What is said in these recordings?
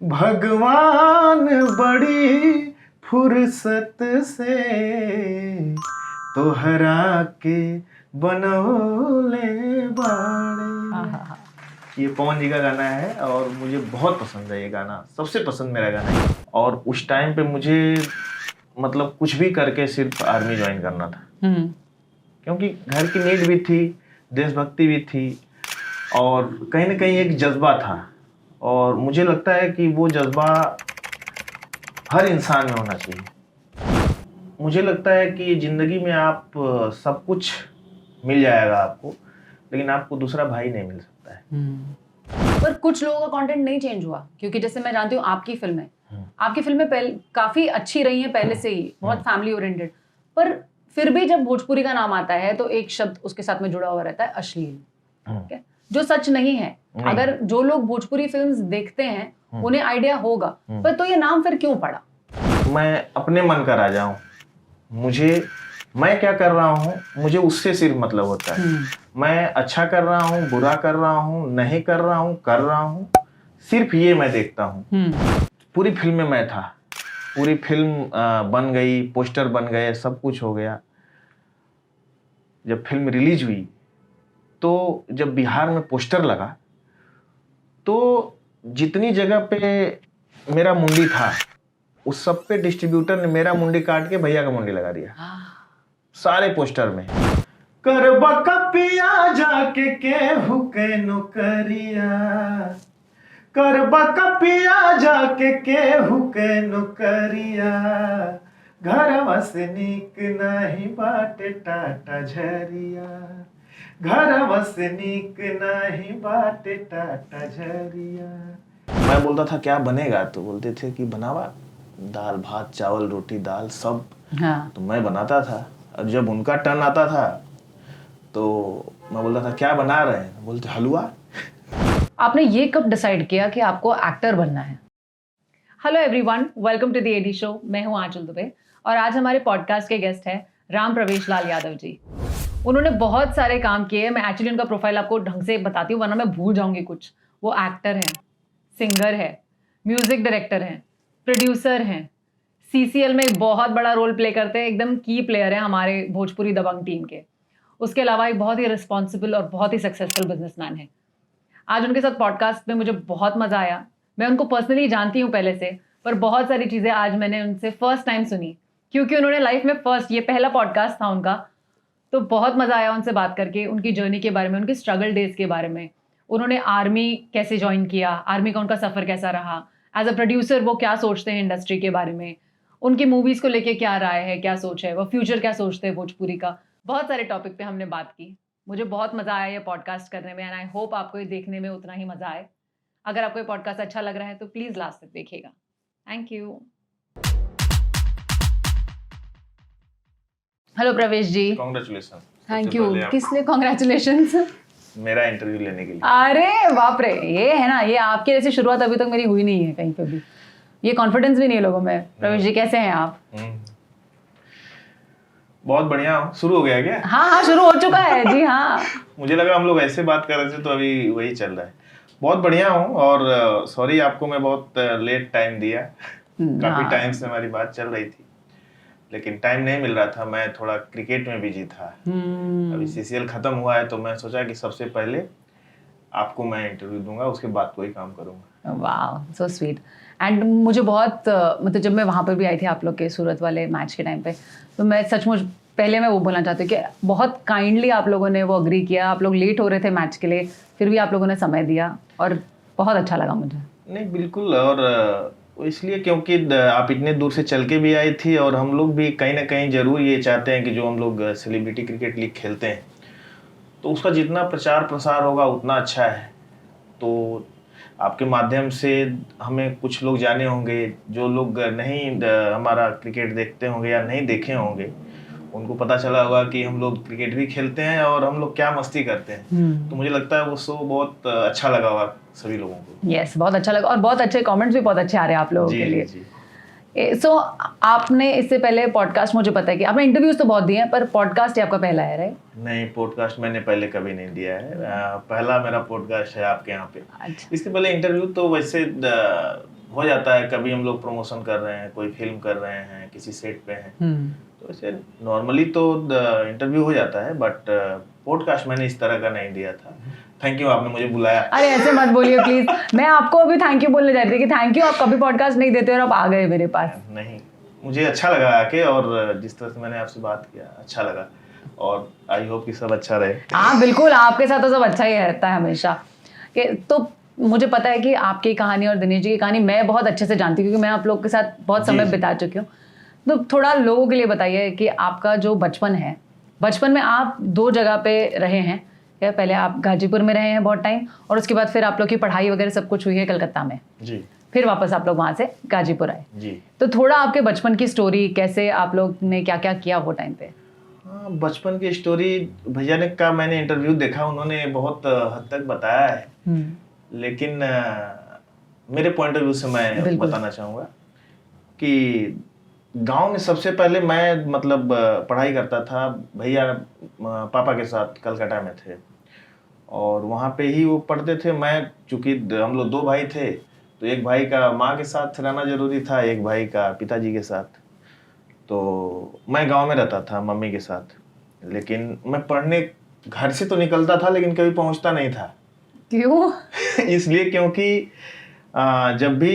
भगवान बड़ी फुर्सत से तोहरा के बनौले बाड़े। ये पवन जी का गाना है और मुझे बहुत पसंद है ये गाना, सबसे पसंद मेरा गाना है। और उस टाइम पे मुझे मतलब कुछ भी करके सिर्फ आर्मी ज्वाइन करना था, क्योंकि घर की नीड भी थी, देशभक्ति भी थी और कहीं ना कहीं एक जज्बा था। और मुझे लगता है कि वो जज्बा हर इंसान में होना चाहिए। मुझे लगता है कि ज़िंदगी में आप सब कुछ मिल जाएगा आपको, लेकिन आपको दूसरा भाई नहीं मिल सकता है। पर कुछ लोगों का कंटेंट नहीं चेंज हुआ, क्योंकि जैसे मैं जानती हूँ आपकी फिल्में पहले काफ़ी अच्छी रही हैं पहले से ही, बहुत फैमिली ओरिएंटेड। पर फिर भी जब भोजपुरी का नाम आता है तो एक शब्द उसके साथ में जुड़ा हुआ रहता है, अश्लील, ठीक है, जो सच नहीं है। अगर जो लोग भोजपुरी फिल्म्स देखते हैं उन्हें आइडिया होगा, पर तो ये नाम फिर क्यों पड़ा? मैं अपने मन का राजा हूँ, मैं क्या कर रहा हूँ मुझे उससे सिर्फ मतलब होता है। मैं अच्छा कर रहा हूँ, बुरा कर रहा हूँ, नहीं कर रहा हूँ, कर रहा हूँ, सिर्फ ये मैं देखता हूँ। पूरी फिल्म में मैं था, पूरी फिल्म बन गई, पोस्टर बन गए, सब कुछ हो गया। जब फिल्म रिलीज हुई तो जब बिहार में पोस्टर लगा तो जितनी जगह पे मेरा मुंडी था उस सब पे डिस्ट्रीब्यूटर ने मेरा मुंडी काट के भैया का मुंडी लगा दिया, सारे पोस्टर में। करबा कपिया जाके केहू के नौकरिया, करबा कपिया जाके केहू के नौकरिया, घरवा से नीक नहीं बाटे टाटा झरिया, घरवा से नीक नहीं बाटे टाटा झरिया। मैं बोलता था क्या बनेगा, तो बोलते थे कि बनावा दाल भात चावल रोटी दाल सब। हाँ। तो मैं बनाता था और जब उनका टर्न आता था तो मैं बोलता था क्या बना रहे हैं, बोलते हलवा। आपने ये कब डिसाइड किया कि आपको एक्टर बनना है? Hello everyone, welcome to the AD show. मैं हूं आंचल दुबे और आज हमारे पॉडकास्ट के गेस्ट हैं राम प्रवेश लाल यादव जी। उन्होंने बहुत सारे काम किए। मैं एक्चुअली उनका प्रोफाइल आपको ढंग से बताती हूँ वरना मैं भूल जाऊंगी कुछ। वो एक्टर हैं, सिंगर है, म्यूजिक डायरेक्टर हैं, प्रोड्यूसर हैं, सीसीएल में एक बहुत बड़ा रोल प्ले करते हैं, एकदम की प्लेयर हैं हमारे भोजपुरी दबंग टीम के। उसके अलावा एक बहुत ही रिस्पॉन्सिबल और बहुत ही सक्सेसफुल बिजनेसमैन है। आज उनके साथ पॉडकास्ट में मुझे बहुत मज़ा आया। मैं उनको पर्सनली जानती हूँ पहले से, पर बहुत सारी चीज़ें आज मैंने उनसे फर्स्ट टाइम सुनी, क्योंकि उन्होंने लाइफ में ये पहला पॉडकास्ट था उनका। तो बहुत मज़ा आया उनसे बात करके, उनकी जर्नी के बारे में, उनकी स्ट्रगल डेज के बारे में, उन्होंने आर्मी कैसे ज्वाइन किया, आर्मी का उनका सफ़र कैसा रहा, एज अ प्रोड्यूसर वो क्या सोचते हैं इंडस्ट्री के बारे में, उनकी मूवीज़ को लेके क्या राय है, क्या सोच है, वो फ्यूचर क्या सोचते हैं भोजपुरी का। बहुत सारे टॉपिक पे हमने बात की। मुझे बहुत मज़ा आया ये पॉडकास्ट करने में एंड आई होप आपको ये देखने में उतना ही मज़ा आए। अगर आपको ये पॉडकास्ट अच्छा लग रहा है तो प्लीज़ लास्ट तक देखिएगा। Thank you. हेलो प्रवेश जी। कांग्रेचुलेशन। Thank you. किस लिए कांग्रेचुलेशंस? मेरा इंटरव्यू लेने के लिए। अरे बाप रे, ये है ना, ये आपके जैसी शुरुआत अभी तक मेरी हुई नहीं है कहीं पे भी। ये कॉन्फिडेंस भी नहीं है लोगों में। प्रवेश जी कैसे हैं आप? बहुत बढ़िया हूँ। शुरू हो गया क्या? हाँ शुरू हो चुका है जी। हाँ मुझे लगा हम लोग ऐसे बात कर रहे थे तो अभी वही चल रहा है। बहुत बढ़िया हूँ और सॉरी आपको मैं बहुत लेट टाइम दिया। काफी टाइम से हमारी बात चल रही थी लेकिन टाइम नहीं मिल रहा था। मैं थोड़ा क्रिकेट में बिजी था। अभी सीसीएल खत्म हुआ है तो मैं सोचा कि सबसे पहले आपको मैं इंटरव्यू दूंगा, उसके बाद कोई काम करूंगा। वाह, सो स्वीट। एंड मुझे बहुत मतलब जब मैं वहाँ पर भी आई थी आप लोग के सूरत वाले मैच के टाइम पे, तो मैं सचमुच पहले मैं वो बोलना चाहती हूँ कि बहुत काइंडली आप लोगों ने वो अग्री किया। आप लोग लेट हो रहे थे मैच के लिए, फिर भी आप लोगों ने समय दिया और बहुत अच्छा लगा मुझे। नहीं बिल्कुल, और इसलिए क्योंकि आप इतने दूर से चल के भी आई थी और हम लोग भी कहीं ना कहीं ज़रूर ये चाहते हैं कि जो हम लोग सेलिब्रिटी क्रिकेट लीग खेलते हैं तो उसका जितना प्रचार प्रसार होगा उतना अच्छा है। तो आपके माध्यम से हमें कुछ लोग जाने होंगे, जो लोग नहीं हमारा क्रिकेट देखते होंगे या नहीं देखे होंगे उनको पता चला होगा कि हम लोग क्रिकेट भी खेलते हैं और हम लोग क्या मस्ती करते हैं। तो मुझे लगता है वो शो बहुत अच्छा लगा होगा सभी लोगों को। यस, बहुत अच्छा लगा और बहुत अच्छे कमेंट्स भी बहुत अच्छे आ रहे हैं आप लोगों के लिए। सो आपने इससे पहले पॉडकास्ट, मुझे पता है कि आपने इंटरव्यूज तो बहुत दिए हैं पर पॉडकास्ट ही आपका पहला है, राइट? नहीं, पॉडकास्ट मैंने पहले कभी नहीं दिया है। पहला मेरा पॉडकास्ट है आपके यहाँ पे। अच्छा। इसके पहले इंटरव्यू तो वैसे हो जाता है, कभी हम लोग प्रमोशन कर रहे हैं, कोई फिल्म कर रहे हैं, किसी सेट पे हैं, तो ऐसे नॉर्मली तो इंटरव्यू हो जाता है, बट पॉडकास्ट मैंने इस तरह का नहीं दिया था। थैंक यू, आपने मुझे बुलाया। अरे ऐसे मत बोलिए प्लीज, मैं आपको अभी थैंक यू बोलने जा रही थी कि थैंक यू, आप कभी पॉडकास्ट नहीं देते और आप आ गए मेरे पास। नहीं, मुझे अच्छा लगा आके, और जिस तरह से मैंने आपसे बात किया अच्छा लगा, और आई होप कि सब अच्छा रहे। हाँ बिल्कुल, आपके साथ तो सब अच्छा ही रहता है हमेशा। कि तो मुझे पता है कि आपकी कहानी और दिनेश जी की कहानी मैं बहुत अच्छे से जानती हूँ, क्योंकि मैं आप लोग के साथ बहुत समय बिता चुकी हूँ। तो थोड़ा लोगों के लिए बताइए कि आपका जो बचपन है, बचपन में आप 2 जगह पे रहे हैं क्या? पहले आप गाजीपुर में रहे हैं बहुत टाइम, और उसके बाद फिर आप लोग की पढ़ाई वगैरह सब कुछ हुई है कलकत्ता में जी। फिर वापस आप लोग वहाँ से गाजीपुर आए जी। तो थोड़ा आपके बचपन की स्टोरी, कैसे आप लोग ने क्या क्या किया वो टाइम पे? हाँ, बचपन की स्टोरी भैया ने का मैंने इंटरव्यू देखा, उन्होंने बहुत हद तक बताया है, लेकिन मेरे पॉइंट ऑफ व्यू से मैं बताना चाहूँगा कि गांव में सबसे पहले मैं मतलब पढ़ाई करता था, भैया पापा के साथ कलकत्ता में थे, और वहाँ पे ही वो पढ़ते थे। मैं चूँकि हम लोग 2 भाई थे, तो एक भाई का माँ के साथ रहना जरूरी था, एक भाई का पिताजी के साथ। तो मैं गांव में रहता था मम्मी के साथ, लेकिन मैं पढ़ने घर से तो निकलता था, लेकिन कभी पहुंचता नहीं था। क्यों? इसलिए क्योंकि जब भी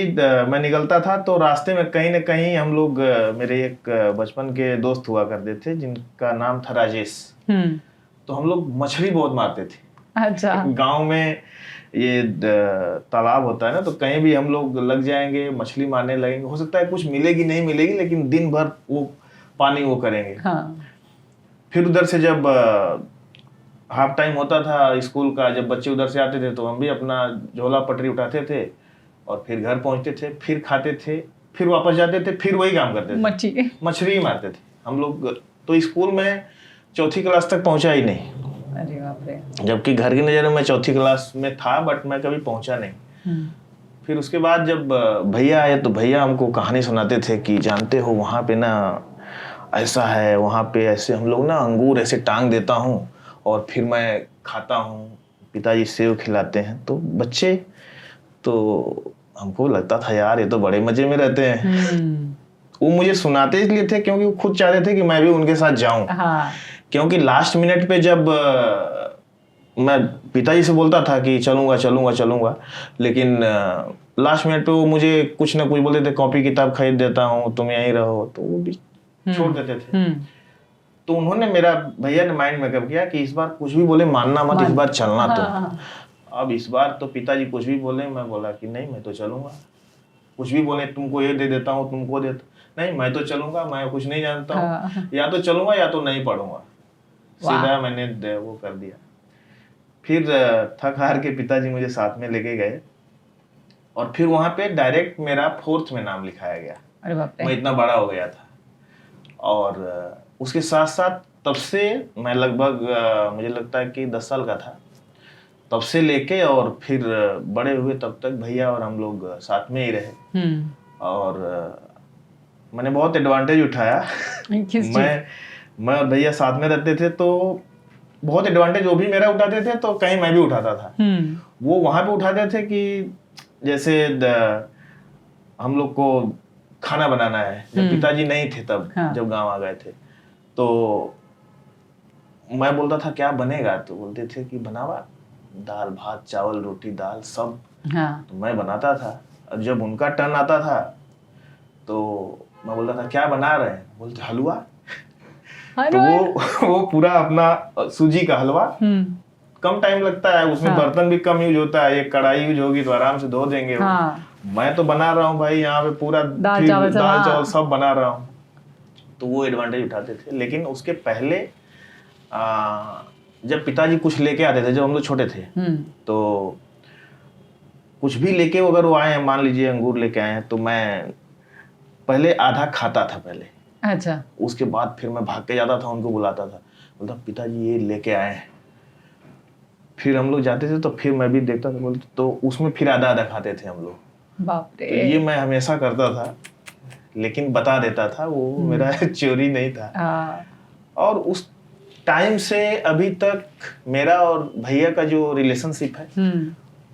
मैं निकलता था तो रास्ते में कहीं ना कहीं हम लोग, मेरे एक बचपन के दोस्त हुआ करते थे जिनका नाम था राजेश, तो हम लोग मछली बहुत मारते थे। अच्छा। गांव में ये तालाब होता है ना, तो कहीं भी हम लोग लग जाएंगे, मछली मारने लगेंगे। हो सकता है कुछ मिलेगी नहीं मिलेगी, लेकिन दिन भर वो पानी वो करेंगे। हाँ। फिर उधर से जब हाफ टाइम होता था स्कूल का, जब बच्चे उधर से आते थे तो हम भी अपना झोला पटरी उठाते थे और फिर घर पहुंचते थे, फिर खाते थे, फिर वापस जाते थे, फिर वही काम करते थे, मछली ही मारते थे हम लोग। तो स्कूल में 4th क्लास तक पहुंचा ही नहीं। अरे बाप रे। जबकि घर की नज़र में मैं 4th क्लास में था, बट मैं कभी पहुंचा नहीं। फिर उसके बाद जब भैया आए तो भैया हमको कहानी सुनाते थे कि जानते हो वहाँ पे ना ऐसा है, वहाँ पे ऐसे हम लोग ना अंगूर ऐसे टांग देता हूँ और फिर मैं खाता हूँ, पिताजी सेव खिलाते हैं। तो बच्चे, तो हमको लगता था यार ये तो बड़े मजे में रहते हैं। वो मुझे सुनाते इसलिए थे क्योंकि वो खुद चाहते थे कि मैं भी उनके साथ जाऊं। हाँ। क्योंकि लास्ट मिनट पे जब मैं पिताजी से बोलता था कि चलूंगा चलूंगा चलूंगा, लेकिन लास्ट मिनट पे वो मुझे कुछ ना कुछ बोलते थे, कॉपी किताब खरीद देता हूँ तुम यहीं रहो, तो वो भी छोड़ देते थे। तो उन्होंने, मेरा भैया ने माइंड मेकअप किया कि इस बार कुछ भी बोले मानना मत, इस बार चलना तुम। अब इस बार तो पिताजी कुछ भी बोले, मैं बोला कि नहीं मैं तो चलूंगा। कुछ भी बोले, तुमको ये दे देता हूँ, तुमको देता, नहीं मैं तो चलूंगा, मैं कुछ नहीं जानता हूँ, या तो चलूंगा या तो नहीं पढ़ूंगा। सीधा मैंने वो कर दिया। फिर थक हार के पिताजी मुझे साथ में लेके गए और फिर वहां पे डायरेक्ट मेरा 4th में नाम लिखाया गया। अरे बाप रे। मैं इतना बड़ा हो गया था। और उसके साथ साथ तब से मैं लगभग मुझे लगता है कि 10 साल का था, तब से लेके और फिर बड़े हुए तब तक भैया और हम लोग साथ में ही रहे। और मैंने बहुत एडवांटेज उठाया। मैं और भैया साथ में रहते थे तो बहुत एडवांटेज वो भी मेरा उठाते थे, तो कहीं मैं भी उठाता था। वो वहां पे उठाते थे कि जैसे हम लोग को खाना बनाना है, जब पिताजी नहीं थे तब, जब गांव आ गए थे, तो मैं बोलता था क्या बनेगा, तो बोलते थे कि बनावा दाल भात चावल रोटी दाल सब। तो मैं बनाता था। अब जब उनका टर्न आता था तो मैं बोलता था क्या बना रहे हैं, बोलते हलवा। तो वो पूरा अपना सूजी का हलवा, कम टाइम लगता है उसमें, बर्तन भी कम यूज होता है, एक कढ़ाई यूज होगी तो आराम से धो देंगे। मैं तो बना रहा हूँ भाई यहाँ पे पूरा दाल चावल सब बना रहा हूँ। तो वो एडवांटेज उठाते थे। लेकिन उसके पहले जब पिताजी कुछ लेके आते थे, जब हम लोग छोटे थे, तो कुछ भी लेके अगर वो आए हैं, मान लीजिए अंगूर लेके आए हैं, तो मैं पहले आधा खाता था पहले। अच्छा। उसके बाद फिर मैं भाग के जाता था, उनको बुलाता था, बोलता पिताजी ये लेके आए हैं। फिर हम लोग जाते थे तो फिर मैं भी देखता था, बोलते तो उसमें फिर आधा आधा खाते थे हम लोग। बाप रे। तो ये मैं हमेशा करता था, लेकिन बता देता था, वो मेरा चोरी नहीं था। और उस टाइम से अभी तक मेरा और भैया का जो रिलेशनशिप है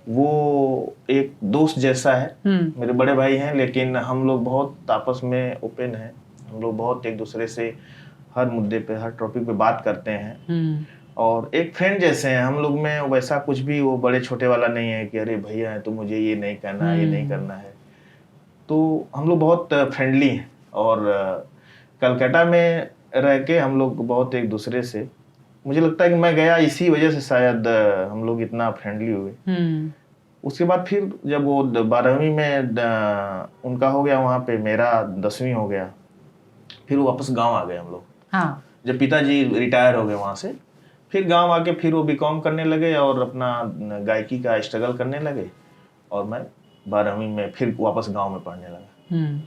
वो एक दोस्त जैसा है। मेरे बड़े भाई हैं, लेकिन हम लोग बहुत आपस में ओपन हैं। हम लोग बहुत एक दूसरे से हर मुद्दे पे, हर टॉपिक पे बात करते हैं और एक फ्रेंड जैसे हैं। हम लोग में वैसा कुछ भी वो बड़े छोटे वाला नहीं है कि अरे भैया है तो मुझे ये नहीं करना है, ये नहीं करना है। तो हम लोग बहुत फ्रेंडली हैं और कलकत्ता में रह के हम लोग बहुत एक दूसरे से, मुझे लगता है कि मैं गया इसी वजह से शायद हम लोग इतना फ्रेंडली हुए। उसके बाद फिर जब वो 12वीं में उनका हो गया वहाँ पे, मेरा 10वीं हो गया, फिर वो वापस गांव आ गए हम लोग। हाँ। जब पिताजी रिटायर हो गए वहाँ से, फिर गांव आके फिर वो बीकॉम करने लगे और अपना गायकी का स्ट्रगल करने लगे और मैं 12वीं में फिर वापस गांव में पढ़ने लगा।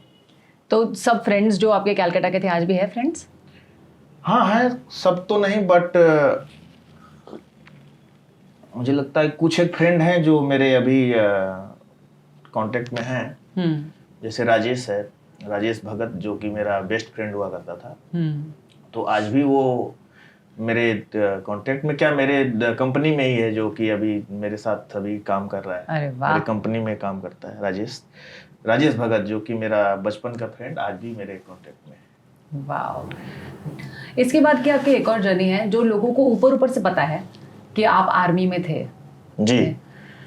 तो सब फ्रेंड्स जो आपके कलकत्ता के थे आज भी है फ्रेंड्स? हाँ है, सब तो नहीं, बट मुझे लगता है कुछ एक फ्रेंड हैं जो मेरे अभी कांटेक्ट में हैं। जैसे राजेश है, राजेश भगत, जो कि मेरा बेस्ट फ्रेंड हुआ करता था। तो आज भी वो मेरे कांटेक्ट में, क्या मेरे कंपनी में ही है, जो कि अभी मेरे साथ अभी काम कर रहा है। अरे वाह। मेरे कंपनी में काम करता है राजेश भगत, जो कि मेरा बचपन का फ्रेंड आज भी मेरे कांटेक्ट में है। वाह। इसके बाद क्या आपकी एक और जर्नी है जो लोगों को ऊपर ऊपर से पता है कि आप आर्मी में थे जी,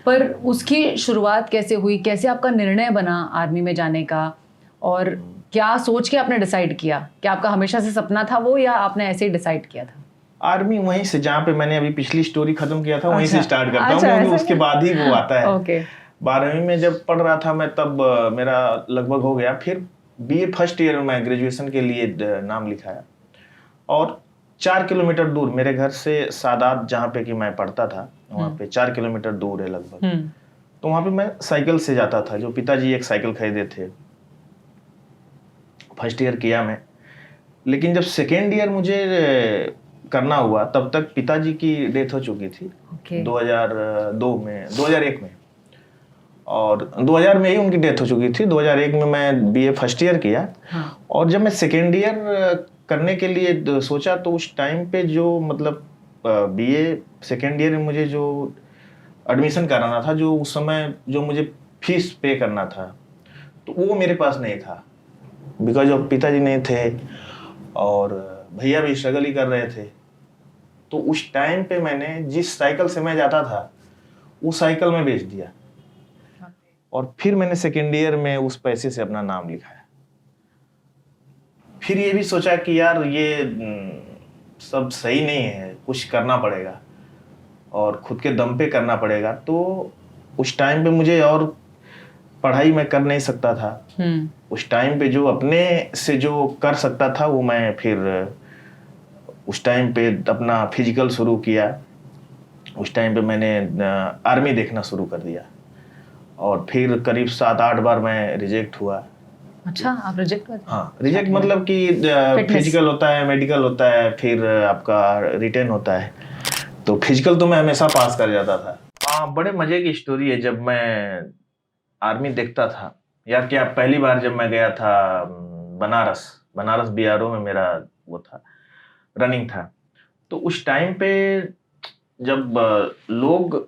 पर उसकी शुरुआत कैसे हुई, कैसे आपका निर्णय बना आर्मी में जाने का, और क्या सोच के आपने डिसाइड किया कि आपका हमेशा से सपना था वो, या आपने ऐसे ही डिसाइड किया था? आर्मी वहीं से, जहाँ पे मैंने अभी पिछली स्टोरी खत्म किया था, वहीं से स्टार्ट करता हूँ, अच्छा, क्योंकि उसके बाद ही वो आता है। ओके। 12वीं में जब पढ़ रहा था मैं, तब मेरा लगभग हो गया। फिर बीए फर्स्ट ईयर में मैं ग्रेजुएशन के लिए नाम लिखाया और 4 किलोमीटर दूर मेरे घर से सादात, जहाँ पे कि मैं पढ़ता था, वहाँ पे 4 किलोमीटर दूर है लगभग। तो वहाँ पे मैं साइकिल से जाता था, जो पिताजी एक साइकिल खरीदे थे। फर्स्ट ईयर किया मैं, लेकिन जब सेकेंड ईयर मुझे करना हुआ तब तक पिताजी की डेथ हो चुकी थी। 2001 में, और 2000 में ही उनकी डेथ हो चुकी थी। 2001 में मैं बीए फर्स्ट ईयर किया। और जब मैं सेकेंड ईयर करने के लिए सोचा, तो उस टाइम पे जो मतलब बीए सेकेंड ईयर में मुझे जो एडमिशन कराना था, जो उस समय जो मुझे फीस पे करना था, तो वो मेरे पास नहीं था, बिकॉज ऑफ पिताजी नहीं थे और भैया भी स्ट्रगल ही कर रहे थे। तो उस टाइम पे मैंने जिस साइकिल से मैं जाता था, वो साइकिल में बेच दिया और फिर मैंने सेकेंड ईयर में उस पैसे से अपना नाम लिखाया। फिर ये भी सोचा कि यार ये सब सही नहीं है, कुछ करना पड़ेगा और खुद के दम पे करना पड़ेगा। तो उस टाइम पे मुझे और पढ़ाई मैं कर नहीं सकता था। उस टाइम पे जो अपने से जो कर सकता था, वो मैं फिर उस टाइम पे अपना फिजिकल शुरू किया। उस टाइम पे मैंने आर्मी देखना शुरू कर दिया और फिर करीब 7-8 बार मैं रिजेक्ट हुआ। अच्छा, आप रिजेक्ट कर? हाँ, रिजेक्ट मतलब कि फिजिकल होता है, मेडिकल होता है, फिर आपका रिटर्न होता है। तो फिजिकल तो मैं हमेशा पास कर जाता था। हाँ, बड़े मजे की स्टोरी है। जब मैं आर्मी देखता था, यार क्या, पहली बार जब मैं गया था बनारस बीआरओ में मेरा वो था, रनिंग था। तो उस टाइम पे जब लोग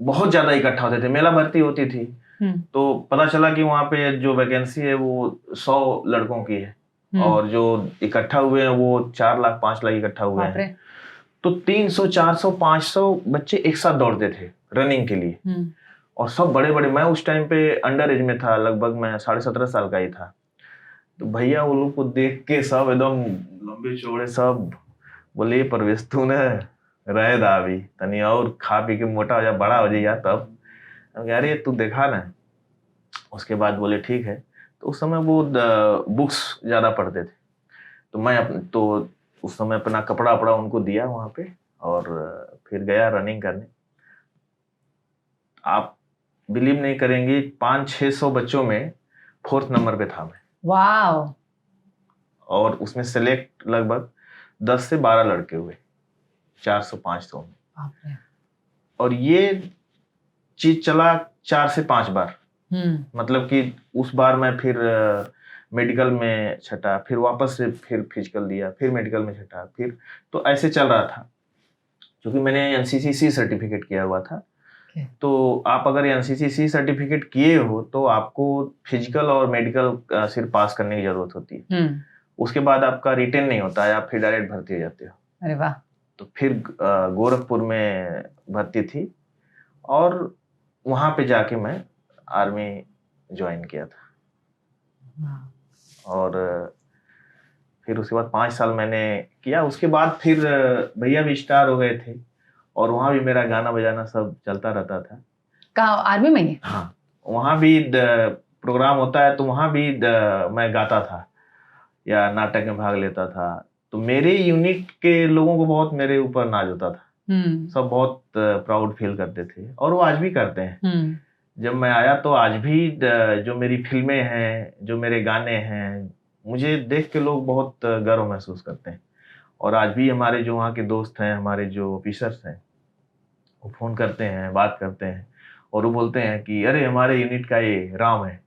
बहुत ज्यादा इकट्ठा होते थे, मेला भर्ती होती थी, तो पता चला कि वहाँ पे जो वैकेंसी है वो 100 लड़कों की है और जो इकट्ठा हुए हैं वो 4 लाख 5 लाख इकट्ठा हुए हैं। तो 300 400 500 बच्चे एक साथ दौड़ते थे रनिंग के लिए और सब बड़े बड़े। मैं उस टाइम पे अंडर एज में था, लगभग मैं 17.5 साल का ही था। तो भैया वो लोग को देख के सब एकदम लंबे चौड़े सब बोले, परवेश तू ने रहे दा अभी तनी और खा पी के मोटा हो जा, बड़ा हो जाइए तब। अरे तू देखा ना। उसके बाद बोले ठीक है। तो उस समय वो बुक्स ज़्यादा पढ़ते थे, तो मैं तो उस समय अपना कपड़ा वपड़ा उनको दिया वहाँ पे और फिर गया रनिंग करने। आप बिलीव नहीं करेंगे, 500-600 बच्चों में 4th नंबर पे था मैं। वाह। और उसमें सेलेक्ट लगभग 10 से 12 लड़के हुए 400-500 में। और ये चीज चला 4 से 5 बार। मतलब कि उस बार मैं फिर मेडिकल में छटा, फिर वापस से फिर फिजिकल दिया, फिर मेडिकल में छटा, फिर तो ऐसे चल रहा था, क्योंकि मैंने एनसीसी सर्टिफिकेट किया हुआ था। Okay. तो आप अगर एनसीसी सर्टिफिकेट किए हो तो आपको फिजिकल और मेडिकल सिर्फ पास करने की जरूरत होती है। उसके बाद आपका रिटेन नहीं होता है, आप फिर डायरेक्ट भर्ती हो जाते हो। अरे वाह। तो फिर गोरखपुर में भर्ती थी और वहां पे जाके मैं आर्मी ज्वाइन किया था। और फिर उसके बाद 5 साल मैंने किया। उसके बाद फिर भैया भी स्टार हो गए थे और वहाँ भी मेरा गाना बजाना सब चलता रहता था। कहाँ, आर्मी में ही? हाँ, वहाँ भी प्रोग्राम होता है तो वहाँ भी मैं गाता था या नाटक में भाग लेता था। तो मेरे यूनिट के लोगों को बहुत मेरे ऊपर नाज होता था। सब बहुत प्राउड फील करते थे और वो आज भी करते हैं। जब मैं आया तो आज भी जो मेरी फिल्में हैं, जो मेरे गाने हैं, मुझे देख के लोग बहुत गर्व महसूस करते हैं। और आज भी हमारे जो वहाँ के दोस्त हैं, हमारे जो ऑफिसर्स हैं, वो फोन करते हैं, बात करते हैं और वो बोलते हैं कि अरे हमारे यूनिट का ये राम है।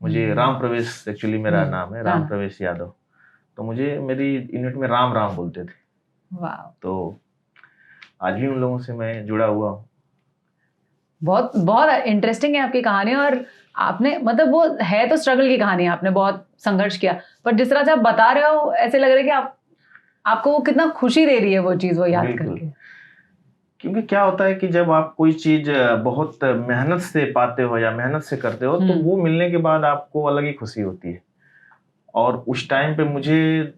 मुझे राम प्रवेश, एक्चुअली मेरा नाम है राम प्रवेश यादव, तो मुझे मेरी यूनिट में राम राम बोलते थे। वाह। तो आज भी उन लोगों से मैं जुड़ा हुआ हूँ। बहुत बहुत इंटरेस्टिंग है आपकी कहानी। और आपने मतलब वो है तो स्ट्रगल की कहानी, आपने बहुत संघर्ष किया, पर जिस तरह से आप बता रहे हो ऐसे लग रहा है कि आपको वो कितना खुशी दे रही है वो चीज, वो याद करके। क्योंकि क्या होता है कि जब आप कोई चीज बहुत मेहनत से पाते हो या मेहनत से करते हो तो वो मिलने के बाद आपको अलग ही खुशी होती है। और उस टाइम पे मुझे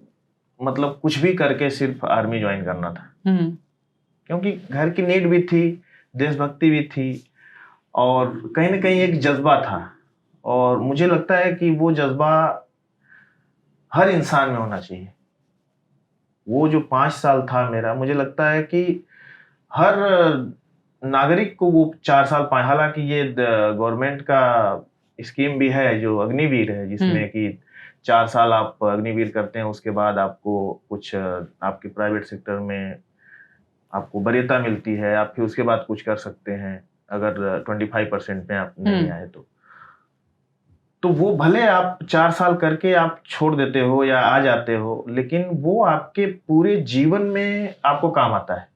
मतलब कुछ भी करके सिर्फ आर्मी ज्वाइन करना था, क्योंकि घर की नीड भी थी, देशभक्ति भी थी और कहीं ना कहीं एक जज्बा था। और मुझे लगता है कि वो जज्बा हर इंसान में होना चाहिए। वो जो 5 साल था मेरा, मुझे लगता है कि हर नागरिक को वो 4 साल पाए। हालांकि ये गवर्नमेंट का स्कीम भी है जो अग्निवीर है, जिसमें कि 4 साल आप अग्निवीर करते हैं, उसके बाद आपको कुछ आपके प्राइवेट सेक्टर में आपको वरीयता मिलती है, आप फिर उसके बाद कुछ कर सकते हैं अगर 25% में आप नहीं आए तो वो भले आप 4 साल करके आप छोड़ देते हो या आ जाते हो, लेकिन वो आपके पूरे जीवन में आपको काम आता है।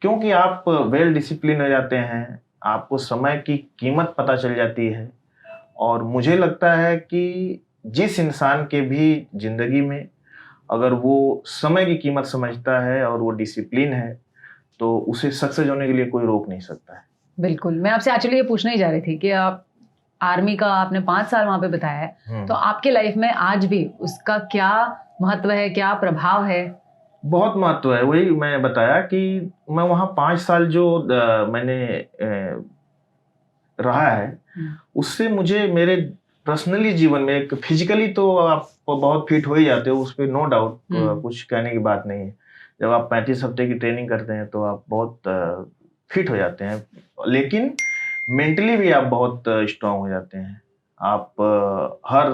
क्योंकि आप वेल डिसिप्लिन हो जाते हैं, आपको समय की कीमत पता चल जाती है। और मुझे लगता है कि जिस इंसान के भी जिंदगी में अगर वो समय की कीमत समझता है और वो डिसिप्लिन है तो उसे सक्सेस होने के लिए कोई रोक नहीं सकता है। बिल्कुल, मैं आपसे एक्चुअली ये पूछने ही जा रही थी कि आप आर्मी का आपने 5 साल वहां पे बिताया है, तो आपके लाइफ में आज भी उसका क्या महत्व है, क्या प्रभाव है? बहुत महत्व है। वही मैं बताया कि मैं वहाँ 5 साल जो मैंने रहा है, उससे मुझे मेरे पर्सनली जीवन में, एक फिजिकली तो आप बहुत फिट हो ही जाते हो, उस पर नो डाउट, कुछ कहने की बात नहीं है। जब आप 35 हफ्ते की ट्रेनिंग करते हैं तो आप बहुत फिट हो जाते हैं, लेकिन मेंटली भी आप बहुत स्ट्रांग हो जाते हैं। आप हर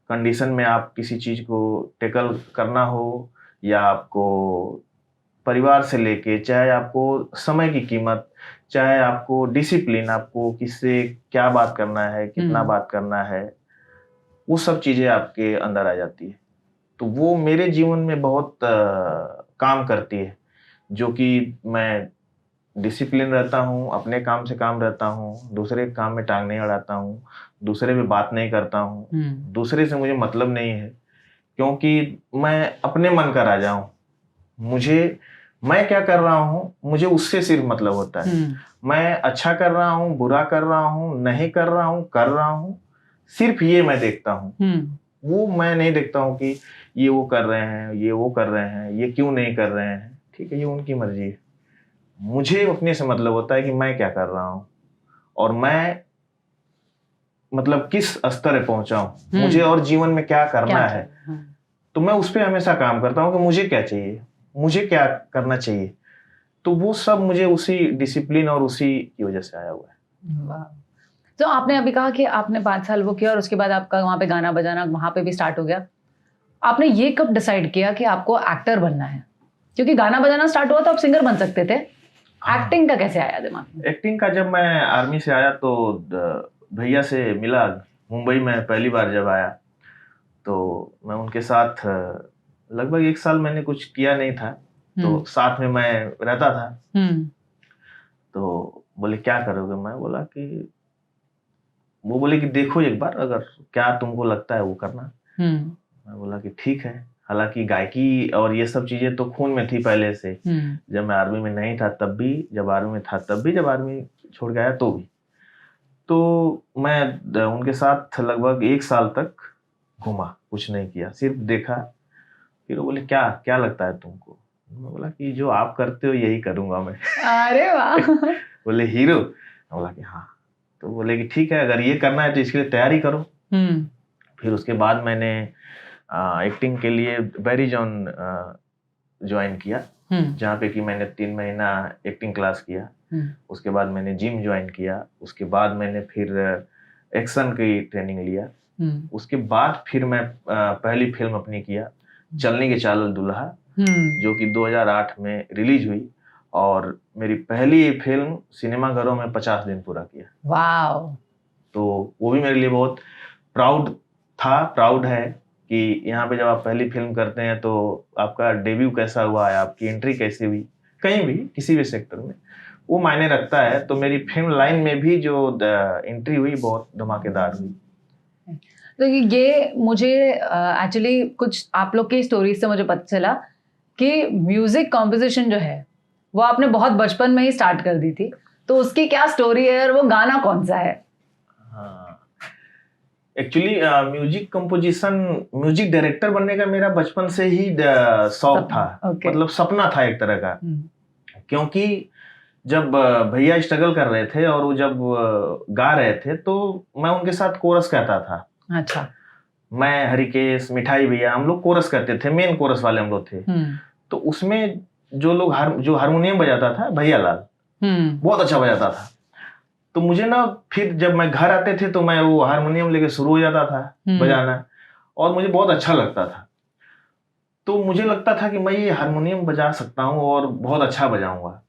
कंडीशन में आप किसी चीज को टेकल करना हो या आपको परिवार से लेके, चाहे आपको समय की कीमत, चाहे आपको डिसिप्लिन, आपको किससे क्या बात करना है, कितना बात करना है, वो सब चीजें आपके अंदर आ जाती है। तो वो मेरे जीवन में बहुत काम करती है, जो कि मैं डिसिप्लिन रहता हूँ, अपने काम से काम रहता हूँ, दूसरे काम में टांग नहीं अड़ाता हूँ, दूसरे पे बात नहीं करता हूँ, दूसरे से मुझे मतलब नहीं है, क्योंकि मैं अपने मन का राजा हूँ। मैं क्या कर रहा हूँ मुझे उससे सिर्फ मतलब होता है। मैं अच्छा कर रहा हूँ, बुरा कर रहा हूँ, नहीं कर रहा हूँ, कर रहा हूँ, सिर्फ ये मैं देखता हूँ। वो मैं नहीं देखता हूँ कि ये वो कर रहे हैं, ये वो कर रहे हैं, ये क्यों नहीं कर रहे हैं। ठीक है, ये उनकी मर्जी है। मुझे अपने से मतलब होता है कि मैं क्या कर रहा हूँ और मैं मतलब किस स्तर पे पहुंचा हूँ, मुझे और जीवन में क्या करना है। तो मैं उस पर हमेशा काम करता हूँ कि मुझे क्या चाहिए, मुझे क्या करना चाहिए। तो वो सब मुझे उसी डिसिप्लिन और उसी की वजह से आया हुआ है। तो आपने अभी कहा कि आपने 5 साल वो किया और उसके बाद आपका वहाँ पे गाना बजाना वहाँ पे भी स्टार्ट हो गया। आपने ये कब डिसाइड किया कि आपको एक्टर बनना है? क्योंकि गाना बजाना स्टार्ट हुआ तो आप सिंगर बन सकते थे, एक्टिंग का कैसे आया दिमाग में? एक्टिंग का जब मैं आर्मी से आया तो भैया से मिला मुंबई में, पहली बार जब आया तो मैं उनके साथ लगभग 1 साल मैंने कुछ किया नहीं था, तो साथ में मैं रहता था। तो बोले क्या करोगे? मैं बोला कि, वो बोले कि देखो एक बार, अगर क्या तुमको लगता है वो करना। मैं बोला कि ठीक है। हालांकि गायकी और ये सब चीजें तो खून में थी पहले से, जब मैं आर्मी में नहीं था तब भी, जब आर्मी में था तब भी, जब आर्मी छोड़ गया तो भी। तो मैं उनके साथ लगभग 1 साल तक घूमा, कुछ नहीं किया, सिर्फ देखा। फिर वो बोले क्या क्या लगता है तुमको? मैं बोला कि जो आप करते हो यही करूंगा मैं। अरे वाह। बोले हीरो? मैं बोला कि हाँ। तो बोले कि ठीक है, अगर ये करना है तो इसके लिए तैयारी करो। फिर उसके बाद मैंने एक्टिंग के लिए बैरी जॉन ज्वाइन किया, जहाँ पे कि मैंने 3 महीना एक्टिंग क्लास किया। उसके बाद मैंने जिम ज्वाइन किया। उसके बाद मैंने फिर एक्शन की ट्रेनिंग लिया। उसके बाद फिर मैं पहली फिल्म अपनी किया, चलने के चालल दूल्हा, जो कि 2008 में रिलीज हुई, और मेरी पहली फिल्म सिनेमाघरों में 50 दिन पूरा किया। वाव। तो वो भी मेरे लिए बहुत प्राउड है कि यहाँ पे जब आप पहली फिल्म करते हैं तो आपका डेब्यू कैसा हुआ है, आपकी एंट्री कैसी हुई, कहीं भी किसी भी सेक्टर में, वो मायने रखता है। तो मेरी फिल्म लाइन में भी जो एंट्री हुई बहुत धमाकेदार हुई। तो ये मुझे एक्चुअली कुछ आप लोग की स्टोरी से मुझे पता चला कि म्यूजिक कॉम्पोजिशन जो है वो आपने बहुत बचपन में ही स्टार्ट कर दी थी, तो उसकी क्या स्टोरी है और वो गाना कौन सा है? हाँ, actually music composition, music director बनने का मेरा बचपन से ही शौक था। मतलब सपना था एक तरह का। क्योंकि जब भैया स्ट्रगल कर रहे थे और वो जब गा रहे थे तो मैं उनके साथ कोरस कहता था। अच्छा। मैं, हरिकेश, मिठाई भैया, हम लोग कोरस करते थे, मेन कोरस वाले हम लोग थे। तो उसमें जो लोग जो हारमोनियम बजाता था, भैया लाल, बहुत अच्छा बजाता था। तो मुझे ना, फिर जब मैं घर आते थे तो मैं वो हारमोनियम लेके शुरू हो जाता था बजाना, और मुझे बहुत अच्छा लगता था। तो मुझे लगता था कि मैं ये हारमोनियम बजा सकता हूँ और बहुत अच्छा बजाऊंगा।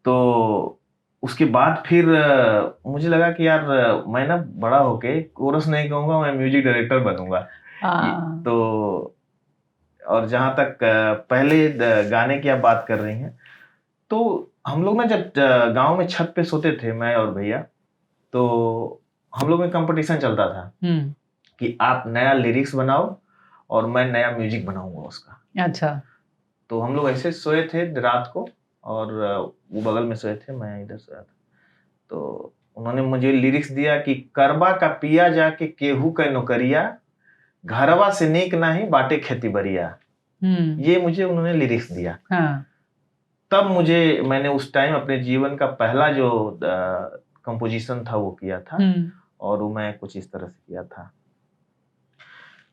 तो उसके बाद फिर मुझे लगा कि यार मैं ना बड़ा होके कोरस नहीं कहूंगा, मैं म्यूजिक डायरेक्टर बनूंगा। तो और जहां तक पहले गाने की आप बात कर रही हैं, तो हम लोग ना जब गांव में छत पे सोते थे मैं और भैया, तो हम लोग में कंपटीशन चलता था कि आप नया लिरिक्स बनाओ और मैं नया म्यूजिक बनाऊंगा उसका। अच्छा। तो हम लोग ऐसे सोए थे रात को, और वो बगल में सोए थे, मैं इधर सोया था। तो उन्होंने मुझे लिरिक्स दिया कि करबा का पिया जाके केहू के नौकरिया, घरवा से नीक नहीं बाटे खेती बरिया। ये मुझे उन्होंने लिरिक्स दिया। हाँ। तब मैंने उस टाइम अपने जीवन का पहला जो कंपोजिशन था वो किया था, और वो मैं कुछ इस तरह से किया था।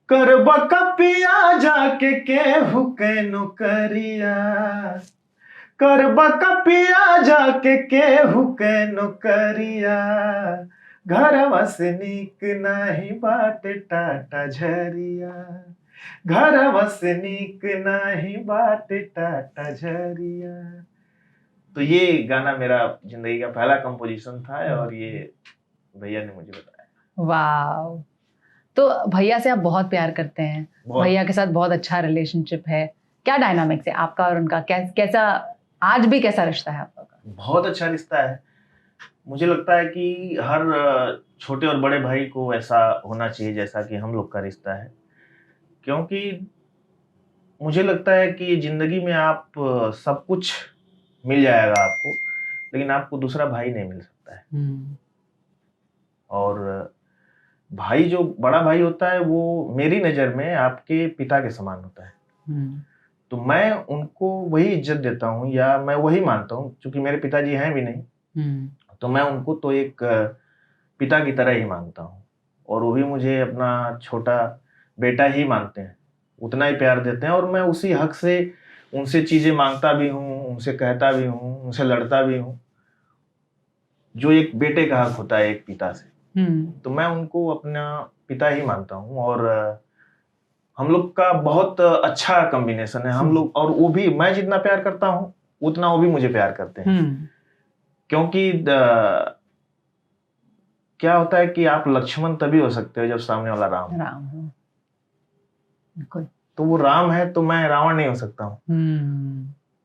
करबा का पिया जाके केहू के नौकरिया, करबा का पिया जाके केहू के नौकरिया, घरवा से नीक नाही बाटे टाटा झरिया, घरवा से नीक नाही बाटे टाटा झरिया। तो ये गाना मेरा जिंदगी का पहला कंपोजिशन था, और ये भैया ने मुझे बताया। वाह। तो भैया से आप बहुत प्यार करते हैं, भैया के साथ बहुत अच्छा रिलेशनशिप है, क्या डायनामिक्स है आपका और उनका? कैसा आज भी कैसा रिश्ता है आपका? बहुत अच्छा रिश्ता है। मुझे लगता है कि हर छोटे और बड़े भाई को ऐसा होना चाहिए जैसा कि हम लोग का रिश्ता है। क्योंकि मुझे लगता है कि जिंदगी में आप सब कुछ मिल जाएगा आपको, लेकिन आपको दूसरा भाई नहीं मिल सकता है। और भाई, जो बड़ा भाई होता है, वो मेरी नज़र में आपके पिता के समान होता है। तो मैं उनको वही इज्जत देता हूँ, या मैं वही मानता हूँ, क्योंकि मेरे पिताजी हैं भी नहीं, तो मैं उनको तो एक पिता की तरह ही मानता हूँ, और वो भी मुझे अपना छोटा बेटा ही मानते हैं, उतना ही प्यार देते हैं, और मैं उसी हक से उनसे चीज़ें मांगता भी हूँ, उनसे कहता भी हूँ, उनसे लड़ता भी हूँ, जो एक बेटे का हक होता है एक पिता से। तो मैं उनको अपना पिता ही मानता हूँ, और हम लोग का बहुत अच्छा कॉम्बिनेशन है हम लोग। और वो भी, मैं जितना प्यार करता हूँ उतना वो भी मुझे प्यार करते हैं। क्योंकि क्या होता है कि आप लक्ष्मण तभी हो सकते हो जब सामने वाला राम हो। बिल्कुल। तो वो राम है तो मैं रावण नहीं हो सकता हूँ।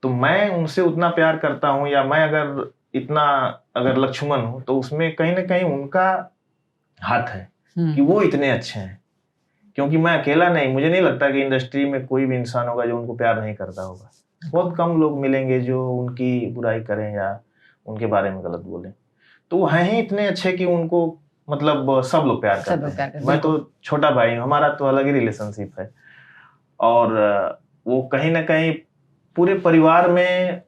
तो मैं उनसे उतना प्यार करता हूँ, या मैं अगर इतना अगर लक्ष्मण हो तो उसमें कहीं ना कहीं उनका हाथ है कि वो इतने अच्छे हैं, क्योंकि मैं अकेला नहीं, मुझे नहीं लगता कि इंडस्ट्री में कोई भी इंसान होगा जो उनको प्यार नहीं करता होगा। बहुत कम लोग मिलेंगे जो उनकी बुराई करें या उनके बारे में गलत बोलें। तो वो हैं ही इतने अच्छे कि उनको मतलब सब लोग प्यार करते हैं। मैं तो छोटा भाई हूँ, हमारा तो अलग ही रिलेशनशिप है, और वो कहीं ना कहीं पूरे परिवार में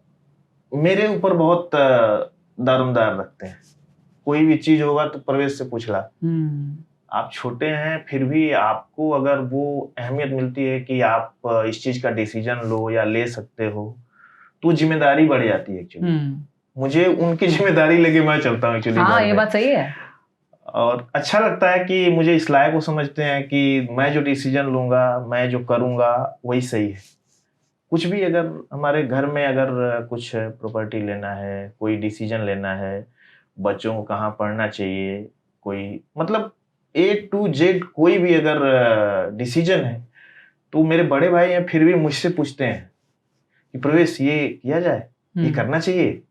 मेरे ऊपर बहुत दारोमदार रखते हैं। कोई भी चीज होगा तो प्रवेश से पूछ ला। आप छोटे हैं फिर भी आपको अगर वो अहमियत मिलती है कि आप इस चीज का डिसीजन लो या ले सकते हो, तो जिम्मेदारी बढ़ जाती है एक्चुअली। मुझे उनकी जिम्मेदारी लेके मैं चलता हूँ एक्चुअली। हाँ, ये बात सही है। और अच्छा लगता है कि मुझे इस लायक को समझते हैं कि मैं जो डिसीजन लूंगा, मैं जो करूंगा वही सही है। कुछ भी अगर हमारे घर में अगर कुछ प्रॉपर्टी लेना है, कोई डिसीजन लेना है, बच्चों को कहाँ पढ़ना चाहिए, कोई मतलब A to Z कोई भी अगर डिसीजन है, तो मेरे बड़े भाई हैं फिर भी मुझसे पूछते हैं कि प्रवेश ये किया जाए, ये करना चाहिए।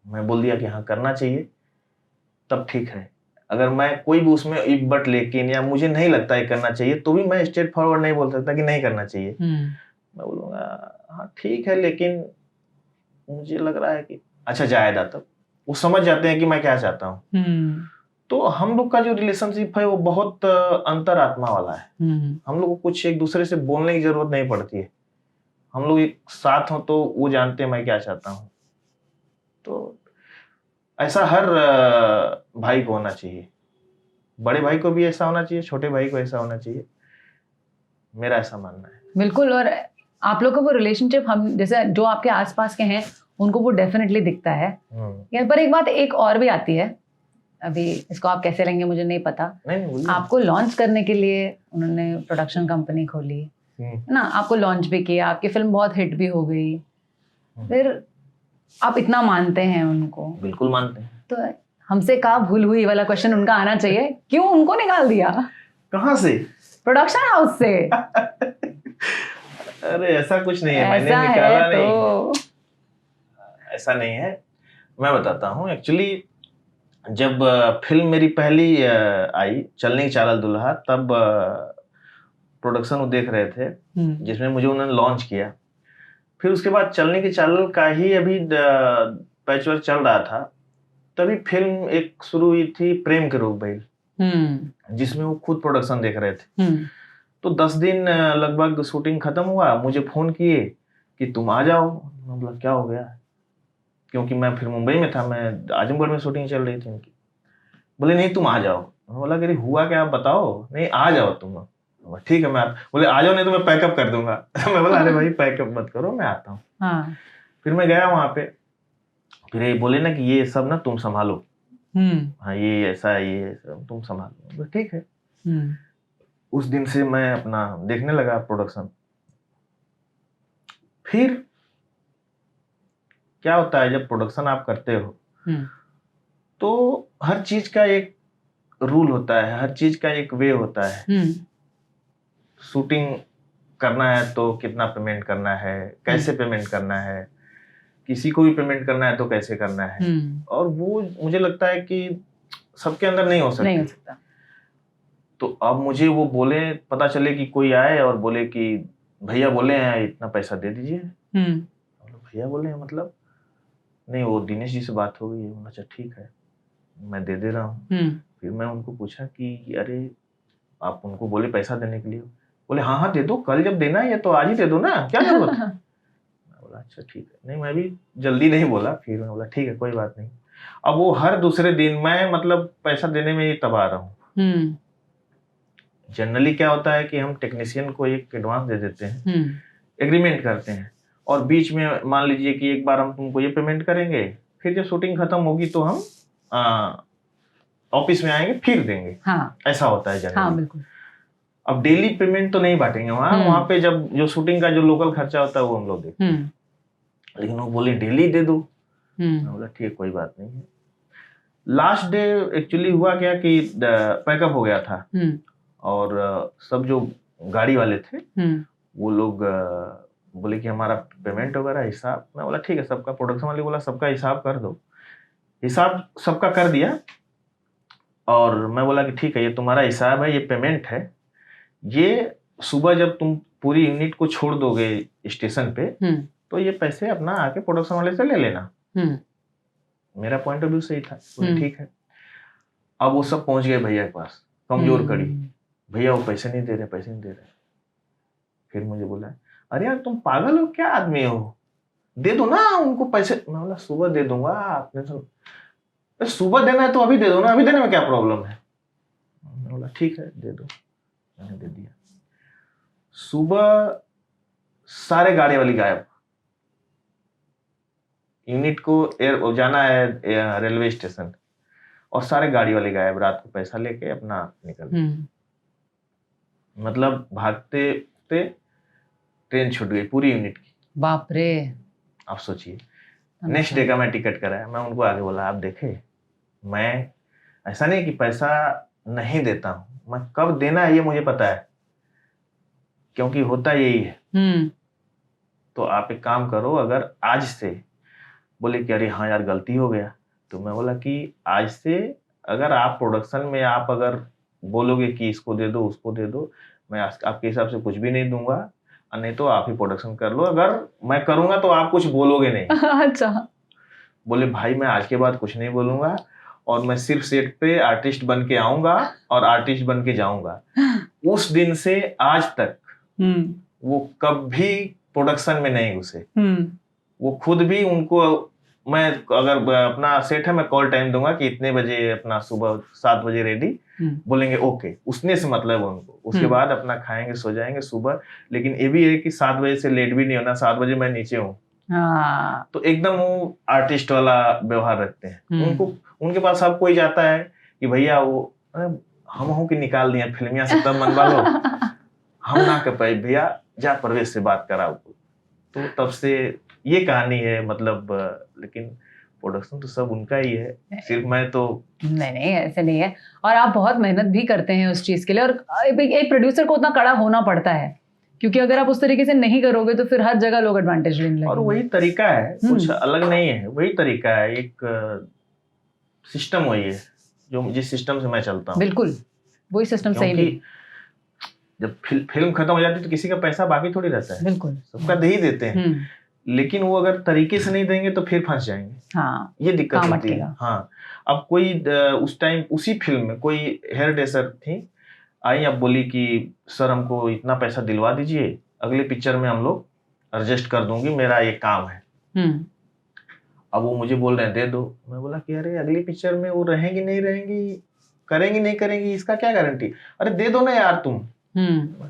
मैं बोल दिया कि हाँ करना चाहिए, तब ठीक है। अगर मैं कोई भी उसमें इफ बट लेकिन या मुझे नहीं लगता है करना चाहिए, तो भी मैं स्ट्रेट फॉरवर्ड नहीं बोल सकता कि नहीं करना चाहिए। मैं बोलूँगा हाँ ठीक है, लेकिन मुझे लग रहा है कि अच्छा जायदा। तब वो समझ जाते हैं कि मैं क्या चाहता हूँ। तो हम लोग का जो रिलेशनशिप है वो बहुत अंतरात्मा वाला है। हम लोग को कुछ एक दूसरे से बोलने की जरूरत नहीं पड़ती है। हम लोग एक साथ हो तो वो जानते हैं मैं क्या चाहता हूँ। तो ऐसा हर भाई को होना चाहिए, बड़े भाई को भी ऐसा होना चाहिए, छोटे भाई को ऐसा होना चाहिए, मेरा ऐसा मानना है। बिल्कुल। और आप लोग का वो रिलेशनशिप हम जैसे जो आपके आसपास के हैं उनको वो डेफिनेटली दिखता है। यहाँ पर एक बात एक और भी आती है, अभी इसको आप कैसे लेंगे मुझे नहीं पता। नहीं, आपको लॉन्च करने के लिए उन्होंने प्रोडक्शन कंपनी खोली है ना, आपको लॉन्च भी किया, आपकी फिल्म बहुत हिट भी हो गई, फिर आप इतना मानते हैं उनको। बिल्कुल मानते हैं। तो हमसे कहाँ भूल हुई वाला क्वेश्चन उनका आना चाहिए, क्यों उनको निकाल दिया? कहाँ से? प्रोडक्शन हाउस से। अरे ऐसा कुछ नहीं है, मैंने निकाला तो... नहीं, ऐसा नहीं है। मैं बताता हूँ एक्चुअली, जब फिल्म मेरी पहली आई चलने की चाल दुल्हा, तब प्रोडक्शन वो देख रहे थे जिसमें मुझे उन्होंने लॉन्च किया। फिर उसके बाद चलने की चाल का ही अभी पैचवर्क चल रहा था, तभी फिल्म एक शुरू हुई थी प्रेम के रूप बैल, जिसमें वो खुद प्रोडक्शन देख रहे थे। तो 10 दिन लगभग शूटिंग खत्म हुआ, मुझे फोन किए कि तुम आ जाओ। मैं बोला क्या हो गया, क्योंकि मैं फिर मुंबई में था, मैं आजमगढ़ में शूटिंग चल रही थी उनकी। बोले नहीं तुम आ जाओ। मैं बोला कि हुआ क्या आप बताओ। नहीं आ जाओ तुम। ठीक है मैं बोले आ जाओ नहीं तो मैं पैकअप कर दूंगा। मैं बोला अरे भाई पैकअप मत करो, मैं आता हूँ। हाँ। फिर मैं गया वहां पे, फिर ये बोले ना कि ये सब ना तुम संभालो, हाँ ये ऐसा ये सब तुम संभालो। ठीक है। उस दिन से मैं अपना देखने लगा प्रोडक्शन। फिर क्या होता है जब प्रोडक्शन आप करते हो तो हर चीज का एक रूल होता है, हर चीज का एक वे होता है। शूटिंग करना है तो कितना पेमेंट करना है, कैसे पेमेंट करना है, किसी को भी पेमेंट करना है तो कैसे करना है, और वो मुझे लगता है कि सबके अंदर नहीं हो सकता। तो अब मुझे वो बोले, पता चले कि कोई आए और बोले कि भैया बोले हैं इतना पैसा दे दीजिए। भैया बोले हैं मतलब? नहीं वो दिनेश जी से बात हो गई है। अच्छा ठीक है मैं दे रहा हूँ। फिर मैं उनको पूछा कि अरे आप उनको बोले पैसा देने के लिए? बोले हाँ दे दो, कल जब देना है तो आज ही दे दो ना, क्या जरूरत है। मैं बोला अच्छा ठीक है। नहीं मैं भी जल्दी नहीं बोला, फिर मैं बोला ठीक है कोई बात नहीं। अब वो हर दूसरे दिन मैं मतलब पैसा देने में ही तबाह रहा हूँ। जनरली क्या होता है कि हम टेक्नीशियन को एक एडवांस दे देते हैं, एग्रीमेंट करते हैं, और बीच में मान लीजिए कि एक बार हम तुमको ये पेमेंट करेंगे, फिर जब शूटिंग खत्म होगी तो हम ऑफिस में आएंगे फिर देंगे। हाँ। ऐसा होता है जनरली। हाँ, बिल्कुल। अब डेली पेमेंट तो नहीं बांटेंगे वहां पे जब जो शूटिंग का जो लोकल खर्चा होता है वो हम लोग देते हैं। लेकिन वो बोले डेली दे दो। मैं बोला ठीक कोई बात नहीं है। लास्ट डे एक्चुअली हुआ क्या कि पैकअप हो गया था, और सब जो गाड़ी वाले थे वो लोग बोले कि हमारा पेमेंट वगैरह हिसाब, मैं बोला ठीक है सबका, प्रोडक्शन वाले बोला सबका हिसाब कर दो, हिसाब सबका कर दिया। और मैं बोला कि ठीक है ये तुम्हारा हिसाब है, ये पेमेंट है, ये सुबह जब तुम पूरी यूनिट को छोड़ दोगे स्टेशन पे तो ये पैसे अपना आके प्रोडक्शन वाले से ले लेना। मेरा पॉइंट ऑफ व्यू सही था, बोले ठीक है। अब वो सब पहुंच गए भैया के पास, कमजोर कड़ी, भैया वो पैसे नहीं दे रहे, पैसे नहीं दे रहे। फिर मुझे बोला अरे यार तुम पागल हो क्या, आदमी हो, दे दो ना उनको पैसे। मैं बोला सुबह दे दूंगा, आपने सुन सुबह देना है तो अभी दे दो ना, अभी देने में क्या प्रॉब्लम है। मैं बोला ठीक है दे दो, मैंने दे दिया। सुबह सारे गाड़ी वाली गायब, यूनिट को एयर जाना है रेलवे स्टेशन और सारे गाड़ी वाले गायब, रात को पैसा लेके अपना निकल। मतलब भागते भागते ट्रेन छूट गई पूरी यूनिट की। बाप रे। आप सोचिए, नेक्स्ट डे का मैं टिकट कराया, मैं उनको आगे बोला आप देखे, मैं ऐसा नहीं कि पैसा नहीं देता हूँ, मैं कब देना है ये मुझे पता है, क्योंकि होता यही है। तो आप एक काम करो, अगर आज से, बोले कि अरे हाँ यार गलती हो गया, तो मैं बोला कि आज से अगर आप प्रोडक्शन में आप अगर बोलोगे कि इसको दे दो उसको दे दो, मैं आपके हिसाब से कुछ भी नहीं दूंगा, और नहीं तो आप ही प्रोडक्शन कर लो, अगर मैं करूंगा तो आप कुछ बोलोगे नहीं। अच्छा। बोले भाई मैं आज के बाद कुछ नहीं बोलूंगा, और मैं सिर्फ सेट पे आर्टिस्ट बन के आऊंगा और आर्टिस्ट बन के जाऊंगा। उस दिन से आज तक वो कभी प्रोडक्शन में नहीं घुसे। वो खुद भी, उनको मैं अगर अपना सेट है मैं कॉल टाइम दूंगा कि इतने बजे अपना सुबह 7 बजे रेडी, बोलेंगे ओके, उसने से मतलब है उनको। उसके बाद अपना खाएंगे सो जाएंगे सुबह। लेकिन ये भी है कि 7 बजे से लेट भी नहीं होना, 7 बजे मैं नीचे हूँ। तो एकदम वो आर्टिस्ट वाला व्यवहार रखते हैं। उनको, उनके पास सब कोई जाता है कि भैया वो हम हो कि निकाल दिया फिल्मिया से तब मनवा लो, हम ना कर पाए, भैया जा परवेश से बात कराओ। तो तब से ये कहानी है, मतलब लेकिन प्रोडक्शन तो सब उनका ही है, सिर्फ मैं तो नहीं ऐसे नहीं है। और आप बहुत मेहनत भी करते हैं उस चीज के लिए, और एक प्रोड्यूसर को उतना कड़ा होना पड़ता है, क्योंकि अगर आप उस तरिके से नहीं करोगे तो फिर हर जगह लोग एडवांटेज लेने लगेंगे। और वही तरीका है, कुछ अलग नहीं है, वही तरीका है, एक सिस्टम वही है जो जिस सिस्टम से मैं चलता हूँ। बिल्कुल वही सिस्टम सही नहीं। जब फिल्म खत्म हो जाती है तो किसी का पैसा बाकी थोड़ी रहता है, बिल्कुल सबका दे ही देते हैं। लेकिन वो अगर तरीके से नहीं देंगे तो फिर फंस जाएंगे। हाँ, ये दिक्कत होती है। हाँ, अब कोई उस टाइम उसी फिल्म में कोई हेयर ड्रेसर थी, आई, अब बोली कि सर हमको इतना पैसा दिलवा दीजिए, अगले पिक्चर में हम लोग एडजस्ट कर दूंगी, मेरा ये काम है। अब वो मुझे बोल रहे हैं दे दो। मैं बोला कि अरे अगली पिक्चर में वो रहेंगी नहीं रहेंगी, करेंगी नहीं करेंगी, इसका क्या गारंटी, अरे दे दो ना यार तुम।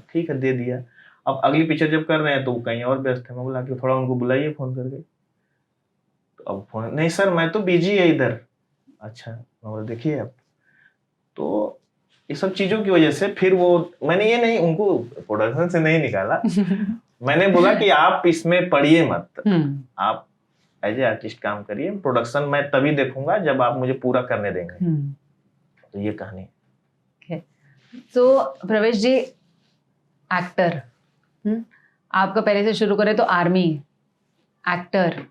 ठीक है दे दिया। अब अगली पिक्चर जब कर रहे हैं तो वो कहीं और व्यस्त है। मैं बोला कि थोड़ा उनको बुलाइए फोन करके। तो अब फोन, नहीं सर मैं तो बिजी है इधर। अच्छा, मैं बोला देखिए अब तो ये सब चीजों की वजह से फिर वो, मैंने ये नहीं उनको प्रोडक्शन से नहीं निकाला मैंने बोला कि आप इसमें पढ़िए मत, आप एज ए आर्टिस्ट काम करिए, प्रोडक्शन मैं तभी देखूंगा जब आप मुझे पूरा करने देंगे। तो ये कहानी। तो प्रवेश जी, एक्टर, आपका पहले से शुरू करें तो army, actor,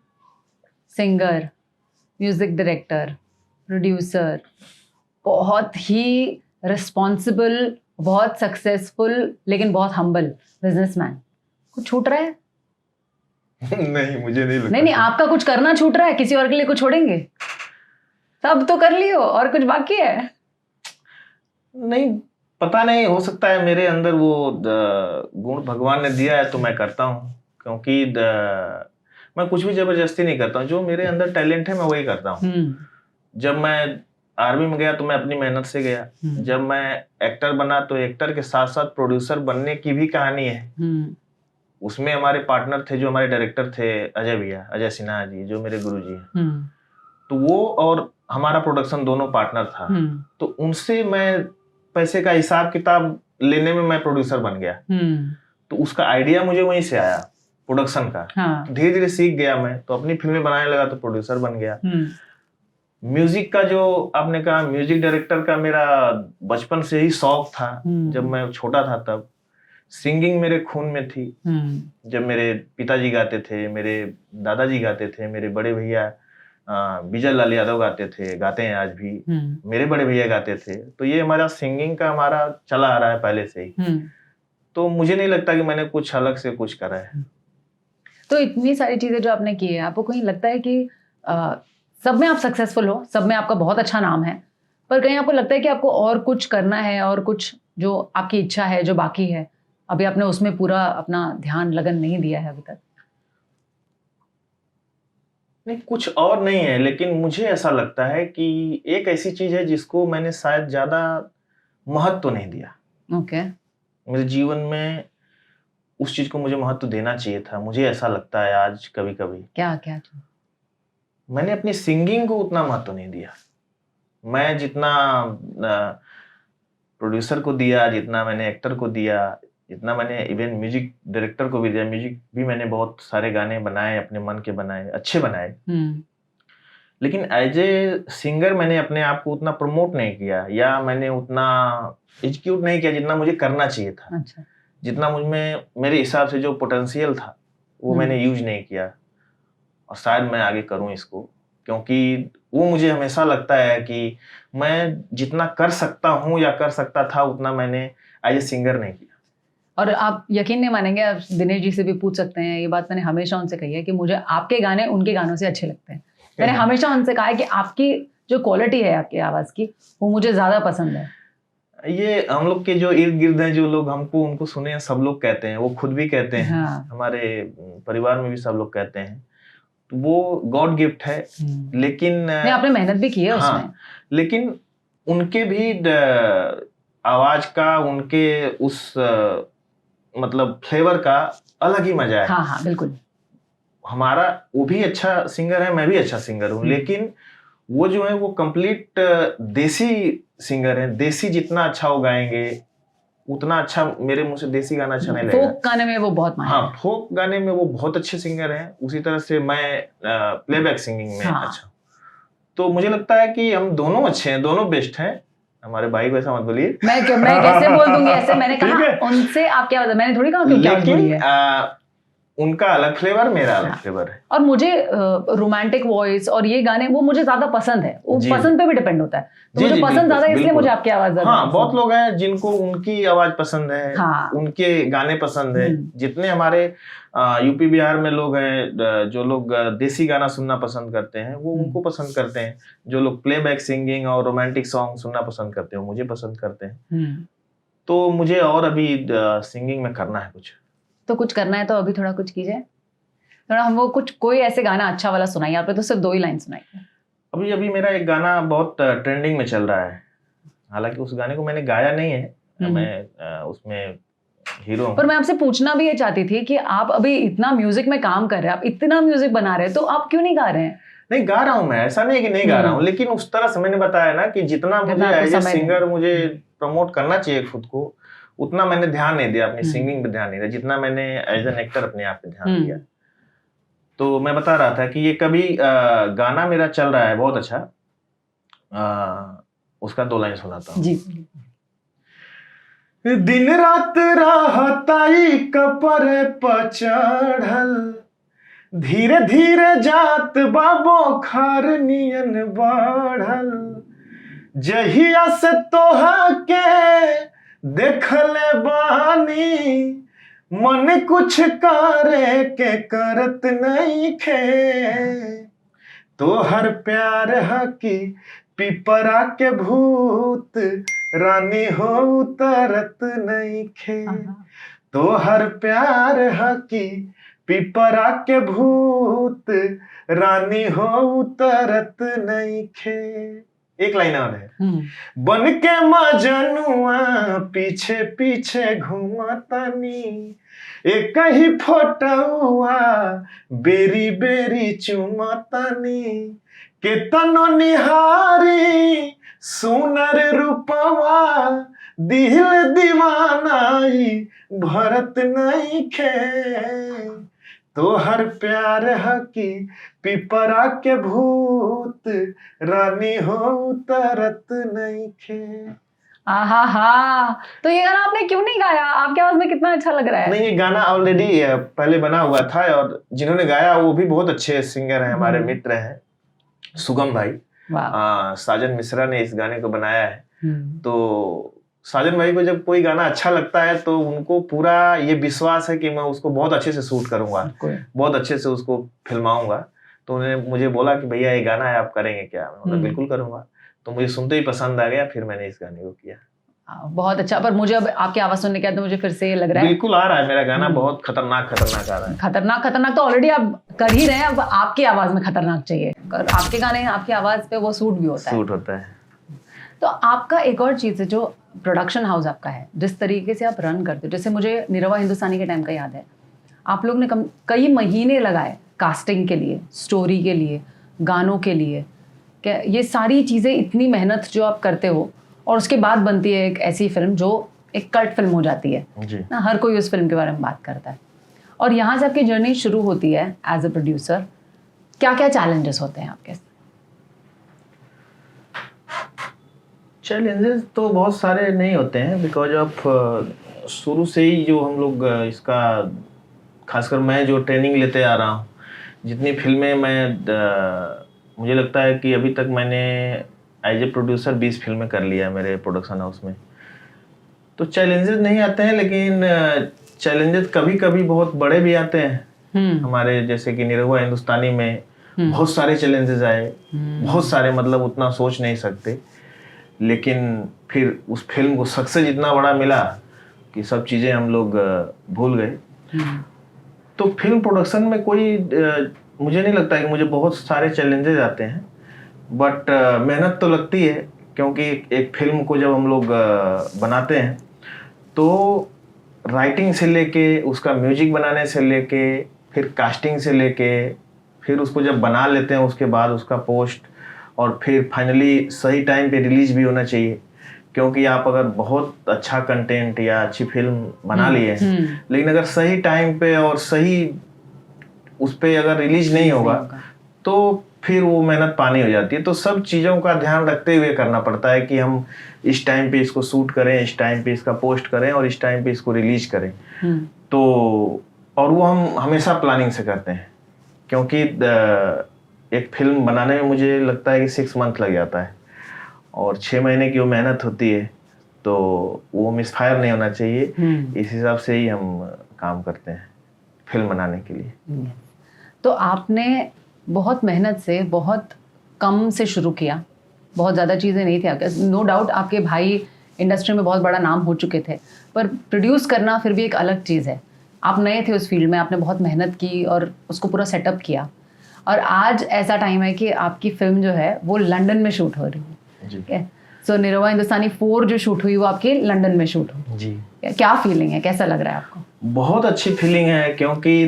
singer, music director, producer, बहुत ही रिस्पॉन्सिबल, बहुत सक्सेसफुल, लेकिन बहुत हम्बल बिजनेसमैन। कुछ छूट रहा है? नहीं मुझे नहीं लगता। नहीं आपका कुछ करना छूट रहा है, किसी और के लिए कुछ छोड़ेंगे? सब तो कर लियो और कुछ बाकी है? नहीं पता नहीं, हो सकता है मेरे अंदर वो गुण भगवान ने दिया है तो मैं करता हूँ, क्योंकि मैं कुछ भी जबरदस्ती नहीं करता हूँ, जो मेरे अंदर टैलेंट है मैं वही करता हूँ। जब मैं आर्मी में गया तो मैं अपनी मेहनत से गया, जब मैं एक्टर बना तो एक्टर के साथ साथ प्रोड्यूसर बनने की भी कहानी है। उसमें हमारे पार्टनर थे, जो हमारे डायरेक्टर थे अजय भैया, अजय सिन्हा जी, जो मेरे गुरुजी हैं, तो वो और हमारा प्रोडक्शन दोनों पार्टनर था। तो उनसे मैं पैसे का हिसाब किताब लेने में मैं प्रोड्यूसर बन गया। तो उसका आइडिया मुझे वहीं से आया प्रोडक्शन का। धीरे धीरे सीख गया मैं, तो अपनी फिल्में बनाने लगा तो प्रोड्यूसर बन गया। म्यूजिक का जो आपने कहा, म्यूजिक डायरेक्टर का मेरा बचपन से ही शौक था। जब मैं छोटा था तब सिंगिंग मेरे खून में थी। जब मेरे पिताजी गाते थे, मेरे दादाजी गाते थे, मेरे बड़े भैया विजय लाल यादव गाते हैं आज भी, मेरे बड़े भैया गाते थे, तो ये हमारा सिंगिंग का हमारा चला आ रहा है पहले से ही। तो मुझे नहीं लगता कि मैंने कुछ अलग से कुछ करा है। तो इतनी सारी चीजें जो आपने की है, आपको कहीं लगता है कि सब में आप सक्सेसफुल हो, सब में आपका बहुत अच्छा नाम है, पर कहीं आपको लगता है कि आपको और कुछ करना है, और कुछ जो आपकी इच्छा है जो बाकी है, अभी आपने उसमें पूरा अपना ध्यान लगन नहीं दिया है अभी तक? नहीं, कुछ और नहीं है, लेकिन मुझे ऐसा लगता है कि एक ऐसी चीज है जिसको मैंने शायद ज्यादा महत्व नहीं दिया। ओके। मेरे जीवन में उस चीज को मुझे महत्व देना चाहिए था, मुझे ऐसा लगता है आज कभी कभी। क्या क्या? मैंने अपनी सिंगिंग को उतना महत्व नहीं दिया। मैं जितना प्रोड्यूसर को दिया, जितना मैंने एक्टर को दिया, जितना मैंने इवन म्यूजिक डायरेक्टर को भी दिया, म्यूजिक भी मैंने बहुत सारे गाने बनाए, अपने मन के बनाए, अच्छे बनाए, लेकिन एज ए सिंगर मैंने अपने आप को उतना प्रमोट नहीं किया, या मैंने उतना एग्जीक्यूट नहीं किया जितना मुझे करना चाहिए था। अच्छा। जितना मुझ में मेरे हिसाब से जो पोटेंशियल था वो मैंने यूज नहीं किया, और शायद मैं आगे करूं इसको, क्योंकि वो मुझे हमेशा लगता है कि मैं जितना कर सकता हूं या कर सकता था उतना मैंने एज ए सिंगर नहीं किया। और आप यकीन नहीं मानेंगे, आप दिनेश जी से भी पूछ सकते हैं, ये बात मैंने हमेशा उनसे कही है कि मुझे आपके गाने उनके गानों से अच्छे लगते हैं। मैंने हमेशा उनसे कहा है कि आपकी जो क्वालिटी है आपकी आवाज की, वो मुझे ज्यादा पसंद है। ये हम लोग के जो इर्द गिर्द हैं, जो लोग हमको उनको सुने हैं, सब लोग कहते हैं, वो खुद भी कहते हैं। हाँ। हमारे परिवार में भी सब लोग कहते हैं, तो वो गॉड गिफ्ट है। लेकिन नहीं, आपने मेहनत भी की है उसमें। लेकिन उनके भी आवाज का, उनके उस मतलब फ्लेवर का अलग ही मजा है। हाँ हाँ बिल्कुल। हमारा वो भी अच्छा सिंगर है, मैं भी अच्छा सिंगर हूँ, लेकिन वो जो है वो कंप्लीट देसी सिंगर है। देसी जितना अच्छा वो गाएंगे उतना अच्छा मेरे मुंह से देसी गाना अच्छा नहीं लगेगा। फोक गाने में वो बहुत माहिर हाँ, है। फोक गाने में वो बहुत अच्छे सिंगर हैं। उसी तरह से मैं प्लेबैक सिंगिंग में अच्छा। तो मुझे लगता है कि हम दोनों अच्छे हैं, दोनों बेस्ट हैं। हमारे भाई को ऐसा मत बोलिए। मैं कैसे बोल दूंगी ऐसे? मैंने कहा उनसे आप क्या बता, मैंने थोड़ी कहा कि क्या बुरी है। उनका अलग फ्लेवर, मेरा अलग फ्लेवर है। और मुझे रोमांटिक वॉइस और ये गाने वो मुझे ज्यादा पसंद है। वो पसंद पे भी डिपेंड होता है, तो मुझे पसंद ज्यादा, इसलिए मुझे आपकी आवाज ज्यादा। हाँ, बहुत लोग हैं जिनको उनकी आवाज पसंद है, उनके गाने पसंद है। जितने हमारे यूपी बिहार में लोग हैं जो लोग देसी गाना सुनना पसंद करते हैं, वो उनको पसंद करते हैं। जो लोग प्लेबैक सिंगिंग और रोमांटिक सॉन्ग सुनना पसंद करते हैं, मुझे पसंद करते हैं। तो मुझे और अभी सिंगिंग में करना है कुछ। तो कुछ करना है तो अभी थोड़ा कुछ कीजिए, थोड़ा हम वो कुछ कोई ऐसे गाना अच्छा वाला सुनाइए। आपने तो सिर्फ 2 ही लाइन सुनाई है। अभी मेरा एक गाना बहुत ट्रेंडिंग में चल रहा है, हालांकि उस गाने को मैंने गाया नहीं है, मैं उसमें हीरो हूं। पर मैं आपसे पूछना भी ये चाहती थी कि आप अभी इतना म्यूजिक में काम कर रहे हैं, आप इतना म्यूजिक बना रहे हैं, तो आप क्यों नहीं गा रहे हैं? नहीं, गा रहा हूं मैं, ऐसा नहीं है कि नहीं गा रहा हूं, लेकिन उस तरह से मैंने बताया ना कि जितना मुझे एज ए सिंगर मुझे प्रमोट करना चाहिए खुद को, उतना मैंने ध्यान नहीं दिया, अपनी सिंगिंग पे ध्यान नहीं दिया जितना मैंने एज एन एक्टर अपने आप पे ध्यान दिया। तो मैं बता रहा था कि ये कभी गाना मेरा चल रहा है बहुत अच्छा, उसका 2 लाइन सुनाता हूँ। जी। दिन रात रहताई कपर पचढ़ल, धीरे धीरे जात बाबो खार नियन बढ़ल, जहिया से तोहा के देखले बानी, मन कुछ करे के करत नहीं खे, तोहर प्यार हकी पिपरा के भूत, रानी हो उतरत नहीं खे, तोहर प्यार हकी पिपरा के भूत, रानी हो उतरत नहीं खे। एक लाइन और है। बन के मजनुआ पीछे पीछे घूमतानी, एक ही फोटुआ बेरी बेरी चुमतानी, केतनो निहारी सुनर रूपवा, दिल दीवानाई भरत नहीं खे, तोहर प्यार हकी पिपरा के भूत, रानी हो उतरत नहीं खे। आहा हा, तो ये गाना आपने क्यों नहीं गाया? आपकी आवाज में कितना अच्छा लग रहा है। नहीं, ये गाना ऑलरेडी पहले बना हुआ था और जिन्होंने गाया वो भी बहुत अच्छे सिंगर हैं, हमारे मित्र हैं, सुगम भाई। साजन मिश्रा ने इस गाने को बनाया है। तो साजन भाई को जब कोई गाना अच्छा लगता है तो उनको पूरा ये विश्वास है कि मैं उसको बहुत अच्छे से शूट करूंगा, बहुत अच्छे से उसको फिल्माऊंगा। तो उन्होंने मुझे बोला कि भैया ये गाना है, आप करेंगे क्या? मैं बिल्कुल करूंगा। तो मुझे सुनते ही पसंद आ गया, फिर मैंने इस गाने को किया। बहुत अच्छा। पर मुझे अब आपकी आवाज सुनने के बाद मुझे फिर से ये लग रहा है, बिल्कुल आ रहा है मेरा गाना, बहुत खतरनाक आ रहा है। खतरनाक तो ऑलरेडी आप कर ही रहे हैं, अब आपकी आवाज में खतरनाक चाहिए। आपके गाने आपकी आवाज पे वो सूट भी होता है। तो आपका एक और चीज है, जो प्रोडक्शन हाउस आपका है, जिस तरीके से आप रन करते हो, जैसे मुझे निरवा हिंदुस्तानी के टाइम का याद है, आप लोग ने कई महीने लगाए कास्टिंग के लिए, स्टोरी के लिए, गानों के लिए। क्या ये सारी चीज़ें, इतनी मेहनत जो आप करते हो और उसके बाद बनती है एक ऐसी फिल्म जो एक कल्ट फिल्म हो जाती है ना, हर कोई उस फिल्म के बारे में बात करता है, और यहाँ से आपकी जर्नी शुरू होती है एज अ प्रोड्यूसर। क्या क्या चैलेंजेस होते हैं आपके? चैलेंजेस तो बहुत सारे नहीं होते हैं, बिकॉज ऑफ शुरू से ही जो हम लोग इसका, खासकर मैं जो ट्रेनिंग लेते आ रहा हूँ, जितनी फिल्में मुझे लगता है कि अभी तक मैंने एज ए प्रोड्यूसर 20 फिल्में कर लिया है मेरे प्रोडक्शन हाउस में। तो चैलेंजेस नहीं आते हैं, लेकिन चैलेंजेस कभी कभी बहुत बड़े भी आते हैं। हमारे जैसे कि निरहुआ हिंदुस्तानी में बहुत सारे चैलेंजेस आए, बहुत सारे, मतलब उतना सोच नहीं सकते। लेकिन फिर उस फिल्म को सक्सेस इतना बड़ा मिला कि सब चीज़ें हम लोग भूल गए। तो फिल्म प्रोडक्शन में कोई मुझे नहीं लगता कि मुझे बहुत सारे चैलेंजेस आते हैं, बट मेहनत तो लगती है, क्योंकि एक फिल्म को जब हम लोग बनाते हैं तो राइटिंग से लेके, उसका म्यूजिक बनाने से लेके, फिर कास्टिंग से लेके, फिर उसको जब बना लेते हैं उसके बाद उसका पोस्ट, और फिर फाइनली सही टाइम पे रिलीज भी होना चाहिए। क्योंकि आप अगर बहुत अच्छा कंटेंट या अच्छी फिल्म बना लिए हैं, लेकिन अगर सही टाइम पे और सही उस पे अगर रिलीज नहीं होगा तो फिर वो मेहनत पानी हो जाती है। तो सब चीज़ों का ध्यान रखते हुए करना पड़ता है कि हम इस टाइम पे इसको शूट करें, इस टाइम पे इसका पोस्ट करें और इस टाइम पे इसको रिलीज करें। तो और वो हम हमेशा प्लानिंग से करते हैं, क्योंकि एक फिल्म बनाने में मुझे लगता है कि 6 मंथ लग जाता है और 6 महीने की वो मेहनत होती है, तो वो मिसफायर नहीं होना चाहिए। इस हिसाब से ही हम काम करते हैं फिल्म बनाने के लिए। तो आपने बहुत मेहनत से, बहुत कम से शुरू किया, बहुत ज़्यादा चीज़ें नहीं थी आपके, नो डाउट आपके भाई इंडस्ट्री में बहुत बड़ा नाम हो चुके थे, पर प्रोड्यूस करना फिर भी एक अलग चीज़ है। आप नए थे उस फील्ड में, आपने बहुत मेहनत की और उसको पूरा सेटअप किया, और आज ऐसा टाइम है कि आपकी फिल्म जो है वो लंदन में शूट हो रही है। ठीक है, सो निरहुआ हिंदुस्तानी 4 जो शूट हुई वो आपके लंदन में शूट हुई जी। क्या फीलिंग है, कैसा लग रहा है आपको? बहुत अच्छी फीलिंग है, क्योंकि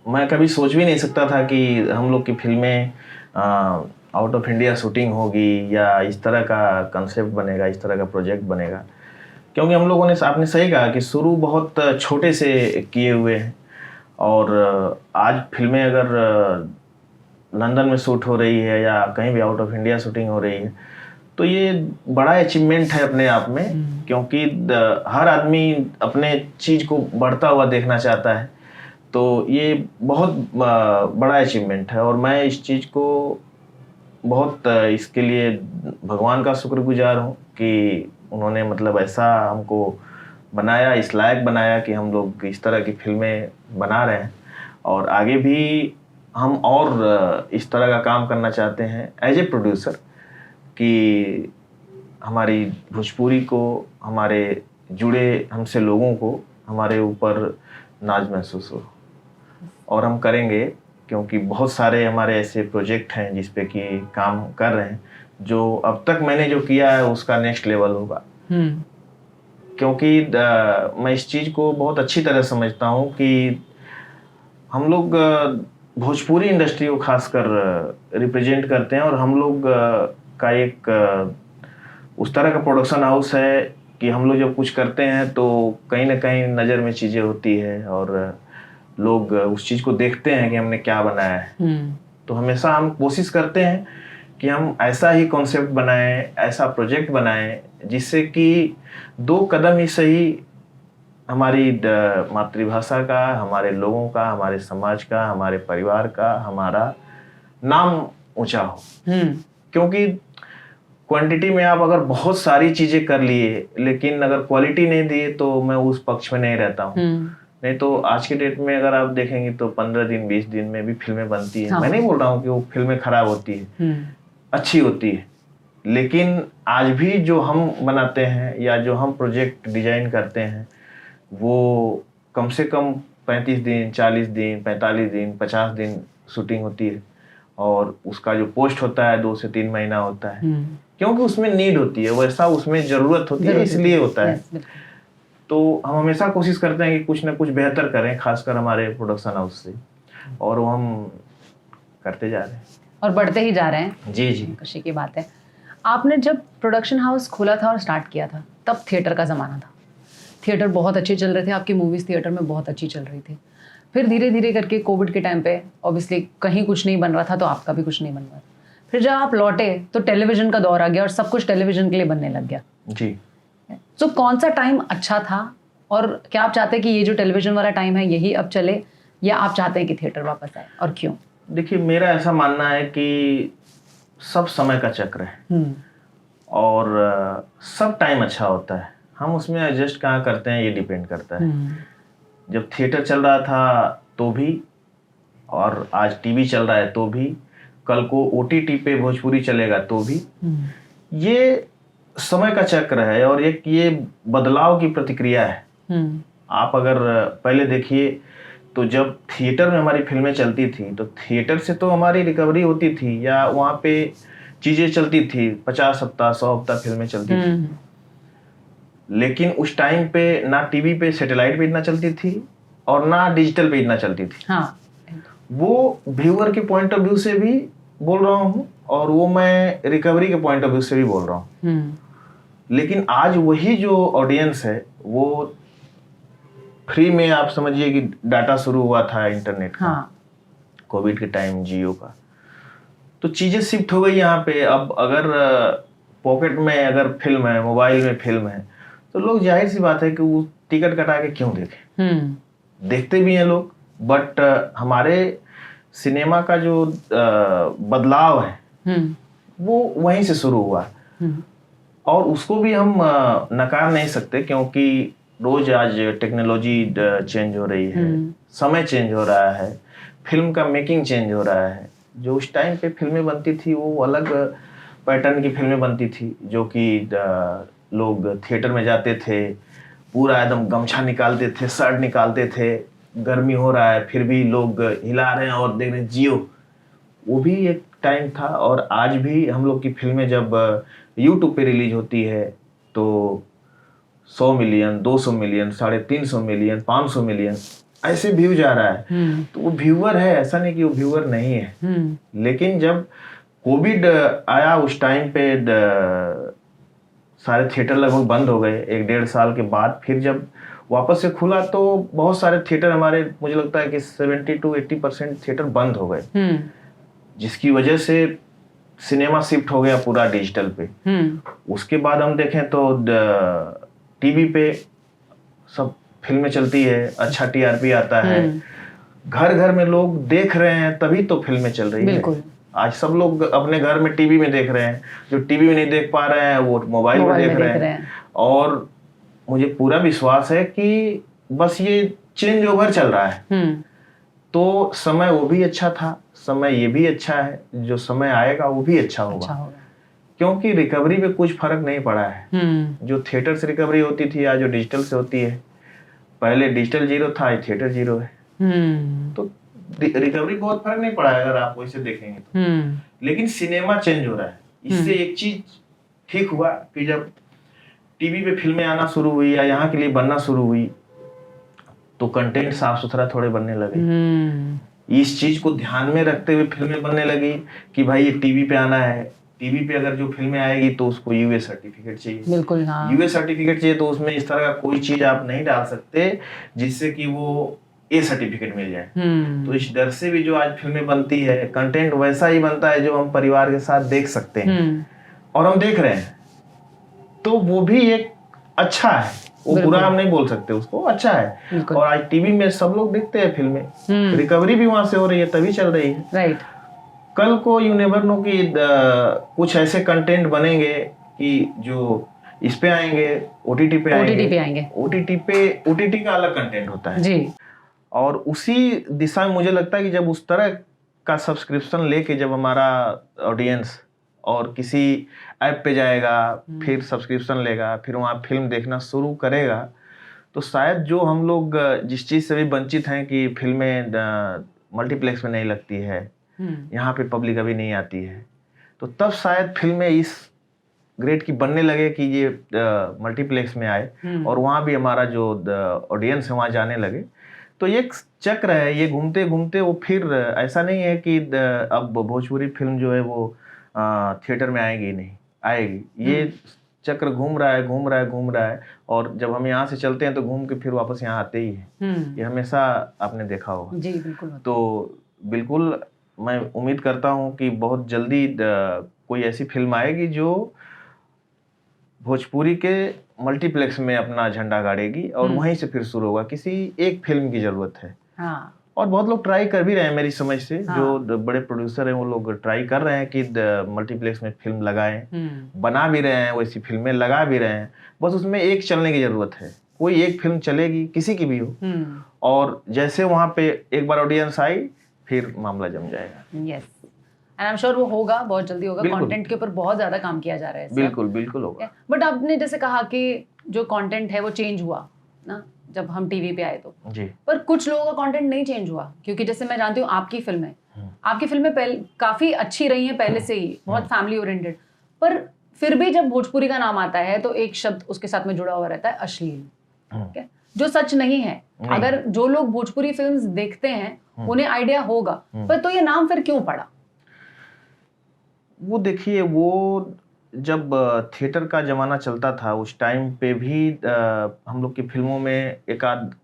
मैं कभी सोच भी नहीं सकता था कि हम लोग की फिल्में आउट ऑफ इंडिया शूटिंग होगी या इस तरह का कंसेप्ट बनेगा, इस तरह का प्रोजेक्ट बनेगा। क्योंकि हम लोगों ने, आपने सही कहा कि शुरू बहुत छोटे से किए हुए हैं, और आज फिल्में अगर लंदन में शूट हो रही है या कहीं भी आउट ऑफ इंडिया शूटिंग हो रही है, तो ये बड़ा अचीवमेंट है अपने आप में। क्योंकि हर आदमी अपने चीज़ को बढ़ता हुआ देखना चाहता है, तो ये बहुत बड़ा अचीवमेंट है। और मैं इस चीज़ को बहुत इसके लिए भगवान का शुक्रगुजार हूँ कि उन्होंने मतलब ऐसा हमको बनाया, इस लायक बनाया कि हम लोग इस तरह की फिल्में बना रहे हैं, और आगे भी हम और इस तरह का काम करना चाहते हैं एज ए प्रोड्यूसर, कि हमारी भोजपुरी को, हमारे जुड़े हमसे लोगों को हमारे ऊपर नाज महसूस हो, और हम करेंगे। क्योंकि बहुत सारे हमारे ऐसे प्रोजेक्ट हैं जिस पे कि काम कर रहे हैं, जो अब तक मैंने जो किया है उसका नेक्स्ट लेवल होगा। क्योंकि मैं इस चीज़ को बहुत अच्छी तरह समझता हूँ कि हम लोग भोजपुरी इंडस्ट्री को खासकर रिप्रेजेंट करते हैं, और हम लोग का एक उस तरह का प्रोडक्शन हाउस है कि हम लोग जब कुछ करते हैं तो कहीं ना कहीं नज़र में चीज़ें होती है और लोग उस चीज़ को देखते हैं कि हमने क्या बनाया है। तो हमेशा हम कोशिश करते हैं कि हम ऐसा ही कॉन्सेप्ट बनाएं, ऐसा प्रोजेक्ट बनाएं जिससे कि 2 कदम ही सही हमारी मातृभाषा का, हमारे लोगों का, हमारे समाज का, हमारे परिवार का, हमारा नाम ऊंचा हो। क्योंकि क्वांटिटी में आप अगर बहुत सारी चीजें कर लिए लेकिन अगर क्वालिटी नहीं दिए तो मैं उस पक्ष में नहीं रहता हूँ। नहीं तो आज के डेट में अगर आप देखेंगे तो 15 दिन 20 दिन में भी फिल्में बनती है। हाँ। मैं नहीं बोल रहा हूँ कि वो फिल्में खराब होती है, अच्छी होती है, लेकिन आज भी जो हम बनाते हैं या जो हम प्रोजेक्ट डिजाइन करते हैं वो कम से कम 35 दिन 40 दिन 45 दिन 50 दिन शूटिंग होती है और उसका जो पोस्ट होता है 2 से 3 महीना होता है, क्योंकि उसमें नीड होती है, वैसा उसमें जरूरत होती है, इसलिए होता है। तो हम हमेशा कोशिश करते हैं कि कुछ ना कुछ बेहतर करें, खासकर हमारे प्रोडक्शन हाउस से, और वो हम करते जा रहे हैं और बढ़ते ही जा रहे हैं। जी जी, खुशी की बात है। आपने जब प्रोडक्शन हाउस खोला था और स्टार्ट किया था तब थिएटर का ज़माना था, थिएटर बहुत अच्छे चल रहे थे, आपकी मूवीज़ थिएटर में बहुत अच्छी चल रही थी। फिर धीरे धीरे करके कोविड के टाइम पे ऑब्वियसली कहीं कुछ नहीं बन रहा था तो आपका भी कुछ नहीं बन रहा था। फिर जब आप लौटे तो टेलीविज़न का दौर आ गया और सब कुछ टेलीविज़न के लिए बनने लग गया जी। तो कौन सा टाइम अच्छा था और क्या आप चाहते हैं कि ये जो टेलीविज़न वाला टाइम है यही अब चले या आप चाहते हैं कि थिएटर वापस आए और क्यों? देखिए, मेरा ऐसा मानना है कि सब समय का चक्र है और सब टाइम अच्छा होता है, हम उसमें एडजस्ट कहाँ करते हैं ये डिपेंड करता है। जब थिएटर चल रहा था तो भी और आज टीवी चल रहा है तो भी, कल को ओटीटी पे भोजपुरी चलेगा तो भी, ये समय का चक्र है और एक ये बदलाव की प्रतिक्रिया है। आप अगर पहले देखिए तो जब थिएटर में हमारी फिल्में चलती थी तो थिएटर से तो हमारी रिकवरी होती थी या वहाँ पे चीजें चलती थी, 50 हफ्ता 100 हफ्ता फिल्में चलती थी, लेकिन उस टाइम पे ना टीवी पे सैटेलाइट पे इतना चलती थी और ना डिजिटल पे इतना चलती थी। हाँ। वो व्यूअर के पॉइंट ऑफ व्यू से भी बोल रहा हूँ और वो मैं रिकवरी के पॉइंट ऑफ व्यू से भी बोल रहा हूँ। लेकिन आज वही जो ऑडियंस है वो फ्री में, आप समझिए कि डाटा शुरू हुआ था इंटरनेट का, कोविड के टाइम जियो का, तो चीजें शिफ्ट हो गई यहाँ पे। अब अगर पॉकेट में अगर फिल्म है, मोबाइल में फिल्म है, तो लोग जाहिर सी बात है कि वो टिकट कटा के क्यों देखें। देखते भी हैं लोग, बट हमारे सिनेमा का जो बदलाव है वो वहीं से शुरू हुआ और उसको भी हम नकार नहीं सकते, क्योंकि रोज आज टेक्नोलॉजी चेंज हो रही है, समय चेंज हो रहा है, फिल्म का मेकिंग चेंज हो रहा है। जो उस टाइम पे फिल्में बनती थी वो अलग पैटर्न की फिल्में बनती थी, जो कि लोग थिएटर में जाते थे, पूरा एकदम गमछा निकालते थे, शर्ट निकालते थे, गर्मी हो रहा है फिर भी लोग हिला रहे हैं और देख रहे हैं जियो, वो भी एक टाइम था। और आज भी हम लोग की फिल्में जब यूट्यूब पे रिलीज होती है तो 100 मिलियन 200 मिलियन 350 मिलियन 500 मिलियन ऐसे व्यू जा रहा है। तो वो व्यूअर है, ऐसा नहीं कि वो व्यूअर नहीं है। लेकिन जब कोविड आया उस टाइम पे सारे थिएटर लगभग बंद हो गए, 1-1.5 साल के बाद फिर जब वापस से खुला तो बहुत सारे थिएटर हमारे, मुझे लगता है कि 70 to 80% थिएटर बंद हो गए, जिसकी वजह से सिनेमा शिफ्ट हो गया पूरा डिजिटल पे। उसके बाद हम देखें तो टीवी पे सब फिल्में चलती है, अच्छा टीआरपी आता है, घर घर में लोग देख रहे हैं तभी तो फिल्में चल रही है। आज सब लोग अपने घर में टीवी में देख रहे हैं, जो टीवी में नहीं देख पा रहे हैं वो मोबाइल में देख रहे हैं। और मुझे पूरा विश्वास है कि बस ये चेंज ओवर चल रहा है। तो समय वो भी अच्छा था, समय ये भी अच्छा है, जो समय आएगा वो भी अच्छा होगा। क्योंकि रिकवरी पे कुछ फर्क नहीं पड़ा है। जो थिएटर से रिकवरी होती थी आज जो डिजिटल से होती है, पहले डिजिटल 0 था, आज थिएटर 0 है। तो रिकवरी बहुत फर्क नहीं पड़ा है अगर आप वैसे देखेंगे तो। लेकिन सिनेमा चेंज हो रहा है। इससे एक चीज ठीक हुआ कि जब टीवी पे फिल्में आना शुरू हुई या यहाँ के लिए बनना शुरू हुई तो कंटेंट साफ सुथरा थोड़े बनने लगे। इस चीज को ध्यान में रखते हुए फिल्में बनने लगी कि भाई ये टीवी पे आना है, टीवी पे अगर जो फिल्में आएगी तो उसको यूएस सर्टिफिकेट चाहिए। बिल्कुल, हाँ। यूएस सर्टिफिकेट चाहिए तो उसमें इस तरह का कोई चीज आप नहीं डाल सकते जिससे कि वो ए सर्टिफिकेट मिल जाए। तो इस डर से भी जो आज फिल्में बनती है, कंटेंट वैसा ही बनता है जो हम परिवार के साथ देख सकते हैं और हम देख रहे हैं। तो वो भी एक अच्छा है, वो बुरा हम नहीं बोल सकते उसको, अच्छा है। बिल्कुल। और आज टीवी में सब लोग देखते हैं फिल्में, रिकवरी भी वहां से हो रही है, तभी चल रही है। राइट। कल को यू नेवर नो कि कुछ ऐसे कंटेंट बनेंगे कि जो इस पे आएंगे, ओटीटी पे आएंगे। ओटीटी का अलग कंटेंट होता है जी। और उसी दिशा में मुझे लगता है कि जब उस तरह का सब्सक्रिप्शन लेके जब हमारा ऑडियंस और किसी ऐप पे जाएगा, फिर सब्सक्रिप्शन लेगा, फिर वहाँ फिल्म देखना शुरू करेगा, तो शायद जो हम लोग जिस चीज़ से भी वंचित हैं कि फिल्में मल्टीप्लेक्स में नहीं लगती है, यहाँ पे पब्लिक अभी नहीं आती है, तो तब शायद फिल्में इस ग्रेड की बनने लगे कि ये मल्टीप्लेक्स में आए और वहाँ भी हमारा जो ऑडियंस है वहाँ जाने लगे। तो ये चक्र है, ये घूमते घूमते वो फिर ऐसा नहीं है कि अब भोजपुरी फिल्म जो है वो थिएटर में आएगी, नहीं आएगी, ये चक्र घूम रहा है और जब हम यहाँ से चलते हैं तो घूम के फिर वापस यहाँ आते ही हैं। ये हमेशा आपने देखा होगा। जी बिल्कुल। तो बिल्कुल मैं उम्मीद करता हूँ कि बहुत जल्दी कोई ऐसी फिल्म आएगी जो भोजपुरी के मल्टीप्लेक्स में अपना झंडा गाड़ेगी और वहीं से फिर शुरू होगा। किसी एक फिल्म की जरूरत है। हाँ। और बहुत लोग ट्राई कर भी रहे हैं मेरी समझ से। हाँ। जो बड़े प्रोड्यूसर हैं वो लोग ट्राई कर रहे हैं कि मल्टीप्लेक्स में फिल्म लगाएं, बना भी रहे हैं, वैसी फिल्में लगा भी रहे हैं, बस उसमें एक चलने की जरूरत है। कोई एक फिल्म चलेगी, किसी की भी हो, और जैसे वहां पे एक बार ऑडियंस आई फिर मामला जम जाएगा। Yes, and I am sure वो होगा, बहुत जल्दी होगा। कंटेंट के ऊपर बहुत ज्यादा काम किया जा रहा है। बिल्कुल बिल्कुल होगा। बट आपने जैसे कहा कि जो कंटेंट है वो चेंज हुआ ना जब हम टीवी पे आए तो जी, पर कुछ लोगों का कंटेंट नहीं चेंज हुआ, क्योंकि जैसे मैं जानती हूँ आपकी फिल्में पहले काफी अच्छी रही हैं पहले से ही, बहुत फैमिली ओरिएंटेड, पर फिर भी जब भोजपुरी का नाम आता है तो एक शब्द उसके साथ में जुड़ा हुआ रहता है, अश्लील, जो सच नहीं है। अगर जो लोग भोजपुरी फिल्म्स देखते हैं उन्हें आइडिया होगा, पर तो ये नाम फिर क्यों पड़ा? वो देखिए, वो जब थिएटर का जमाना चलता था उस टाइम पे भी हम लोग की फिल्मों में एक आध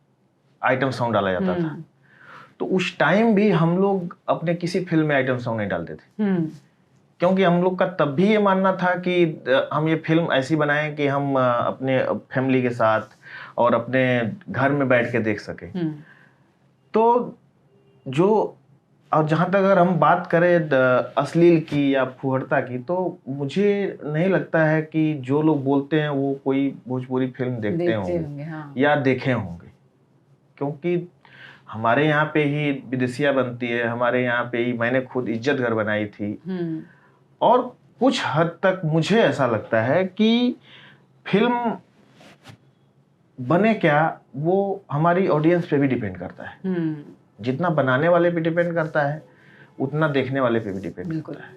आइटम सॉन्ग डाला जाता था, तो उस टाइम भी हम लोग अपने किसी फिल्म में आइटम सॉन्ग नहीं डालते थे, क्योंकि हम लोग का तब भी ये मानना था कि हम ये फिल्म ऐसी बनाएं कि हम अपने फैमिली के साथ और अपने घर में बैठ के देख सके। तो जो, और जहाँ तक अगर हम बात करें अश्लील की या फुहड़ता की, तो मुझे नहीं लगता है कि जो लोग बोलते हैं वो कोई भोजपुरी फिल्म देखते होंगे, हाँ, या देखे होंगे, क्योंकि हमारे यहाँ पे ही विदेशिया बनती है, हमारे यहाँ पे ही मैंने खुद इज्जतघर बनाई थी, और कुछ हद तक मुझे ऐसा लगता है कि फिल्म बने क्या वो हमारी ऑडियंस पे भी डिपेंड करता है। जितना बनाने वाले पे डिपेंड करता है उतना देखने वाले पे भी डिपेंड करता है।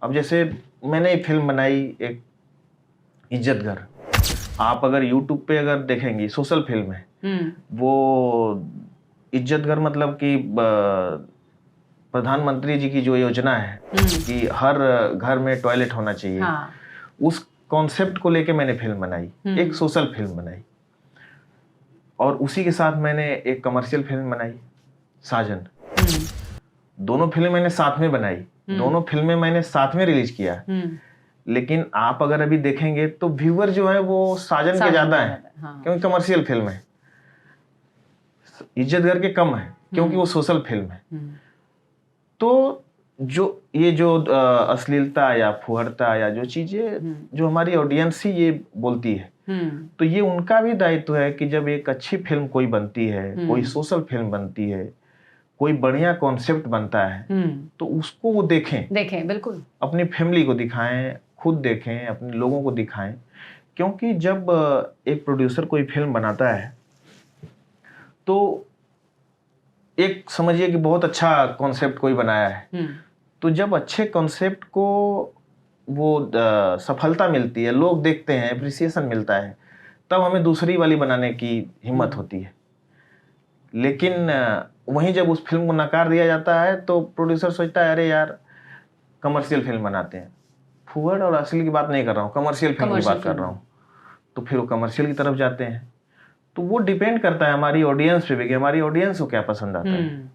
अब जैसे मैंने एक फिल्म बनाई, एक इज्जतघर, आप अगर YouTube पे अगर देखेंगी, सोशल फिल्म है वो। इज्जतघर मतलब कि प्रधानमंत्री जी की जो योजना है कि हर घर में टॉयलेट होना चाहिए, हाँ, उस कॉन्सेप्ट को लेके मैंने फिल्म बनाई, एक सोशल फिल्म बनाई। और उसी के साथ मैंने एक कमर्शियल फिल्म बनाई, साजन। दोनों फिल्में मैंने साथ में बनाई, दोनों फिल्में मैंने साथ में रिलीज किया, लेकिन आप अगर अभी देखेंगे तो व्यूअर जो है वो साजन के ज्यादा है, हाँ, क्योंकि कमर्शियल फिल्म है। इज्जतघर के कम है क्योंकि वो सोशल फिल्म है। तो जो अश्लीलता या फुहड़ता या जो चीजें जो हमारी ऑडियंस ही ये बोलती है, तो ये उनका भी दायित्व है कि जब एक अच्छी फिल्म कोई बनती है, कोई सोशल फिल्म बनती है, कोई बढ़िया कॉन्सेप्ट बनता है, तो उसको वो देखें, बिल्कुल अपनी फैमिली को दिखाएं, खुद देखें, अपने लोगों को दिखाएं। क्योंकि जब एक प्रोड्यूसर कोई फिल्म बनाता है तो एक समझिए कि बहुत अच्छा कॉन्सेप्ट कोई बनाया है, तो जब अच्छे कॉन्सेप्ट को वो सफलता मिलती है, लोग देखते हैं, एप्रिसिएशन मिलता है, तब हमें दूसरी वाली बनाने की हिम्मत होती है। लेकिन वहीं जब उस फिल्म को नकार दिया जाता है तो प्रोड्यूसर सोचता है अरे यार कमर्शियल फिल्म बनाते हैं, फुहड़ और अश्लील की बात नहीं कर रहा हूँ, कमर्शियल फिल्म की बात कर रहा हूँ, तो फिर वो कमर्शियल की तरफ जाते हैं। तो वो डिपेंड करता है हमारी ऑडियंस पे भी कि हमारी ऑडियंस को क्या पसंद आता है।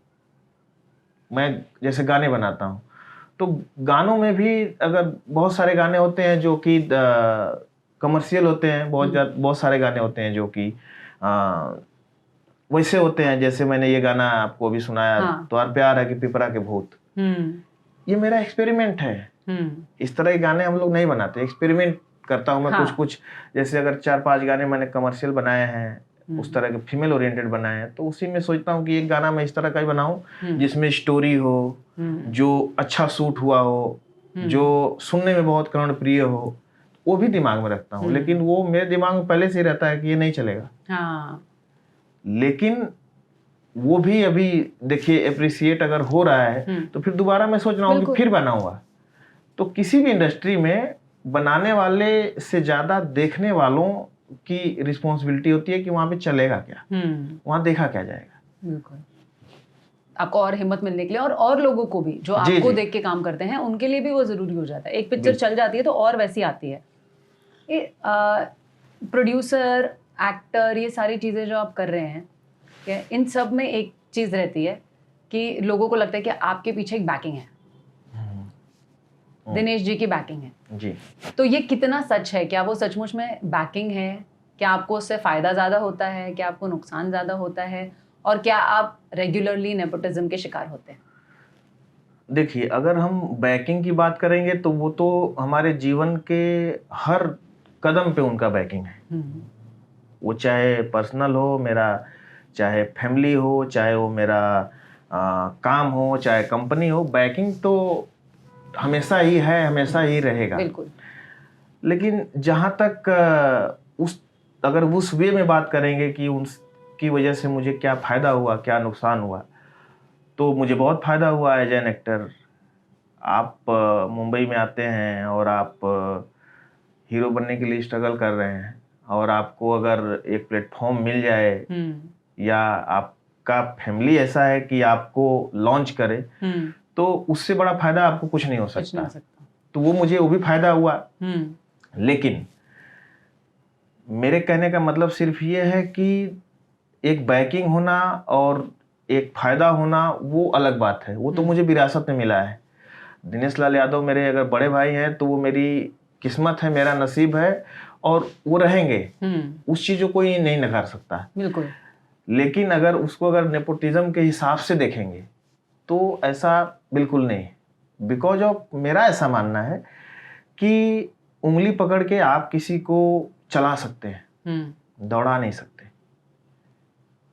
मैं जैसे गाने बनाता हूँ तो गानों में भी अगर बहुत सारे गाने होते हैं जो कि कमर्शियल होते हैं, बहुत सारे गाने होते हैं जो कि वैसे होते हैं, जैसे मैंने ये गाना आपको अभी सुनाया, हाँ। तुम्हार प्यार है कि पिपरा के भूत, ये मेरा एक्सपेरिमेंट है। इस तरह के गाने हम लोग नहीं बनाते, एक्सपेरिमेंट करता हूँ मैं। हाँ। कुछ जैसे अगर 4-5 गाने मैंने कमर्शियल बनाए हैं, उस तरह के फीमेल ओरिएंटेड बनाए हैं, तो उसी में सोचता हूँ कि एक गाना मैं इस तरह का ही बनाऊं जिसमें स्टोरी हो, जो अच्छा सूट हुआ हो, जो सुनने में बहुत कर्णप्रिय हो, वो भी दिमाग में रखता हूँ। लेकिन वो मेरे दिमाग में पहले से ही रहता है कि ये नहीं चलेगा। हाँ। लेकिन वो भी अभी देखिए अप्रिसिएट अगर हो रहा है तो फिर दोबारा मैं सोच रहा हूँ कि फिर बनाऊंगा। तो किसी भी इंडस्ट्री में बनाने वाले से ज्यादा देखने वालों की रिस्पॉन्सिबिलिटी होती है कि वहां पे चलेगा क्या, वहां देखा क्या जाएगा। बिल्कुल, आपको और हिम्मत मिलने के लिए और लोगों को भी जो आपको देख के काम करते हैं उनके लिए भी वो जरूरी हो जाता है। एक पिक्चर चल जाती है तो और वैसी आती है। ये प्रोड्यूसर, एक्टर, ये सारी चीजें जो आप कर रहे हैं, इन सब में एक चीज रहती है कि लोगों को लगता है कि आपके पीछे एक बैकिंग है, दिनेश जी की बैकिंग है जी। तो ये कितना सच है? क्या वो सचमुच में बैकिंग है? क्या आपको उससे फायदा ज्यादा होता है? क्या आपको नुकसान ज्यादा होता है? और क्या आप रेगुलरली नेपोटिज्म के शिकार होते हैं? देखिए, अगर हम बैकिंग की बात करेंगे तो वो तो हमारे जीवन के हर कदम पे उनका बैकिंग है। वो चाहे पर्सनल हो मेरा, चाहे फैमिली हो, चाहे वो मेरा काम हो, चाहे कंपनी हो, बैकिंग तो हमेशा ही है, हमेशा ही रहेगा। बिल्कुल। लेकिन जहाँ तक अगर उस वे में बात करेंगे कि उनकी वजह से मुझे क्या फ़ायदा हुआ, क्या नुकसान हुआ, तो मुझे बहुत फ़ायदा हुआ एज एन एक्टर। आप मुंबई में आते हैं और आप हीरो बनने के लिए स्ट्रगल कर रहे हैं, और आपको अगर एक प्लेटफॉर्म मिल जाए या आपका फैमिली ऐसा है कि आपको लॉन्च करे, तो उससे बड़ा फायदा आपको कुछ नहीं हो सकता। तो वो भी फायदा हुआ। लेकिन मेरे कहने का मतलब सिर्फ ये है कि एक बैकिंग होना और एक फायदा होना वो अलग बात है। वो तो मुझे विरासत में मिला है। दिनेश लाल यादव मेरे अगर बड़े भाई हैं तो वो मेरी किस्मत है, मेरा नसीब है, और वो रहेंगे। उस चीज को कोई नहीं नकार सकता। बिल्कुल। लेकिन अगर नेपोटिज्म के हिसाब से देखेंगे तो ऐसा बिल्कुल नहीं। बिकॉज ऑफ मेरा ऐसा मानना है कि उंगली पकड़ के आप किसी को चला सकते हैं, दौड़ा नहीं सकते।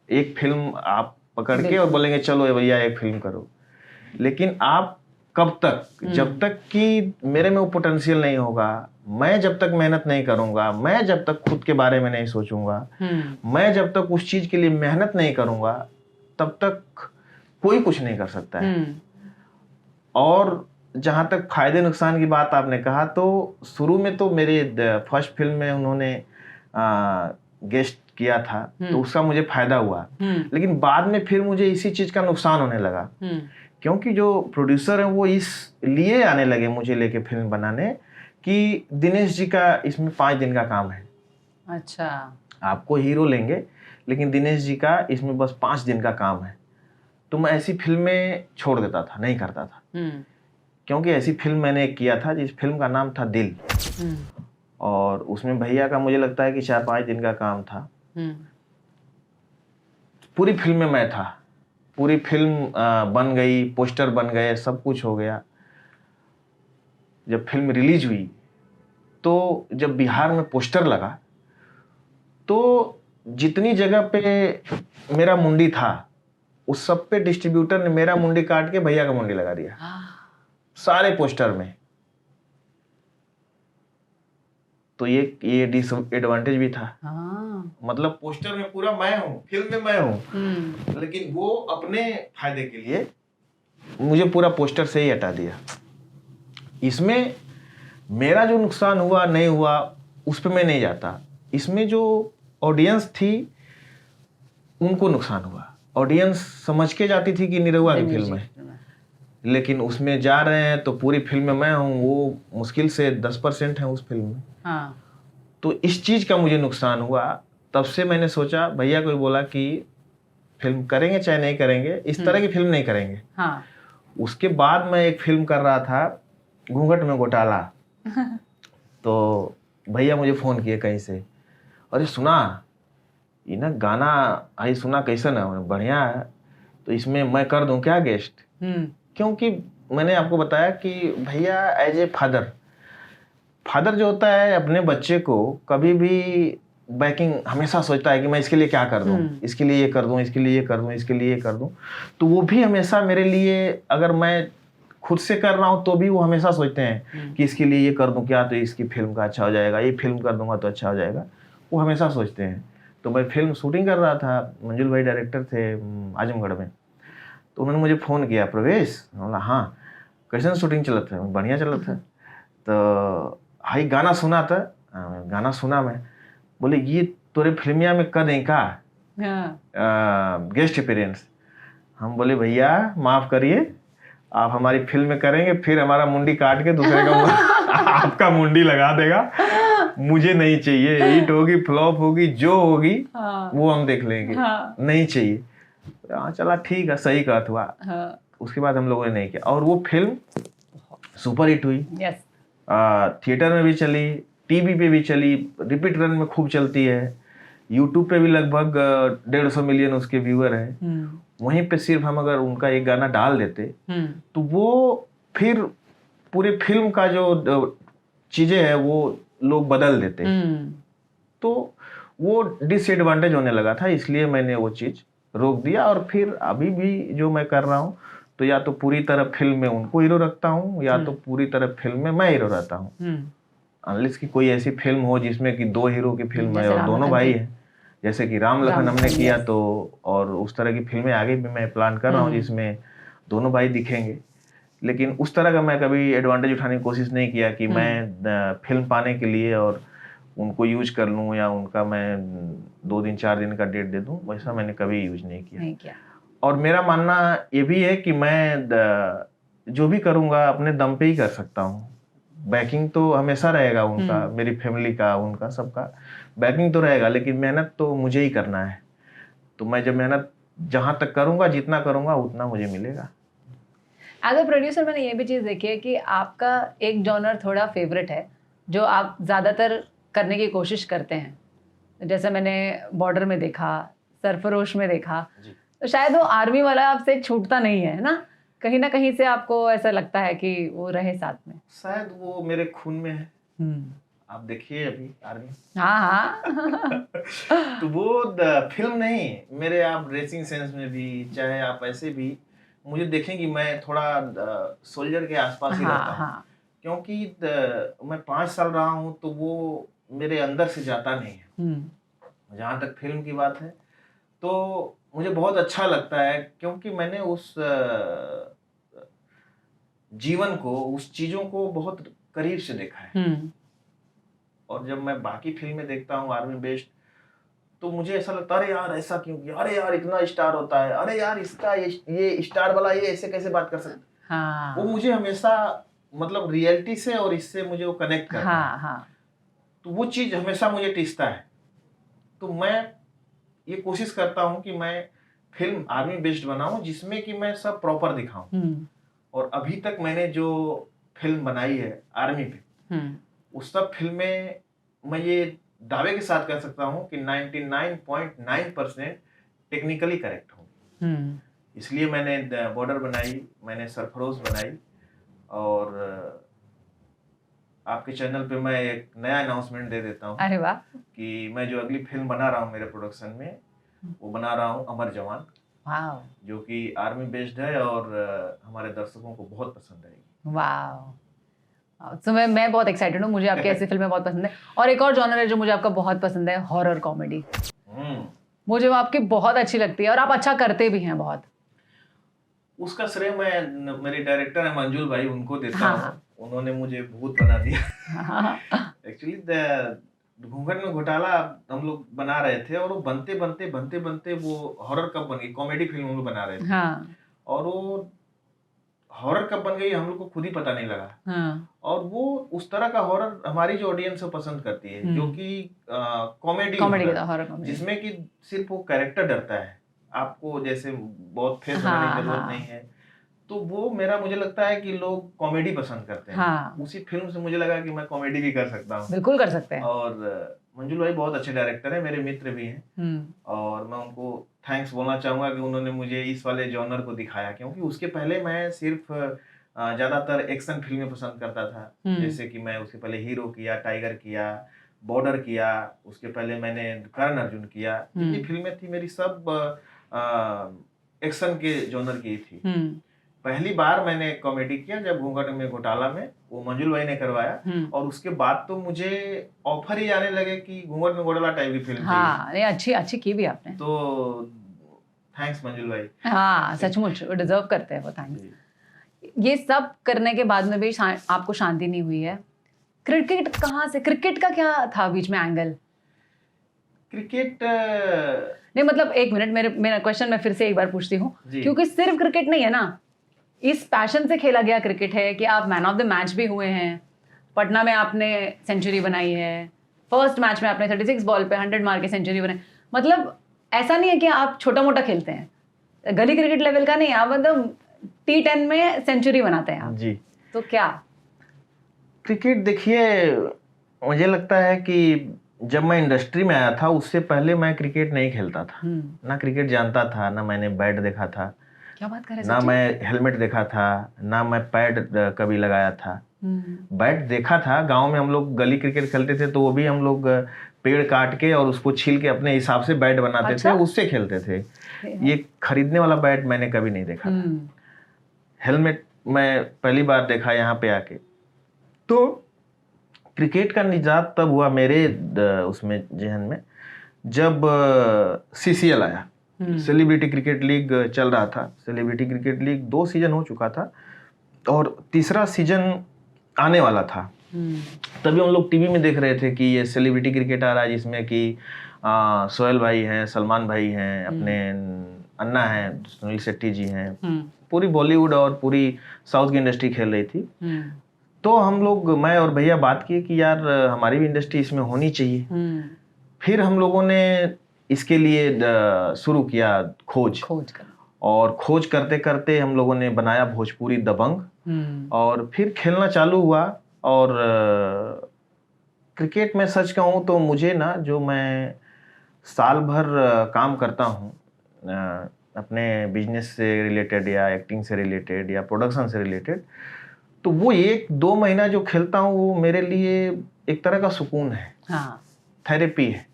एक फिल्म आप पकड़ के और बोलेंगे चलो भैया एक फिल्म करो, लेकिन आप कब तक, जब तक कि मेरे में वो पोटेंशियल नहीं होगा, मैं जब तक मेहनत नहीं करूंगा, मैं जब तक खुद के बारे में नहीं सोचूंगा, मैं जब तक उस चीज के लिए मेहनत नहीं करूंगा, तब तक कोई कुछ नहीं कर सकता है। और जहां तक फायदे नुकसान की बात आपने कहा, तो शुरू में तो मेरे फर्स्ट फिल्म में उन्होंने गेस्ट किया था, तो उसका मुझे फायदा हुआ। लेकिन बाद में फिर मुझे इसी चीज का नुकसान होने लगा, क्योंकि जो प्रोड्यूसर हैं वो इसलिए आने लगे मुझे लेके फिल्म बनाने कि दिनेश जी का इसमें 5 दिन का काम है। अच्छा। आपको हीरो लेंगे, लेकिन दिनेश जी का इसमें बस 5 दिन का काम है। तो मैं ऐसी फिल्में छोड़ देता था, नहीं करता था। क्योंकि ऐसी फिल्म मैंने एक किया था जिस फिल्म का नाम था दिल, और उसमें भैया का मुझे लगता है कि 4-5 दिन का काम था। पूरी फिल्म में मैं था, पूरी फिल्म बन गई, पोस्टर बन गए, सब कुछ हो गया। जब फिल्म रिलीज हुई तो जब बिहार में पोस्टर लगा तो जितनी जगह पे मेरा मुंडी था उस सब पे डिस्ट्रीब्यूटर ने मेरा मुंडी काट के भैया का मुंडी लगा दिया, सारे पोस्टर में। तो ये डिसएडवांटेज भी था। मतलब पोस्टर में पूरा मैं हूँ, फिल्म में मैं हूँ, लेकिन वो अपने फायदे के लिए मुझे पूरा पोस्टर से ही हटा दिया। इसमें मेरा जो नुकसान हुआ नहीं हुआ उस पर मैं नहीं जाता। इसमें जो ऑडियंस थी उनको नुकसान हुआ। ऑडियंस समझ के जाती थी कि निरहुआ की फिल्म है, लेकिन उसमें जा रहे हैं तो पूरी फिल्म में मैं हूँ, वो मुश्किल से 10% है उस फिल्म में। तो इस चीज का मुझे नुकसान हुआ। तब से मैंने सोचा, भैया को बोला कि फिल्म करेंगे चाहे नहीं करेंगे, इस तरह की फिल्म नहीं करेंगे। उसके बाद मैं एक फिल्म कर रहा था, घूंघट में घोटाला। तो भैया मुझे फ़ोन किए कहीं से, अरे सुना ये ना गाना आई, सुना कैसा ना बढ़िया है, तो इसमें मैं कर दूं क्या गेस्ट। क्योंकि मैंने आपको बताया कि भैया एज ए फादर जो होता है अपने बच्चे को कभी भी बैकिंग हमेशा सोचता है कि मैं इसके लिए क्या कर दूं, इसके लिए ये कर दूं, इसके लिए ये कर दूं, इसके लिए ये कर दूं। तो वो भी हमेशा मेरे लिए, अगर मैं खुद से कर रहा हूं तो भी वो हमेशा सोचते हैं कि इसके लिए ये कर दूं क्या, तो इसकी फिल्म का अच्छा हो जाएगा, ये फिल्म कर दूंगा तो अच्छा हो जाएगा, वो हमेशा सोचते हैं। तो मैं फिल्म शूटिंग कर रहा था, मंजुल भाई डायरेक्टर थे आजमगढ़ में, तो उन्होंने मुझे फ़ोन किया, प्रवेश, बोला हाँ कैसे शूटिंग चलत है, बढ़िया चलत है, तो हाई गाना सुना था, गाना सुना मैं, बोले ये तोरे फिल्मिया में कर दें का गेस्ट अपीयरेंस। हम बोले भैया माफ़ करिए, आप हमारी फिल्म में करेंगे फिर हमारा मुंडी काट के दूसरे का आपका मुंडी लगा देगा, मुझे नहीं चाहिए, हिट होगी फ्लॉप होगी जो होगी वो हम देख लेंगे, नहीं चाहिए। हाँ चला ठीक है, सही कहा हुआ। उसके बाद हम लोगों ने नहीं किया और वो फिल्म सुपर हिट हुई। थिएटर में भी चली, टीवी पे भी चली, रिपीट रन में खूब चलती है, यूट्यूब पे भी लगभग 150 मिलियन उसके व्यूअर हैं। वहीं पे सिर्फ हम अगर उनका एक गाना डाल देते तो वो फिर पूरे फिल्म का जो चीजें है वो लोग बदल देते, तो वो डिसएडवांटेज होने लगा था, इसलिए मैंने वो चीज रोक दिया। और फिर अभी भी जो मैं कर रहा हूँ तो या तो पूरी तरह फिल्म में उनको हीरो रखता हूँ या तो पूरी तरह फिल्म में मैं हीरो रहता हूँ, अनलेस की कोई ऐसी फिल्म हो जिसमें कि दो हीरो की फिल्म है और दोनों भाई हैं, जैसे कि राम लखन हमने किया, तो और उस तरह की फिल्में आगे भी मैं प्लान कर रहा हूँ जिसमें दोनों भाई दिखेंगे। लेकिन उस तरह का मैं कभी एडवांटेज उठाने की कोशिश नहीं किया कि मैं फिल्म पाने के लिए और उनको यूज कर लूँ या उनका मैं 2 दिन 4 दिन का डेट दे दूँ, वैसा मैंने कभी यूज नहीं किया। और मेरा मानना ये भी है कि मैं जो भी करूँगा अपने दम पे ही कर सकता हूँ। बैकिंग तो हमेशा रहेगा उनका, मेरी फैमिली का, उनका सबका बैकिंग तो रहेगा, लेकिन मेहनत तो मुझे ही करना है। तो मैं जब मेहनत जहाँ तक करूँगा, जितना करूँगा उतना मुझे मिलेगा। एज अ प्रोड्यूसर मैंने ये भी चीज़ देखी है कि आपका एक जॉनर थोड़ा फेवरेट है जो आप ज़्यादातर करने की कोशिश करते हैं। जैसे मैंने बॉर्डर में देखा, सरफरोश में देखा, तो शायद वो आर्मी वाला आपसे छूटता नहीं है ना, कहीं ना कहीं से आपको ऐसा लगता है कि वो रहे साथ में। शायद वो मेरे खून में है। आप देखिए अभी आर्मी, हाँ तो वो फिल्म नहीं, मेरे आप ड्रेसिंग सेंस में भी, चाहे आप ऐसे भी मुझे देखेंगी, मैं थोड़ा सोल्जर के आसपास ही रहता हूँ। क्योंकि मैं 5 साल रहा हूँ तो वो मेरे अंदर से जाता नहीं है। जहाँ तक फिल्म की बात है तो मुझे बहुत अच्छा लगता है, क्योंकि मैंने उस जीवन को, उस चीजों को बहुत करीब से देखा है। और जब मैं बाकी फिल्में देखता हूँ आर्मी बेस्ड, तो मुझे ऐसा लगता है अरे यार ऐसा क्यों किया, अरे यार इतना स्टार होता है, अरे यार इसका ये स्टार वाला ये ऐसे कैसे बात कर सकता। वो मुझे हमेशा मतलब रियलिटी से और इससे मुझे वो कनेक्ट करता है। तो वो चीज हमेशा मुझे टिसता है। तो मैं ये कोशिश करता हूँ कि मैं फिल्म आर्मी बेस्ड बनाऊं जिसमें कि मैं सब प्रॉपर दिखाऊं। और अभी तक मैंने जो फिल्म बनाई है आर्मी पे, उस सब फिल्में मैं ये दावे के साथ कह सकता हूँ कि 99.9% टेक्निकली करेक्ट होंगी। इसलिए मैंने बॉर्डर बनाई, मैंने सरफरोश बनाई, और आपके चैनल पे मैं एक नया अनाउंसमेंट दे देता हूँ। अरे वाह! कि मैं जो अगली फिल्म बना रहा हूँ मेरे प्रोडक्शन में, वो बना रहा हूँ अमर जवान, जो कि आर्मी बेस्ड है और हमारे दर्शकों को बहुत पसंद आएगी। वाह! तो मैं बहुत एक्साइटेड हूँ, मुझे आपकी ऐसी फिल्में बहुत पसंद है। और एक और जॉनर है जो मुझे आपका बहुत पसंद है, हॉरर कॉमेडी। मुझे वो आपकी बहुत अच्छी लगती है और आप अच्छा करते भी हैं बहुत। उसका श्रेय मैं मेरे डायरेक्टर है मंजुल भाई, उनको देता हूँ। उन्होंने मुझे भूत बना दिया। एक्चुअली घूंघट में घोटाला हम लोग बना रहे थे और वो बनते वो हॉरर कब बन गई, कॉमेडी फिल्म हम लोग बना रहे थे। और वो हॉरर कब बन गई हम लोग को खुद ही पता नहीं लगा। और वो उस तरह का हॉरर हमारी जो ऑडियंस है पसंद करती है, जो कि कॉमेडी हॉरर, जिसमें कि सिर्फ वो कैरेक्टर डरता है, आपको जैसे बहुत फेस बनाने की जरूरत नहीं है। तो वो मेरा मुझे लगता है कि लोग कॉमेडी पसंद करते हैं। हाँ। उसी फिल्म से मुझे लगा कि मैं कॉमेडी भी कर सकता हूँ। बिल्कुल कर सकते हैं। और मंजुल भाई बहुत अच्छे डायरेक्टर हैं, मेरे मित्र भी हैं। और मैं उनको थैंक्स बोलना चाहूँगा कि उन्होंने मुझे इस वाले जॉनर को दिखाया, क्योंकि उसके पहले मैं सिर्फ ज़्यादातर एक्शन फिल्में पसंद करता था। जैसे कि मैं उसके पहले हीरो किया, टाइगर किया, बॉर्डर किया, उसके पहले मैंने करण अर्जुन किया। जितनी फिल्में थी मेरी सब एक्शन के जॉनर की थी। पहली बार मैंने कॉमेडी किया जब घूंघट में घोटाला में, वो मंजुल भाई ने करवाया। और उसके बाद तो मुझे ऑफर ही आने लगे कि घूंघट में घोटाला टाइप की फिल्म हाँ, ये अच्छी की भी आपने। तो थैंक्स मंजुल भाई। हाँ, सचमुच डिजर्व करते हैं वो थैंक्स। ये सब करने के बाद में भी आपको शांति नहीं हुई है। क्रिकेट कहाँ से, क्रिकेट का क्या था बीच में एंगल? क्रिकेट नहीं मतलब एक मिनट, मेरा क्वेश्चन मैं फिर से एक बार पूछती हूँ, क्योंकि सिर्फ क्रिकेट नहीं है ना, इस पैशन से खेला गया क्रिकेट है कि आप मैन ऑफ द मैच भी हुए हैं, पटना में आपने सेंचुरी बनाई है, फर्स्ट मैच में आपने 36 बॉल पे 100 मार के सेंचुरी बनाई। मतलब ऐसा नहीं है कि आप छोटा मोटा खेलते हैं, गली क्रिकेट लेवल का नहीं, आप मतलब T10 में सेंचुरी बनाते हैं आप जी। तो क्या क्रिकेट देखिए, मुझे लगता है कि जब मैं इंडस्ट्री में आया था उससे पहले मैं क्रिकेट नहीं खेलता था। ना क्रिकेट जानता था, ना मैंने बैट देखा था, क्या बात कर रहे हैं, ना मैं हेलमेट देखा था, ना मैं पैड कभी लगाया था। बैट देखा था, गांव में हम लोग गली क्रिकेट खेलते थे तो वो भी हम लोग पेड़ काट के और उसको छील के अपने हिसाब से बैट बनाते थे, उससे खेलते थे। ये खरीदने वाला बैट मैंने कभी नहीं देखा था। हेलमेट मैं पहली बार देखा यहाँ पे आके। तो क्रिकेट का निजात तब हुआ मेरे उसमें जहन में जब CCL आया, सेलिब्रिटी क्रिकेट लीग चल रहा था। सेलिब्रिटी क्रिकेट लीग 2 सीजन हो चुका था और तीसरा सीजन आने वाला था। तभी हम लोग टीवी में देख रहे थे कि ये सेलिब्रिटी क्रिकेट आ रहा है, जिसमें कि सोहेल भाई हैं, सलमान भाई हैं, अपने अन्ना हैं, सुनील शेट्टी जी हैं, पूरी बॉलीवुड और पूरी साउथ की इंडस्ट्री खेल रही थी। तो हम लोग, मैं और भैया बात किए कि यार हमारी भी इंडस्ट्री इसमें होनी चाहिए। फिर हम लोगों ने इसके लिए शुरू किया खोज और खोज करते करते हम लोगों ने बनाया भोजपुरी दबंग और फिर खेलना चालू हुआ। और क्रिकेट में सच कहूँ तो मुझे ना, जो मैं साल भर काम करता हूँ अपने बिजनेस से रिलेटेड या एक्टिंग से रिलेटेड या प्रोडक्शन से रिलेटेड, तो वो 1-2 महीना जो खेलता हूँ वो मेरे लिए एक तरह का सुकून है। हाँ। थेरेपी है।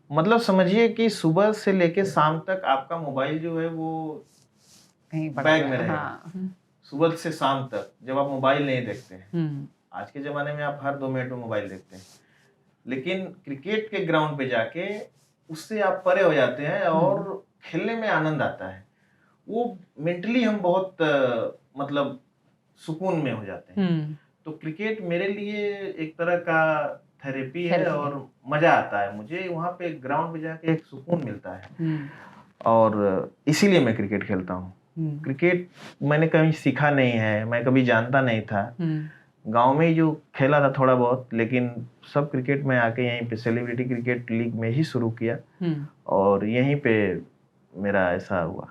मतलब समझिए कि सुबह से लेके शाम तक आपका मोबाइल जो है वो बैग में रहेगा। हाँ। सुबह से शाम तक जब आप मोबाइल नहीं देखते हैं, आज के ज़माने में आप हर 2 मिनट में मोबाइल देखते हैं, लेकिन क्रिकेट के ग्राउंड पे जाके उससे आप परे हो जाते हैं और खेलने में आनंद आता है। वो मेंटली हम बहुत मतलब सुकून में हो जाते हैं। तो क्रिकेट मेरे लिए एक तरह का थेरेपी है और मजा आता है मुझे। वहाँ पे ग्राउंड पे जाके एक सुकून मिलता है और इसीलिए मैं क्रिकेट खेलता हूँ। क्रिकेट मैंने कभी सीखा नहीं है, मैं कभी जानता नहीं था। गांव में ही जो खेला था थोड़ा बहुत, लेकिन सब क्रिकेट में आके यहीं पे सेलिब्रिटी क्रिकेट लीग में ही शुरू किया और यहीं पे मेरा ऐसा हुआ।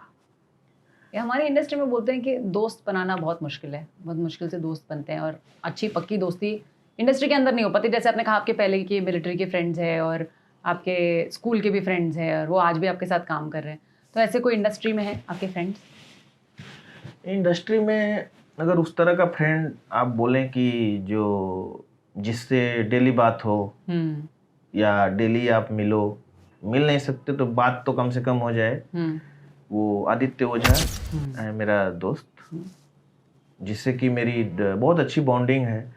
हमारी इंडस्ट्री में बोलते हैं कि दोस्त बनाना बहुत मुश्किल है, बहुत मुश्किल से दोस्त बनते हैं और अच्छी पक्की दोस्ती इंडस्ट्री के अंदर नहीं हो पाती। जैसे आपने कहा आपके पहले के मिलिट्री के फ्रेंड्स हैं और आपके स्कूल के भी फ्रेंड्स हैं और वो आज भी आपके साथ काम कर रहे हैं, तो ऐसे कोई इंडस्ट्री में है आपके फ्रेंड्स? इंडस्ट्री में अगर उस तरह का फ्रेंड आप बोलें कि जो जिससे डेली बात हो या डेली आप मिल नहीं सकते तो बात तो कम से कम हो जाए, वो आदित्य ओझा है मेरा दोस्त, जिससे कि मेरी बहुत अच्छी बॉन्डिंग है,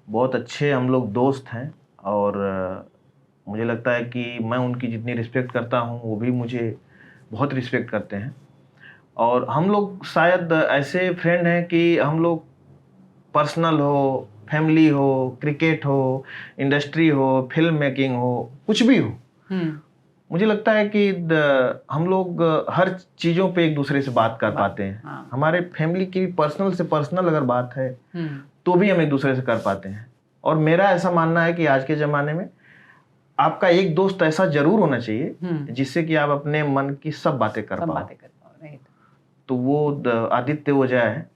बहुत अच्छे हम लोग दोस्त हैं। और मुझे लगता है कि मैं उनकी जितनी रिस्पेक्ट करता हूँ वो भी मुझे बहुत रिस्पेक्ट करते हैं। और हम लोग शायद ऐसे फ्रेंड हैं कि हम लोग पर्सनल हो, फैमिली हो, क्रिकेट हो, इंडस्ट्री हो, फिल्म मेकिंग हो, कुछ भी हो, मुझे लगता है कि हम लोग हर चीज़ों पे एक दूसरे से बात कर पाते हैं। हाँ। हमारे फैमिली की पर्सनल से पर्सनल अगर बात है तो भी हम एक दूसरे से कर पाते हैं। और मेरा ऐसा मानना है कि आज के ज़माने में आपका एक दोस्त ऐसा जरूर होना चाहिए जिससे कि आप अपने मन की सब बातें कर पाओ। तो वो आदित्य ओझा है,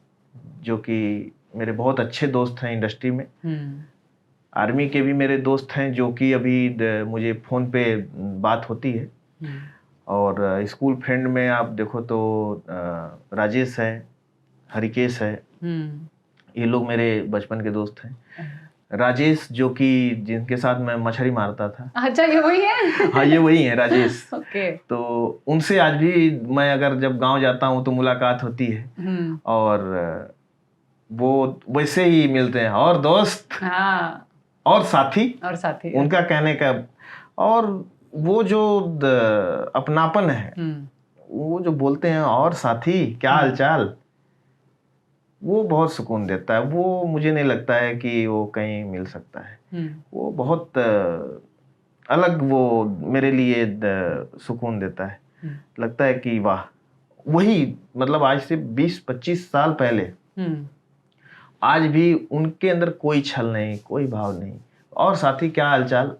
जो कि मेरे बहुत अच्छे दोस्त हैं इंडस्ट्री में। आर्मी के भी मेरे दोस्त हैं जो कि अभी मुझे फ़ोन पे बात होती है। और स्कूल फ्रेंड में आप देखो तो राजेश है, हरिकेश है, ये लोग मेरे बचपन के दोस्त हैं। राजेश जो कि जिनके साथ मैं मछली मारता था। अच्छा, ये वही है? हाँ, ये वही है राजेश। ओके। तो उनसे आज भी मैं अगर जब गांव जाता हूँ तो मुलाकात होती है। और वो वैसे ही मिलते हैं, और दोस्त, हाँ, और साथी उनका कहने का। और वो जो अपनापन है, वो जो बोलते हैं और साथी क्या हालचाल, वो बहुत सुकून देता है। वो मुझे नहीं लगता है कि वो कहीं मिल सकता है। वो बहुत अलग, वो मेरे लिए सुकून देता है। लगता है कि वाह, वही मतलब आज से 20-25 साल पहले आज भी उनके अंदर कोई छल नहीं, कोई भाव नहीं। और साथी क्या हालचाल,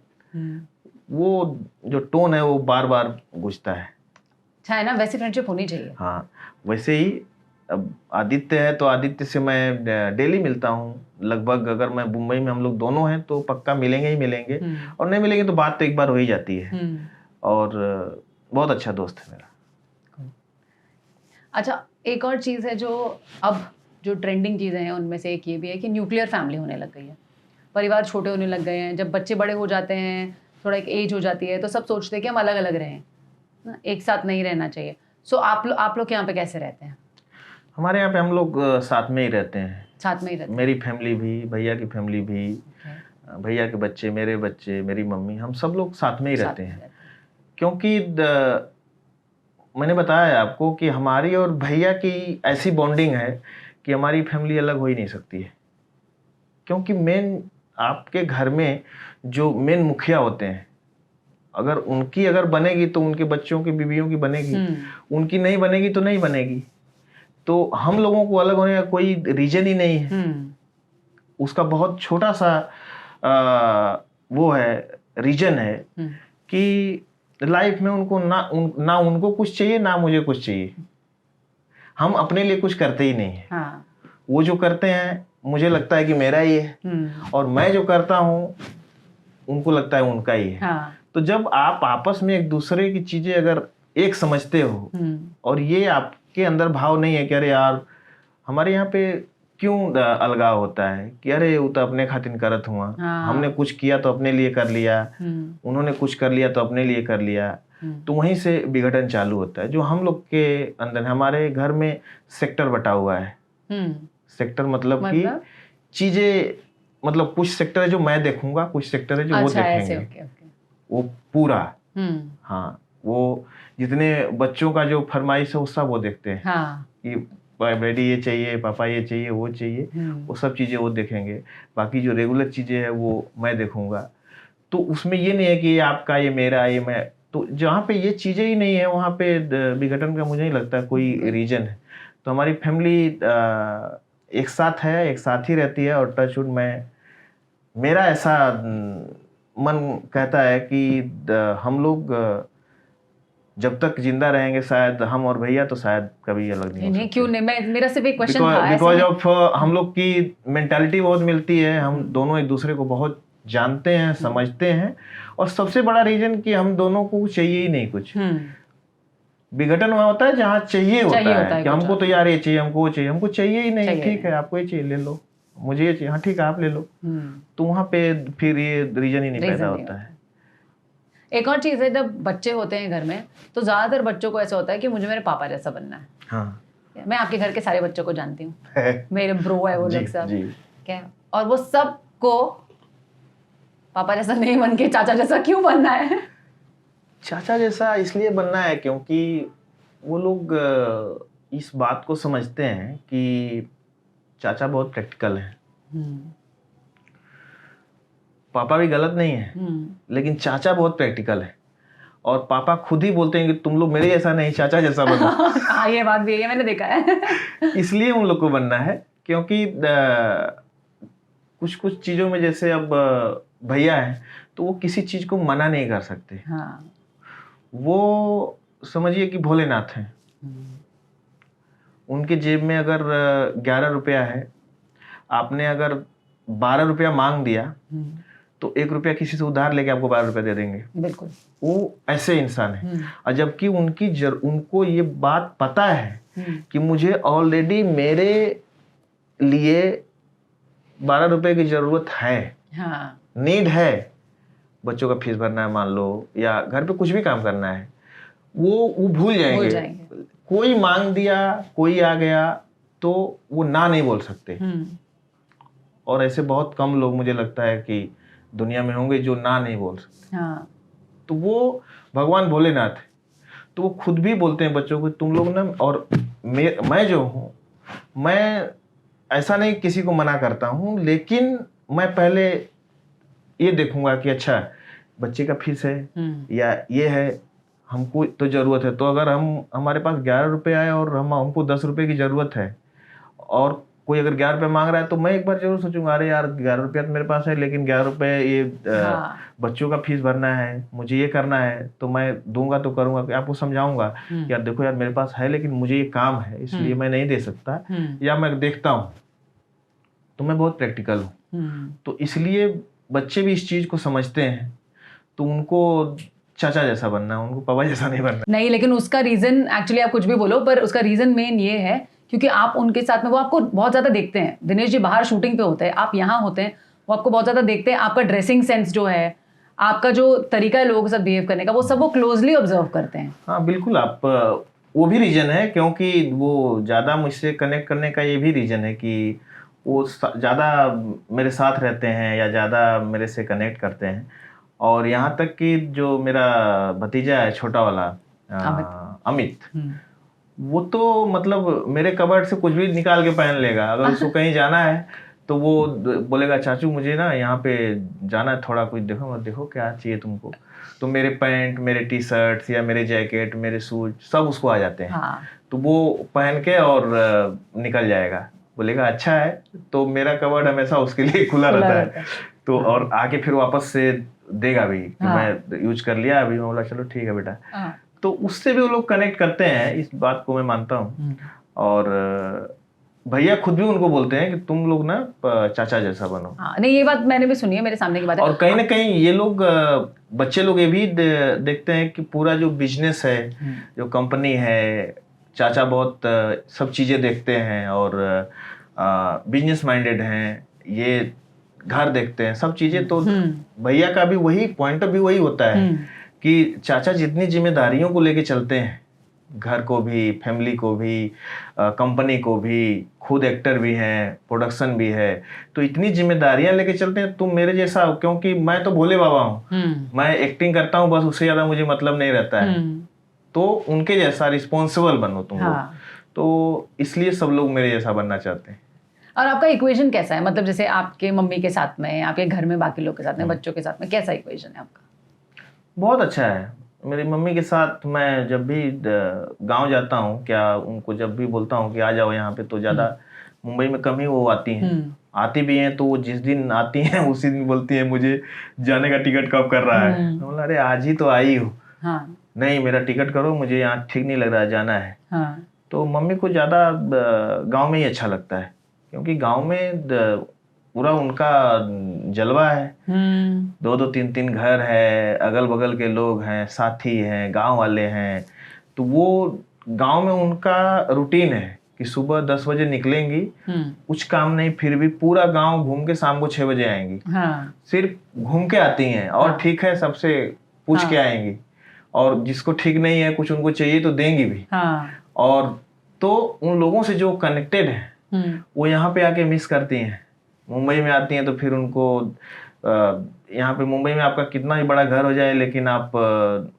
वो जो टोन है वो बार बार गूंजता है। अच्छा है ना, वैसी फ्रेंडशिप होनी चाहिए। हाँ, वैसे ही अब आदित्य है तो आदित्य से मैं डेली मिलता हूँ लगभग। अगर मैं मुंबई में हम लोग दोनों हैं तो पक्का मिलेंगे ही मिलेंगे, और नहीं मिलेंगे तो बात तो एक बार हो ही जाती है। और बहुत अच्छा दोस्त है मेरा। अच्छा, एक और चीज़ है जो अब जो ट्रेंडिंग चीज़ें हैं उनमें से एक ये भी है कि न्यूक्लियर फैमिली होने लग गई है, परिवार छोटे होने लग गए हैं। जब बच्चे बड़े हो जाते हैं, थोड़ा एक एज हो जाती है, तो सब सोचते हैं कि हम अलग अलग रहें ना, एक साथ नहीं रहना चाहिए। सो आप लोग के यहाँ पे कैसे रहते हैं? हमारे यहाँ पे हम लोग साथ में ही रहते हैं। साथ में ही रहते हैं? मेरी फैमिली भी, भैया की फैमिली भी, भैया के बच्चे, मेरे बच्चे, मेरी मम्मी, हम सब लोग साथ में ही रहते हैं। क्योंकि मैंने बताया आपको कि हमारी और भैया की ऐसी बॉन्डिंग है कि हमारी फैमिली अलग हो ही नहीं सकती है। क्योंकि मेन आपके घर में जो मेन मुखिया होते हैं, अगर उनकी अगर बनेगी तो उनके बच्चों की, बीवियों की बनेगी, उनकी नहीं बनेगी तो नहीं बनेगी। तो हम लोगों को अलग होने का कोई रीजन ही नहीं है। उसका बहुत छोटा सा वो है, रीजन है कि लाइफ में उनको ना उनको कुछ चाहिए ना मुझे कुछ चाहिए। हम अपने लिए कुछ करते ही नहीं है। हाँ। वो जो करते हैं मुझे लगता है कि मेरा ही है, और मैं जो करता हूँ उनको लगता है उनका ही है। हाँ। तो जब आप आपस में एक दूसरे की चीजें अगर एक समझते हो, और ये आपके अंदर भाव नहीं है कि अरे यार हमारे यहाँ पे क्यों अलगाव होता है कि अरे वो तो अपने खातिर करत हुआ, हमने कुछ किया तो अपने लिए कर लिया, उन्होंने कुछ कर लिया तो अपने लिए कर लिया, तो वहीं से विघटन चालू होता है। जो हम लोग के अंदर, हमारे घर में सेक्टर बटा हुआ है। सेक्टर मतलब कि चीजें, मतलब कुछ सेक्टर है जो मैं देखूंगा, कुछ सेक्टर है जो वो देखेंगे। वो पूरा, हाँ, वो जितने बच्चों का जो फरमाइश है वो सब वो देखते हैं। कि बेटी ये चाहिए, पापा ये चाहिए, वो चाहिए, वो सब चीज़ें वो देखेंगे। बाकी जो रेगुलर चीज़ें हैं वो मैं देखूंगा। तो उसमें ये नहीं है कि ये आपका, ये मेरा, ये मैं। तो जहाँ पे ये चीज़ें ही नहीं है वहाँ पे विघटन का मुझे नहीं लगता कोई रीजन है। तो हमारी फैमिली एक साथ है, एक साथ ही रहती है। और टचवुड मेरा ऐसा मन कहता है कि हम लोग जब तक जिंदा रहेंगे, शायद हम और भैया तो शायद कभी अलग नहीं हो सकते। क्यों नहीं? मेरा सिर्फ एक क्वेश्चन था। बिकॉज ऑफ हम लोग की मेंटालिटी बहुत मिलती है। हम दोनों एक दूसरे को बहुत जानते हैं, समझते हैं। और सबसे बड़ा रीजन कि हम दोनों को चाहिए ही नहीं कुछ। विघटन वहाँ होता है जहाँ चाहिए होता है कि हमको तो यार ये चाहिए, हमको वो चाहिए। हमको चाहिए ही नहीं, ठीक है आपको ये चाहिए ले लो, मुझे ये चाहिए, हाँ ठीक है आप ले लो। तो वहाँ पे फिर ये रीजन ही नहीं पैदा होता है। एक और चीज़ है, जब बच्चे होते हैं घर में तो ज़्यादातर बच्चों को ऐसा होता है कि मुझे मेरे पापा जैसा बनना है। हाँ। मैं आपके घर के सारे बच्चों को जानती हूँ, मेरे ब्रो है वो लोग सब, क्या, और वो सब को पापा जैसा नहीं बन के चाचा जैसा क्यों बनना है? चाचा जैसा इसलिए बनना है क्योंकि वो लोग इस बात को समझते हैं कि चाचा बहुत प्रैक्टिकल है। पापा भी गलत नहीं है, लेकिन चाचा बहुत प्रैक्टिकल है। और पापा खुद ही बोलते हैं कि तुम लोग मेरे जैसा नहीं, चाचा जैसा बनो। हाँ, ये बात भी है, मैंने देखा है। इसलिए उन लोग को बनना है क्योंकि कुछ कुछ चीज़ों में, जैसे अब भैया है तो वो किसी चीज़ को मना नहीं कर सकते। हाँ। वो समझिए कि भोलेनाथ हैं, उनके जेब में अगर 11 रुपया है, आपने अगर 12 रुपया मांग दिया तो 1 रुपया किसी से उधार लेके आपको 12 रुपया दे देंगे। बिल्कुल। वो ऐसे इंसान है। और जबकि उनको ये बात पता है कि मुझे ऑलरेडी मेरे लिए 12 रुपए की जरूरत है, हाँ। नीड है, बच्चों का फीस भरना है मान लो, या घर पे कुछ भी काम करना है, वो भूल जाएंगे। कोई मांग दिया, कोई आ गया तो वो ना नहीं बोल सकते। और ऐसे बहुत कम लोग मुझे लगता है कि दुनिया में होंगे जो ना नहीं बोल सकते। हाँ। तो वो भगवान भोलेनाथ है, तो वो खुद भी बोलते हैं बच्चों को तुम लोग ना, और मैं जो हूँ, मैं ऐसा नहीं किसी को मना करता हूँ, लेकिन मैं पहले ये देखूंगा कि अच्छा बच्चे का फीस है या ये है, हमको तो ज़रूरत है। तो अगर हमारे पास 11 रुपये आए और हमको 10 रुपये की ज़रूरत है और कोई अगर 11 रुपये मांग रहा है, तो मैं एक बार जरूर सोचूंगा, अरे यार 11 रुपया तो मेरे पास है, लेकिन 11 रुपये ये बच्चों का फीस भरना है, मुझे ये करना है, तो मैं दूंगा तो करूंगा। आपको समझाऊंगा यार देखो यार मेरे पास है लेकिन मुझे ये काम है इसलिए मैं नहीं दे सकता, या मैं देखता हूँ। तो मैं बहुत प्रैक्टिकल हूँ, तो इसलिए बच्चे भी इस चीज़ को समझते हैं। तो उनको चाचा जैसा बनना है, उनको पापा जैसा नहीं बनना। नहीं, लेकिन उसका रीजन, एक्चुअली आप कुछ भी बोलो, पर उसका रीजन मेन ये है क्योंकि आप उनके साथ में, वो आपको बहुत ज्यादा देखते हैं। दिनेश जी बाहर शूटिंग पे होते हैं, आप यहाँ होते हैं, वो आपको बहुत ज्यादा देखते हैं। आपका ड्रेसिंग सेंस जो है, आपका जो तरीका है लोगों के साथ बिहेव करने का, वो सब वो क्लोजली ऑब्जर्व करते हैं। हाँ बिल्कुल, आप वो भी रीजन है, क्योंकि वो ज़्यादा मुझसे कनेक्ट करने का ये भी रीजन है कि वो ज़्यादा मेरे साथ रहते हैं या ज़्यादा मेरे से कनेक्ट करते हैं। और यहाँ तक कि जो मेरा भतीजा है छोटा वाला अमित, वो तो मतलब मेरे कबर्ड से कुछ भी निकाल के पहन लेगा। अगर उसको कहीं जाना है तो वो बोलेगा चाचू मुझे ना यहाँ पे जाना है, थोड़ा कुछ देखो, मत देखो क्या चाहिए तुमको। तो मेरे पैंट, मेरे टी शर्ट्स या मेरे जैकेट, मेरे शूज सब उसको आ जाते हैं। हाँ। तो वो पहन के और निकल जाएगा, बोलेगा अच्छा है। तो मेरा कबर्ड हमेशा उसके लिए खुला रहता है। तो हाँ। और आके फिर वापस से देगा भी कि हाँ। मैं यूज कर लिया अभी। मैं बोला चलो ठीक है बेटा। हाँ। तो उससे भी वो लोग कनेक्ट करते हैं, इस बात को मैं मानता हूँ। और भैया खुद भी उनको बोलते हैं कि तुम लोग ना चाचा जैसा बनो। हाँ, नहीं ये बात मैंने भी सुनी है, मेरे सामने की बात है। और कहीं ना कहीं ये लोग बच्चे लोग ये भी देखते हैं कि पूरा जो बिजनेस है, जो कंपनी है, चाचा बहुत सब चीज़ें देखते हैं और बिजनेस माइंडेड हैं, ये घर देखते हैं सब चीज़ें। तो भैया का भी वही पॉइंट ऑफ व्यू वही होता है कि चाचा जितनी जिम्मेदारियों को लेके चलते हैं, घर को भी, फैमिली को भी, कंपनी को भी, खुद एक्टर भी हैं, प्रोडक्शन भी है, तो इतनी जिम्मेदारियां लेके चलते हैं। तुम मेरे जैसा, क्योंकि मैं तो भोले बाबा हूँ, मैं एक्टिंग करता हूँ बस, उससे ज़्यादा मुझे मतलब नहीं रहता है। तो उनके जैसा रिस्पॉन्सिबल बनो तुम लोग। तो इसलिए सब लोग मेरे जैसा बनना चाहते हैं। और आपका इक्वेशन कैसा है, मतलब जैसे आपके मम्मी के साथ में, आपके घर में बाकी लोग के साथ में, बच्चों के साथ में, कैसा इक्वेशन है आपका? बहुत अच्छा है। मेरी मम्मी के साथ मैं जब भी गांव जाता हूँ, क्या उनको जब भी बोलता हूँ कि आ जाओ यहाँ पे, तो ज़्यादा मुंबई में कम ही वो आती हैं। आती भी हैं तो वो जिस दिन आती हैं उसी दिन बोलती हैं मुझे जाने का टिकट कब कर रहा है। मैं बोला अरे आज ही तो आई हो। हाँ। नहीं मेरा टिकट करो, मुझे यहाँ ठीक नहीं लग रहा है, जाना है। हाँ। तो मम्मी को ज़्यादा गाँव में ही अच्छा लगता है, क्योंकि गाँव में पूरा उनका जलवा है। 2-2 3-3 घर है, अगल बगल के लोग हैं, साथी हैं, गांव वाले हैं। तो वो गांव में उनका रूटीन है कि सुबह 10 बजे निकलेंगी, कुछ काम नहीं, फिर भी पूरा गांव घूम के शाम को 6 बजे आएंगी। हाँ। सिर्फ घूम के आती हैं और हाँ। ठीक है सबसे पूछ हाँ। के आएंगी, और जिसको ठीक नहीं है कुछ उनको चाहिए तो देंगी भी। हाँ। और तो उन लोगों से जो कनेक्टेड है वो यहाँ पे आके मिस करती हैं। मुंबई में आती हैं तो फिर उनको यहाँ पे मुंबई में आपका कितना ही बड़ा घर हो जाए, लेकिन आप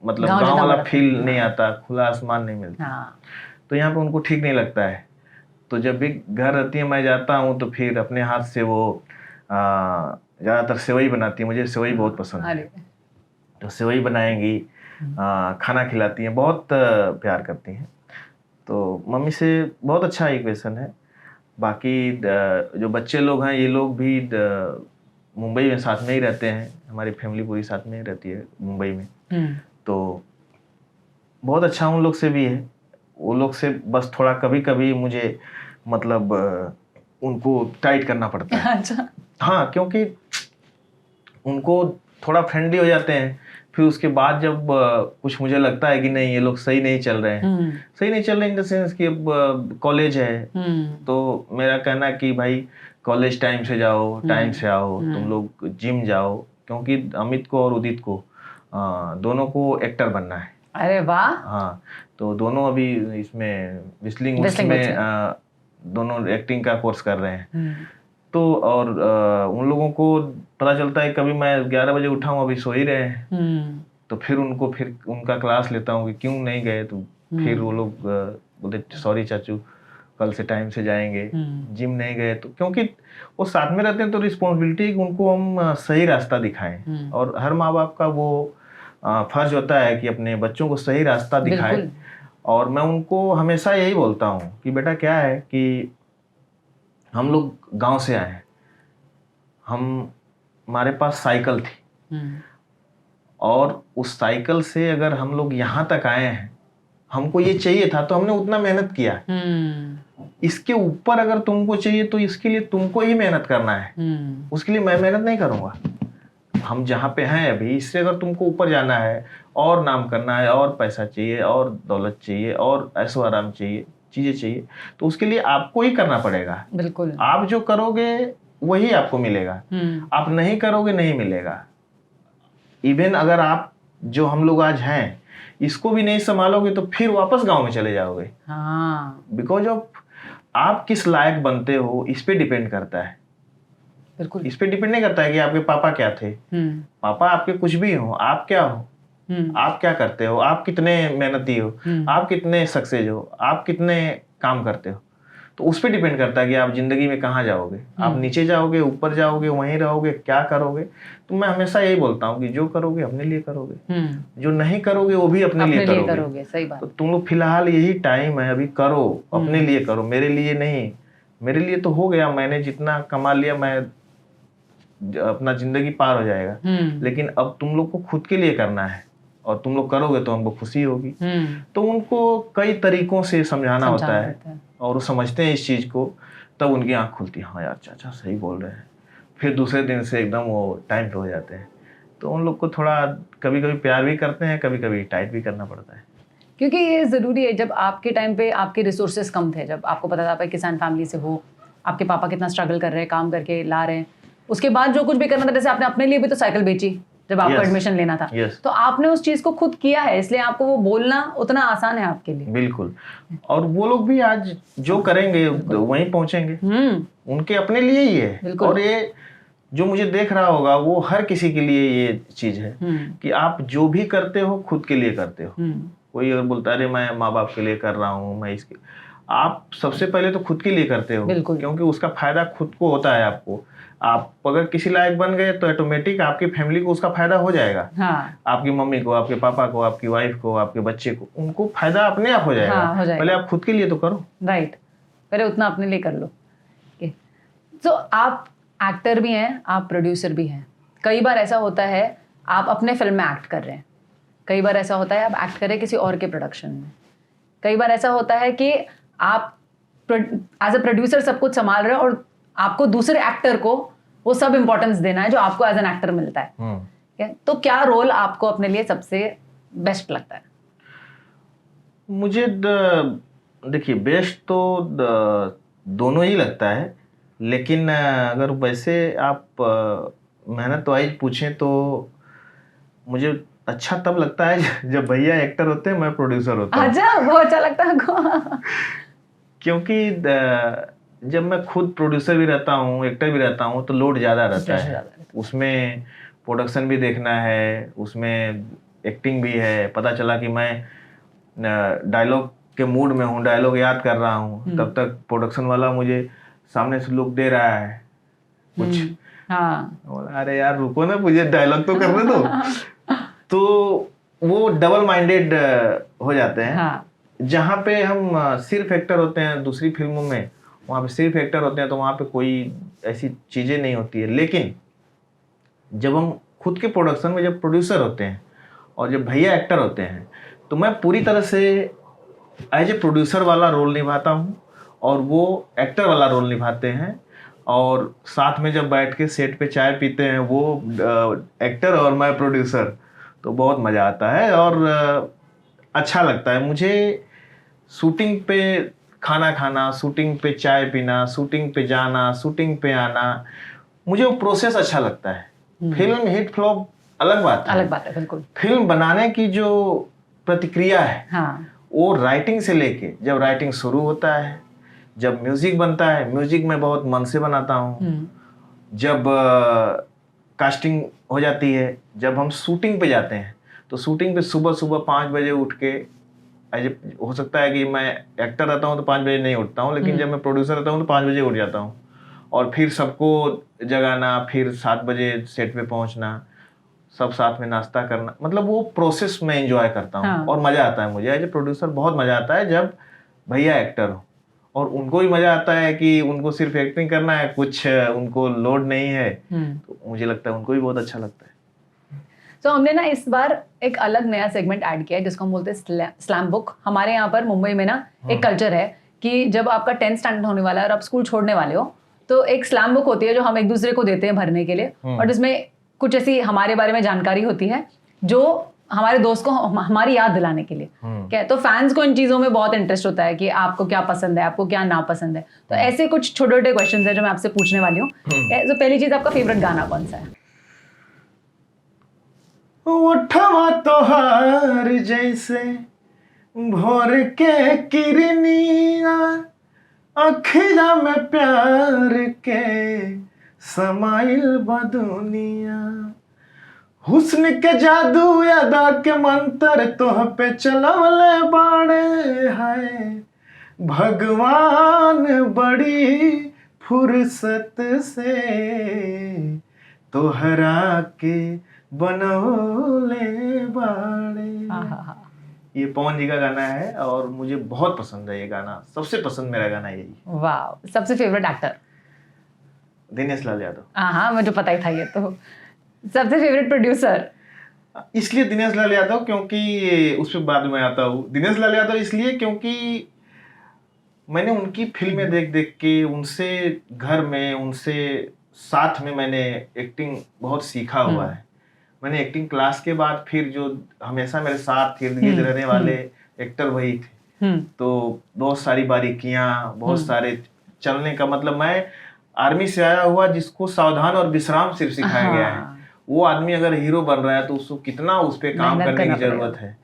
मतलब गांव वाला फील नहीं आता, खुला आसमान नहीं मिलता। हाँ। तो यहाँ पे उनको ठीक नहीं लगता है। तो जब भी घर रहती है, मैं जाता हूँ तो फिर अपने हाथ से वो ज़्यादातर सेवई बनाती है। मुझे सेवई बहुत पसंद है, तो सेवई बनाएंगी, खाना खिलाती हैं, बहुत प्यार करती हैं। तो मम्मी से बहुत अच्छा इक्वेशन है। बाकी जो बच्चे लोग हैं, ये लोग भी मुंबई में साथ में ही रहते हैं, हमारी फैमिली पूरी साथ में ही रहती है मुंबई में। तो बहुत अच्छा उन लोग से भी है, वो लोग से बस थोड़ा कभी कभी मुझे मतलब उनको टाइट करना पड़ता है। अच्छा। हाँ, क्योंकि उनको थोड़ा फ्रेंडली हो जाते हैं, फिर उसके बाद जब कुछ मुझे लगता है कि नहीं ये लोग सही नहीं चल रहे हैं, सही नहीं चल रहे इन द सेंस कि अब कॉलेज है, तो मेरा कहना है कि भाई कॉलेज टाइम से जाओ, टाइम से आओ, तुम लोग जिम जाओ, क्योंकि अमित को और उदित को दोनों को एक्टर बनना है। अरे वाह। हाँ, तो दोनों अभी इसमें विस्लिंग Whistling में Woods दोनों एक्टिंग का कोर्स कर रहे हैं। तो और उन लोगों को पता चलता है कभी मैं 11 बजे उठा हूँ, अभी सो ही रहे हैं, तो फिर उनका क्लास लेता हूँ कि क्यों नहीं गए, तो फिर वो लोग बोलते सॉरी चाचू, कल से टाइम से जाएंगे। जिम नहीं गए तो क्योंकि वो साथ में रहते हैं, तो रिस्पॉन्सिबिलिटी है कि उनको हम सही रास्ता दिखाएं, और हर माँ बाप का वो फर्ज होता है कि अपने बच्चों को सही रास्ता दिखाए। और मैं उनको हमेशा यही बोलता हूँ कि बेटा क्या है कि हम लोग गांव से आए हैं, हमारे पास साइकिल थी, और उस साइकिल से अगर हम लोग यहाँ तक आए हैं, हमको ये चाहिए था तो हमने उतना मेहनत किया। इसके ऊपर अगर तुमको चाहिए तो इसके लिए तुमको ही मेहनत करना है, उसके लिए मैं मेहनत नहीं करूँगा। हम जहाँ पे हैं अभी, इससे अगर तुमको ऊपर जाना है, और नाम करना है, और पैसा चाहिए, और दौलत चाहिए, और ऐशो आराम चाहिए, चीजें चाहिए, तो उसके लिए आपको ही करना पड़ेगा। बिल्कुल। आप जो करोगे वही आपको मिलेगा, आप नहीं करोगे नहीं मिलेगा। इवन अगर आप जो हम लोग आज हैं इसको भी नहीं संभालोगे तो फिर वापस गांव में चले जाओगे। बिकॉज ऑफ आप किस लायक बनते हो इस पे डिपेंड करता है। बिल्कुल। इस पे डिपेंड नहीं करता है कि आपके पापा क्या थे। पापा आपके कुछ भी हो, आप क्या हो, आप क्या करते हो, आप कितने मेहनती हो, आप कितने सक्सेस हो, आप कितने काम करते हो, तो उस पर डिपेंड करता है कि आप जिंदगी में कहाँ जाओगे। आप नीचे जाओगे, ऊपर जाओगे, वहीं रहोगे, क्या करोगे। तो मैं हमेशा यही बोलता हूँ कि जो करोगे अपने लिए करोगे, जो नहीं करोगे वो भी अपने लिए करोगे। सही बात। तो तुम लोग फिलहाल यही टाइम है, अभी करो, अपने लिए करो, मेरे लिए नहीं। मेरे लिए तो हो गया, मैंने जितना कमा लिया, मैं अपना जिंदगी पार हो जाएगा। लेकिन अब तुम लोग को खुद के लिए करना है, और तुम लोग करोगे तो हमको खुशी होगी। तो उनको कई तरीकों से समझाना होता है, और वो समझते हैं इस चीज को, तब उनकी आंख खुलती है, हाँ यार चाचा सही बोल रहे हैं। फिर दूसरे दिन से एकदम वो टाइम पे हो जाते हैं। तो उन लोग को थोड़ा कभी कभी प्यार भी करते हैं, कभी कभी टाइट भी करना पड़ता है, क्योंकि ये जरूरी है। जब आपके टाइम पे आपके रिसोर्सेज कम थे, जब आपको पता था आप किसान फैमिली से हो, आपके पापा कितना स्ट्रगल कर रहे हैं, काम करके ला रहे हैं, उसके बाद जो कुछ भी करना था, जैसे आपने अपने लिए भी तो साइकिल बेची जब आपको एडमिशन लेना था, तो आपने उस चीज को खुद किया है, इसलिए आपको वो बोलना उतना आसान है आपके लिए। बिल्कुल। और वो लोग भी आज जो करेंगे वहीं पहुंचेंगे, उनके अपने लिए ही है। और ये जो मुझे देख रहा होगा वो हर किसी के लिए ये चीज है कि आप जो भी करते हो खुद के लिए करते हो। कोई अगर बोलता है अरे मैं माँ बाप के लिए कर रहा हूँ, मैं इसके, आप सबसे पहले तो खुद के लिए करते हो, क्योंकि उसका फायदा खुद को होता है। आपको, आप अगर किसी लायक बन गए तो ऑटोमेटिक आपकी फैमिली को उसका फायदा हो जाएगा। आपकी मम्मी को, आपके पापा को, आपकी वाइफ को, आपके बच्चे को, उनको फायदा अपने आप हो जाएगा। पहले आप खुद के लिए तो करो। राइट, पहले उतना अपने लिए कर लो। तो आप एक्टर भी हैं, आप प्रोड्यूसर भी हैं। कई बार ऐसा होता है आप अपने फिल्म में एक्ट कर रहे हैं, कई बार ऐसा होता है आप एक्ट कर रहे हैं किसी और के प्रोडक्शन में, कई बार ऐसा होता है कि आप एज अ प्रोड्यूसर सब कुछ संभाल रहे हो और आपको दूसरे एक्टर को वो सब इंपॉर्टेंस देना है जो आपको एज एन एक्टर मिलता है। तो क्या रोल आपको अपने लिए सबसे बेस्ट लगता है? मुझे देखिए बेस्ट तो दोनों ही लगता है, लेकिन अगर वैसे आप मेहनत वाइज पूछें तो मुझे अच्छा तब लगता है जब भैया एक्टर होते हैं, मैं प्रोड्यूसर होता हूँ। अच्छा, वो अच्छा लगता है आपको? क्योंकि जब मैं खुद प्रोड्यूसर भी रहता हूँ, एक्टर भी रहता हूँ, तो लोड ज़्यादा रहता है। उसमें प्रोडक्शन भी देखना है, उसमें एक्टिंग भी है। पता चला कि मैं डायलॉग के मूड में हूँ, डायलॉग याद कर रहा हूँ, तब तक प्रोडक्शन वाला मुझे सामने से लुक दे रहा है कुछ। अरे यार रुको ना, मुझे डायलॉग तो करने दो। तो वो डबल माइंडेड हो जाते हैं। जहाँ पे हम सिर्फ एक्टर होते हैं दूसरी फिल्मों में, वहाँ पे सिर्फ एक्टर होते हैं, तो वहाँ पे कोई ऐसी चीज़ें नहीं होती है। लेकिन जब हम खुद के प्रोडक्शन में जब प्रोड्यूसर होते हैं और जब भैया एक्टर होते हैं, तो मैं पूरी तरह से एज ए प्रोड्यूसर वाला रोल निभाता हूँ और वो एक्टर वाला रोल निभाते हैं, और साथ में जब बैठ के सेट पे चाय पीते हैं वो एक्टर और मैं प्रोड्यूसर, तो बहुत मज़ा आता है और अच्छा लगता है मुझे। शूटिंग पे खाना खाना, शूटिंग पे चाय पीना, शूटिंग पे जाना, शूटिंग पे आना, मुझे वो प्रोसेस अच्छा लगता है। फिल्म हिट फ्लॉप अलग बात है, अलग बात है बिल्कुल। फिल्म बनाने की जो प्रतिक्रिया है, हाँ, वो राइटिंग से लेके, जब राइटिंग शुरू होता है, जब म्यूजिक बनता है, म्यूजिक मैं बहुत मन से बनाता हूँ, जब कास्टिंग हो जाती है, जब हम शूटिंग पे जाते हैं, तो शूटिंग पे सुबह सुबह 5 बजे उठ के, हो सकता है कि मैं एक्टर रहता हूँ तो 5 बजे नहीं उठता हूँ, लेकिन जब मैं प्रोड्यूसर रहता हूँ तो 5 बजे उठ जाता हूँ, और फिर सबको जगाना, फिर 7 बजे सेट पे पहुँचना, सब साथ में नाश्ता करना, मतलब वो प्रोसेस में एंजॉय करता हूँ। हाँ। और मज़ा आता है मुझे एज ए प्रोड्यूसर, बहुत मज़ा आता है जब भैया एक्टर हो, और उनको भी मज़ा आता है कि उनको सिर्फ एक्टिंग करना है, कुछ उनको लोड नहीं है, तो मुझे लगता है उनको भी बहुत अच्छा लगता है। तो हमने ना इस बार एक अलग नया सेगमेंट ऐड किया है जिसको हम बोलते हैं स्लैम बुक। हमारे यहाँ पर मुंबई में ना एक कल्चर है कि जब आपका 10th स्टैंडर्ड होने वाला है और आप स्कूल छोड़ने वाले हो, तो एक स्लैम बुक होती है जो हम एक दूसरे को देते हैं भरने के लिए, और जिसमें कुछ ऐसी हमारे बारे में जानकारी होती है जो हमारे दोस्त को हमारी याद दिलाने के लिए। क्या तो फैंस को इन चीज़ों में बहुत इंटरेस्ट होता है कि आपको क्या पसंद है, आपको क्या नापसंद है। तो ऐसे कुछ छोटे छोटे क्वेश्चन है जो मैं आपसे पूछने वाली हूँ। तो पहली चीज़, आपका फेवरेट गाना कौन सा है? उठवा तोहार जैसे भोर के किरनिया, अखिया में प्यार के समाइल बदुनिया, हुस्न के जादू अदा के मंत्र तोह पे चलवले बाड़े है भगवान, बड़ी फुर्सत से तोहरा के बनौले बाड़े। ये पवन जी का गाना है और मुझे बहुत पसंद है ये गाना, सबसे पसंद मेरा गाना यही। वाह। सबसे फेवरेट एक्टर? दिनेश लाल यादव। हाँ, मुझे पता ही था ये तो। सबसे फेवरेट प्रोड्यूसर? इसलिए दिनेश लाल यादव क्योंकि उस पर बाद में आता हूँ। दिनेश लाल यादव इसलिए क्योंकि मैंने उनकी फिल्में देख देख के, उनसे घर में, उनसे साथ में मैंने एक्टिंग बहुत सीखा हुआ है। मैंने एक्टिंग क्लास के बाद फिर जो हमेशा मेरे साथ इर्द गिर्द रहने वाले एक्टर वही थे, तो बहुत सारी बारीकियां, बहुत सारे चलने का, मतलब मैं आर्मी से आया हुआ जिसको सावधान और विश्राम सिर्फ सिखाया गया है, वो आदमी अगर हीरो बन रहा है तो उसको कितना उस पर काम करने की जरूरत है।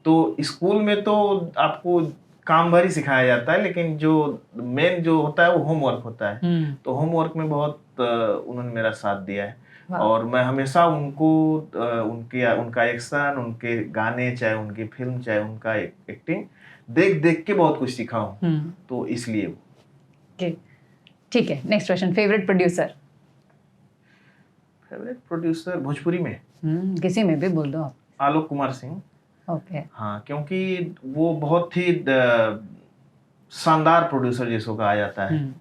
तो स्कूल में तो आपको काम भर ही सिखाया जाता है, लेकिन जो मेन जो होता है वो होमवर्क होता है। तो होमवर्क में बहुत उन्होंने मेरा साथ दिया है, और मैं हमेशा उनको उनका एक्शन, उनके गाने, चाहे उनकी फिल्म, चाहे उनका एक्टिंग देख देख के बहुत कुछ सीखा हूँ, तो इसलिए। ठीक है, next question. Favourite producer? Favourite producer Bhojpuri में किसी में भी बोल दो आप। आलोक कुमार सिंह। ओके। हाँ, क्योंकि वो बहुत ही शानदार प्रोड्यूसर जिसको कहा जाता है।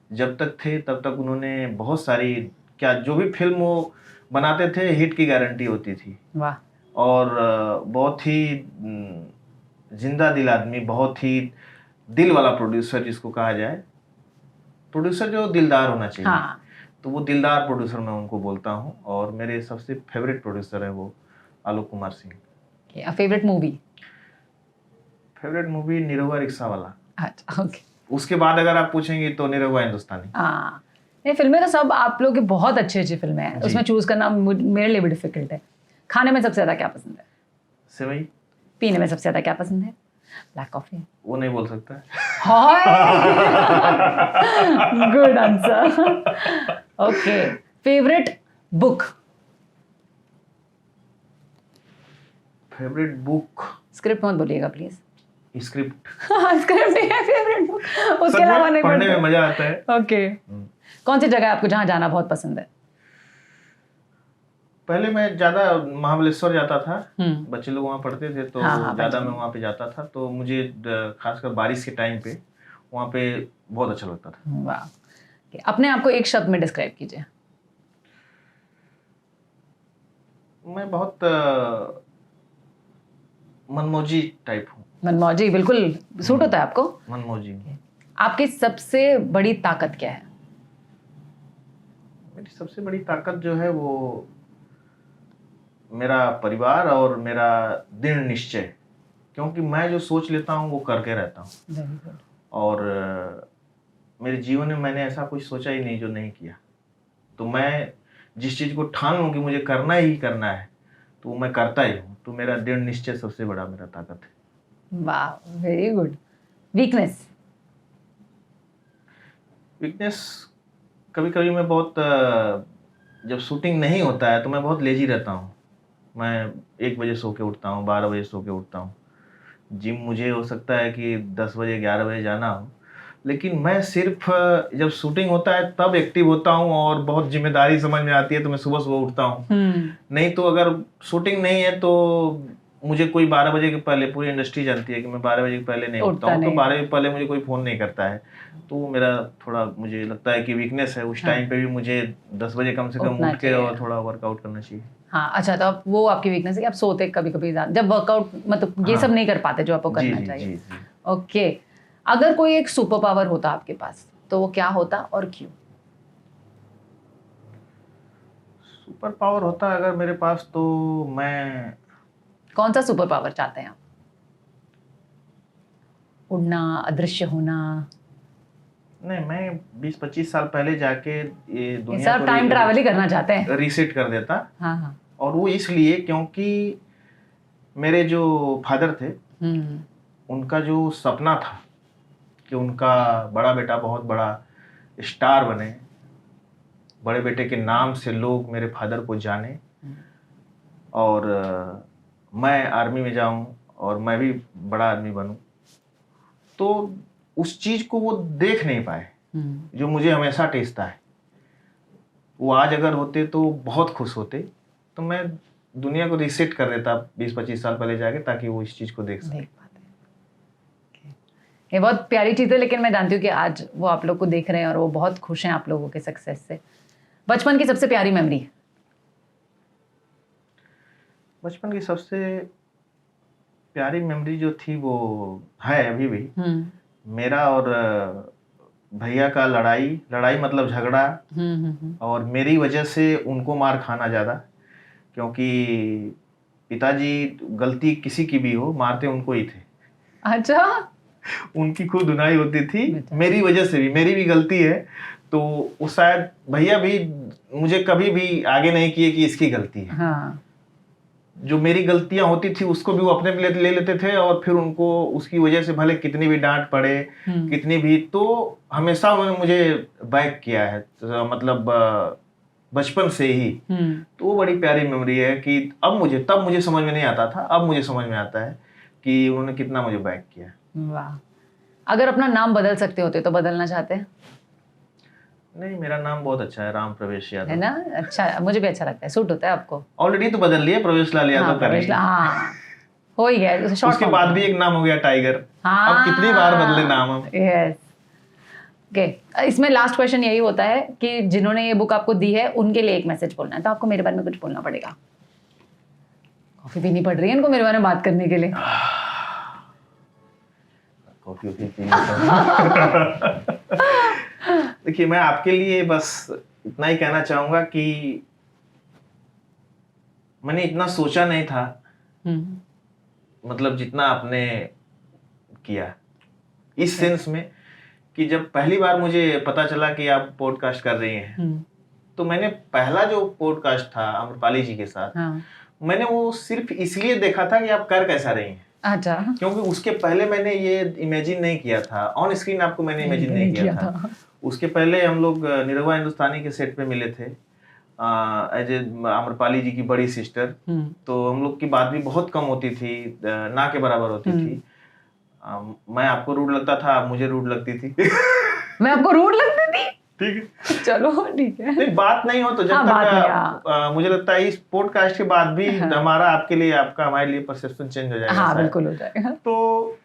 जब तक थे तब तक उन्होंने बहुत सारी, क्या जो भी फिल्म वो बनाते थे हिट की गारंटी होती थी। वाह। और बहुत ही जिंदा दिल आदमी, बहुत ही दिल वाला प्रोड्यूसर जिसको कहा जाए, प्रोड्यूसर जो दिलदार होना चाहिए। हाँ। तो वो दिलदार प्रोड्यूसर मैं उनको बोलता हूँ, और मेरे सबसे फेवरेट प्रोड्यूसर है वो Alok Kumar Singh. Favourite movie? Favourite movie Nirahua rickshaw वाला। अच्छा, ओके। उसके बाद अगर आप पूछेंगे तो निरहुआ हिंदुस्तानी। हाँ, नहीं, फिल्में तो सब आप लोग की बहुत अच्छी अच्छी फिल्में हैं, उसमें चूज करना मेरे लिए भी डिफिकल्ट है। खाने में सबसे ज्यादा क्या पसंद है? सेवई। पीने में सबसे ज्यादा क्या पसंद है? Black coffee. वो नहीं बोल सकता है। Good answer. Okay, favourite book? Favourite book? Script मत बोलिएगा प्लीज। स्क्रिप्ट? स्क्रिप्ट है फेवरेट बुक, उसके अलावा नहीं पढ़ने में मजा आता है। ओके। कौन सी जगह आपको जहाँ जाना बहुत पसंद है? पहले मैं ज्यादा महाबलेश्वर जाता था, बच्चे लोग वहाँ पढ़ते थे तो ज्यादा मैं वहाँ पे जाता था, तो मुझे खासकर बारिश के टाइम पे वहाँ पे बहुत अच्छा लगता था। वाह। अपने आप को एक शब्द में डिस्क्राइब कीजिए। मैं बहुत मनमौजी टाइप हूँ। मनमौजी, बिल्कुल सूट होता है आपको। मनमौजी। आपकी सबसे बड़ी ताकत क्या है? मेरी सबसे बड़ी ताकत जो है वो मेरा परिवार और मेरा दृढ़ निश्चय, क्योंकि मैं जो सोच लेता हूँ वो करके रहता हूँ। Very good. और मेरे जीवन में मैंने ऐसा कुछ सोचा ही नहीं जो नहीं किया। तो मैं जिस चीज़ को ठान लूँ कि मुझे करना ही करना है तो वो मैं करता ही हूँ। तो मेरा दृढ़ निश्चय सबसे बड़ा मेरा ताकत है। वाह, वेरी गुड। वीकनेस? वीकनेस, कभी कभी मैं बहुत जब शूटिंग नहीं होता है तो मैं बहुत लेजी रहता हूँ। मैं 1 बजे सो के उठता हूँ, 12 बजे सो के उठता हूँ। जिम मुझे हो सकता है कि 10 बजे 11 बजे जाना हो, लेकिन मैं सिर्फ जब शूटिंग होता है तब एक्टिव होता हूँ और बहुत जिम्मेदारी समझ में आती है तो मैं सुबह सुबह उठता हूँ। नहीं तो अगर शूटिंग नहीं है तो मुझे कोई 12 बजे के पहले, पूरी इंडस्ट्री जानती है कि मैं 12 बजे के पहले नहीं उठता हूँ, तो 12 बजे पहले मुझे कोई फ़ोन नहीं करता है। तो वो मेरा थोड़ा मुझे लगता है कि वीकनेस है। उस टाइम पे भी मुझे 10 बजे कम से कम उठ के और थोड़ा वर्कआउट करना चाहिए। हाँ, अच्छा, तो आप, वो आपकी वीकनेस है कि आप सोते कभी कभी जब वर्कआउट, मतलब ये सब नहीं कर पाते जो आपको करना चाहिए। ओके, अगर कोई एक सुपर पावर होता आपके पास तो वो क्या होता और क्यों? सुपर पावर होता अगर मेरे पास तो मैं, कौन सा सुपर पावर चाहते हैं आप? उड़ना, अदृश्य होना? नहीं, मैं 20-25 साल पहले जाके ये दुनिया को टाइम ट्रैवल ही करना चाहते हैं, रीसेट कर देता। हाँ हाँ। और वो इसलिए क्योंकि मेरे जो फादर थे उनका जो सपना था कि उनका बड़ा बेटा बहुत बड़ा स्टार बने, बड़े बेटे के नाम से लोग मेरे फादर को जाने और मैं आर्मी में जाऊं और मैं भी बड़ा आदमी बनूं। तो उस चीज़ को वो देख नहीं पाए जो मुझे हमेशा टेस्टा है। वो आज अगर होते तो बहुत खुश होते। तो मैं दुनिया को रीसेट कर देता 20-25 साल पहले जाके, ताकि वो इस चीज़ को देख सके। ये बहुत प्यारी चीज़ है, लेकिन मैं जानती हूँ कि आज वो आप लोग को देख रहे हैं और वो बहुत खुश हैं आप लोगों के सक्सेस से। बचपन की सबसे प्यारी मेमोरी? बचपन की सबसे प्यारी मेमोरी जो थी वो है अभी भी। मेरा और भैया का लड़ाई मतलब झगड़ा, और मेरी वजह से उनको मार खाना ज़्यादा, क्योंकि पिताजी गलती किसी की भी हो मारते उनको ही थे। अच्छा। उनकी खूब धुनाई होती थी, मेरी वजह से भी, मेरी भी गलती है तो वो शायद भैया भी मुझे कभी भी आगे नहीं किए कि इसकी गलती है। हाँ। जो मेरी गलतियां होती थी उसको भी वो अपने पे ले लेते थे और फिर उनको उसकी वजह से भले कितनी भी डांट पड़े, कितनी भी, तो हमेशा उन्होंने मुझे बैक किया है, तो मतलब बचपन से ही। तो वो बड़ी प्यारी मेमोरी है कि तब मुझे समझ में नहीं आता था, अब मुझे समझ में आता है कि उन्होंने कितना मुझे बैक किया। वाह। अगर अपना नाम बदल सकते होते तो बदलना चाहते हैं? नहीं, मेरा नाम बहुत अच्छा है, राम प्रवेश यादव। है ना? अच्छा, मुझे भी अच्छा लगता है, सूट होता है आपको। ऑलरेडी तो बदल लिए, प्रवेश लाल यादव कर लिए। हाँ, हो ही गया। उसके बाद भी एक नाम हो गया टाइगर। हाँ, अब कितनी बार बदले नाम हम। यस। ओके, इसमें लास्ट क्वेश्चन यही होता है कि जिन्होंने ये बुक आपको दी है उनके लिए एक मैसेज बोलना है, तो आपको मेरे बारे में कुछ बोलना पड़ेगा। कॉफी पीनी पड़ रही है इनको मेरे बारे में बात करने के लिए। कॉफी पीनी देखिए, मैं आपके लिए बस इतना ही कहना चाहूंगा कि मैंने इतना सोचा नहीं था, मतलब जितना आपने किया, इस सेंस में कि जब पहली बार मुझे पता चला कि आप पॉडकास्ट कर रही हैं, तो मैंने पहला जो पॉडकास्ट था अमरपाली जी के साथ, मैंने वो सिर्फ इसलिए देखा था कि आप कर कैसा रही हैं। अच्छा। क्योंकि उसके पहले मैंने ये इमेजिन नहीं किया था, ऑन स्क्रीन आपको मैंने इमेजिन नहीं किया था। उसके पहले हम लोग निरहुआ हिंदुस्तानी के सेट पे मिले थे एज ए अमरपाली जी की बड़ी सिस्टर। तो हम लोग की बात भी बहुत कम होती थी, ना के बराबर होती थी। मैं आपको रूड लगता था, आप मुझे रूड लगती थी। मैं आपको रूड लगती थी? ठीक है, चलो ठीक है। नहीं, बात नहीं हो तो जब तक मुझे लगता है इस पॉडकास्ट के बाद भी हमारा आपके लिए, आपका हमारे लिए परसेप्शन चेंज हो जाएगा। हाँ, बिल्कुल हो जाएगा। तो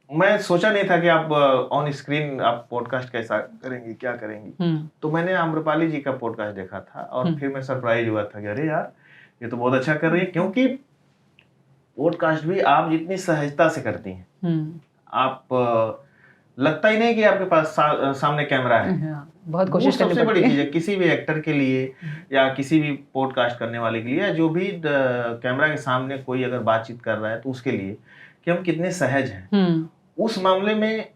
मैं सोचा नहीं था कि आप ऑन स्क्रीन आप पॉडकास्ट कैसा करेंगी, क्या करेंगी। तो मैंने आम्रपाली जी का पॉडकास्ट देखा था और फिर मैं सरप्राइज हुआ था कि अरे यार, ये तो बहुत अच्छा कर रही है। क्योंकि पॉडकास्ट भी आप जितनी सहजता से करती हैं, हम्म, आप लगता ही नहीं कि आपके पास सामने कैमरा है। हाँ, बहुत वो कोशिश करनी सबसे बड़ी पड़ती चीज है किसी भी एक्टर के लिए या किसी भी पॉडकास्ट करने वाले के लिए या जो भी कैमरा के सामने कोई अगर बातचीत कर रहा है तो उसके लिए कि हम कितने सहज हैं। उस मामले में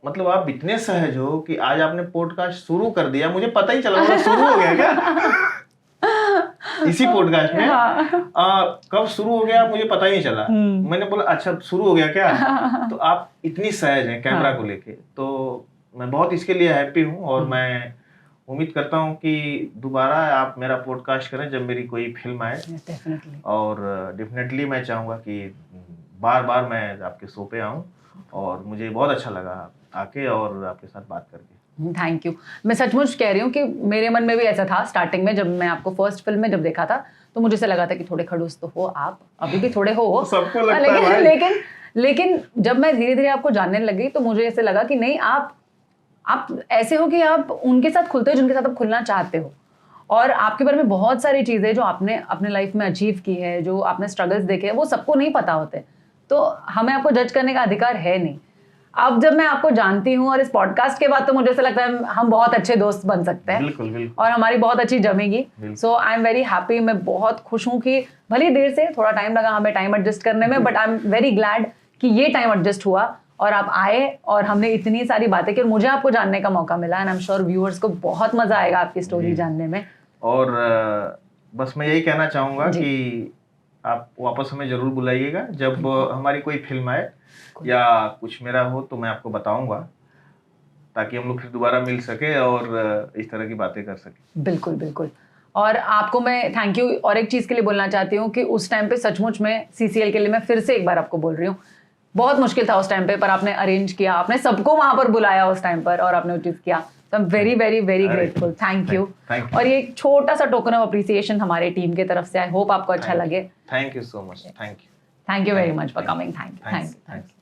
मतलब आप इतने सहज हो कि आज आपने पॉडकास्ट शुरू कर दिया, मुझे पता ही चला मतलब शुरू हो गया क्या इसी पॉडकास्ट में। हाँ। कब शुरू हो गया मुझे पता ही नहीं चला। मैंने बोला अच्छा शुरू हो गया क्या। तो आप इतनी सहज हैं कैमरा को लेके, तो मैं बहुत इसके लिए हैप्पी हूँ और मैं उम्मीद करता हूँ कि दोबारा आप मेरा पॉडकास्ट करें जब मेरी कोई फिल्म आए। डेफिनेटली। और डेफिनेटली मैं चाहूँगा कि बार बार मैं आपके शो पे आऊँ और मुझे बहुत अच्छा लगा आके और आपके साथ बात करके। Thank you. मैं सचमुच कह रही हूँ कि मेरे मन में भी ऐसा था स्टार्टिंग में, जब मैं आपको फर्स्ट फिल्म में जब देखा था तो मुझे ऐसा लगा था कि थोड़े खड़ूस तो हो आप, अभी भी थोड़े हो सबको लगता है भाई। लेकिन जब मैं धीरे धीरे आपको जानने लगी तो मुझे ऐसे लगा कि नहीं, आप ऐसे हो कि आप उनके साथ खुलते हो जिनके साथ आप खुलना चाहते हो, और आपके बारे में बहुत सारी चीज़ें जो आपने अपने लाइफ में अचीव की है, जो आपने स्ट्रगल्स देखे हैं, वो सबको नहीं पता होते, तो हमें आपको जज करने का अधिकार है नहीं। अब जब मैं आपको जानती हूँ और इस पॉडकास्ट के बाद तो मुझे ऐसा लगता है हम बहुत अच्छे दोस्त बन सकते हैं। बिल्कुल बिल्कुल। और हमारी बहुत अच्छी जमेगी। सो आई एम वेरी हैप्पी। मैं बहुत खुश हूँ कि भली देर से थोड़ा टाइम लगा हमें टाइम एडजस्ट करने में, but I am very glad कि ये टाइम एडजस्ट हुआ और आप आए और हमने इतनी सारी बातें की और मुझे आपको जानने का मौका मिला। And I am sure viewers को बहुत मजा आएगा आपकी स्टोरी जानने में। और बस मैं यही कहना चाहूँगा कि आप वापस हमें जरूर बुलाइएगा जब हमारी कोई फिल्म आए या कुछ मेरा हो तो मैं आपको बताऊंगा, ताकि हम लोग फिर दोबारा मिल सके और इस तरह की बातें कर सके। बिल्कुल बिल्कुल। और आपको मैं थैंक यू और एक चीज़ के लिए बोलना चाहती हूँ कि उस टाइम पे सचमुच में CCL के लिए मैं फिर से एक बार आपको बोल रही हूँ, बहुत मुश्किल था उस टाइम पे, पर आपने अरेंज किया, आपने सबको वहां पर बुलाया उस टाइम पर और आपने वो चीज़ किया। तो I am very very very grateful. Thank you. और ये एक छोटा सा टोकन ऑफ अप्रिसिएशन हमारे टीम की तरफ से। आई होप आपको अच्छा लगे। Thank you so much. Thank you very much for coming. Thank you.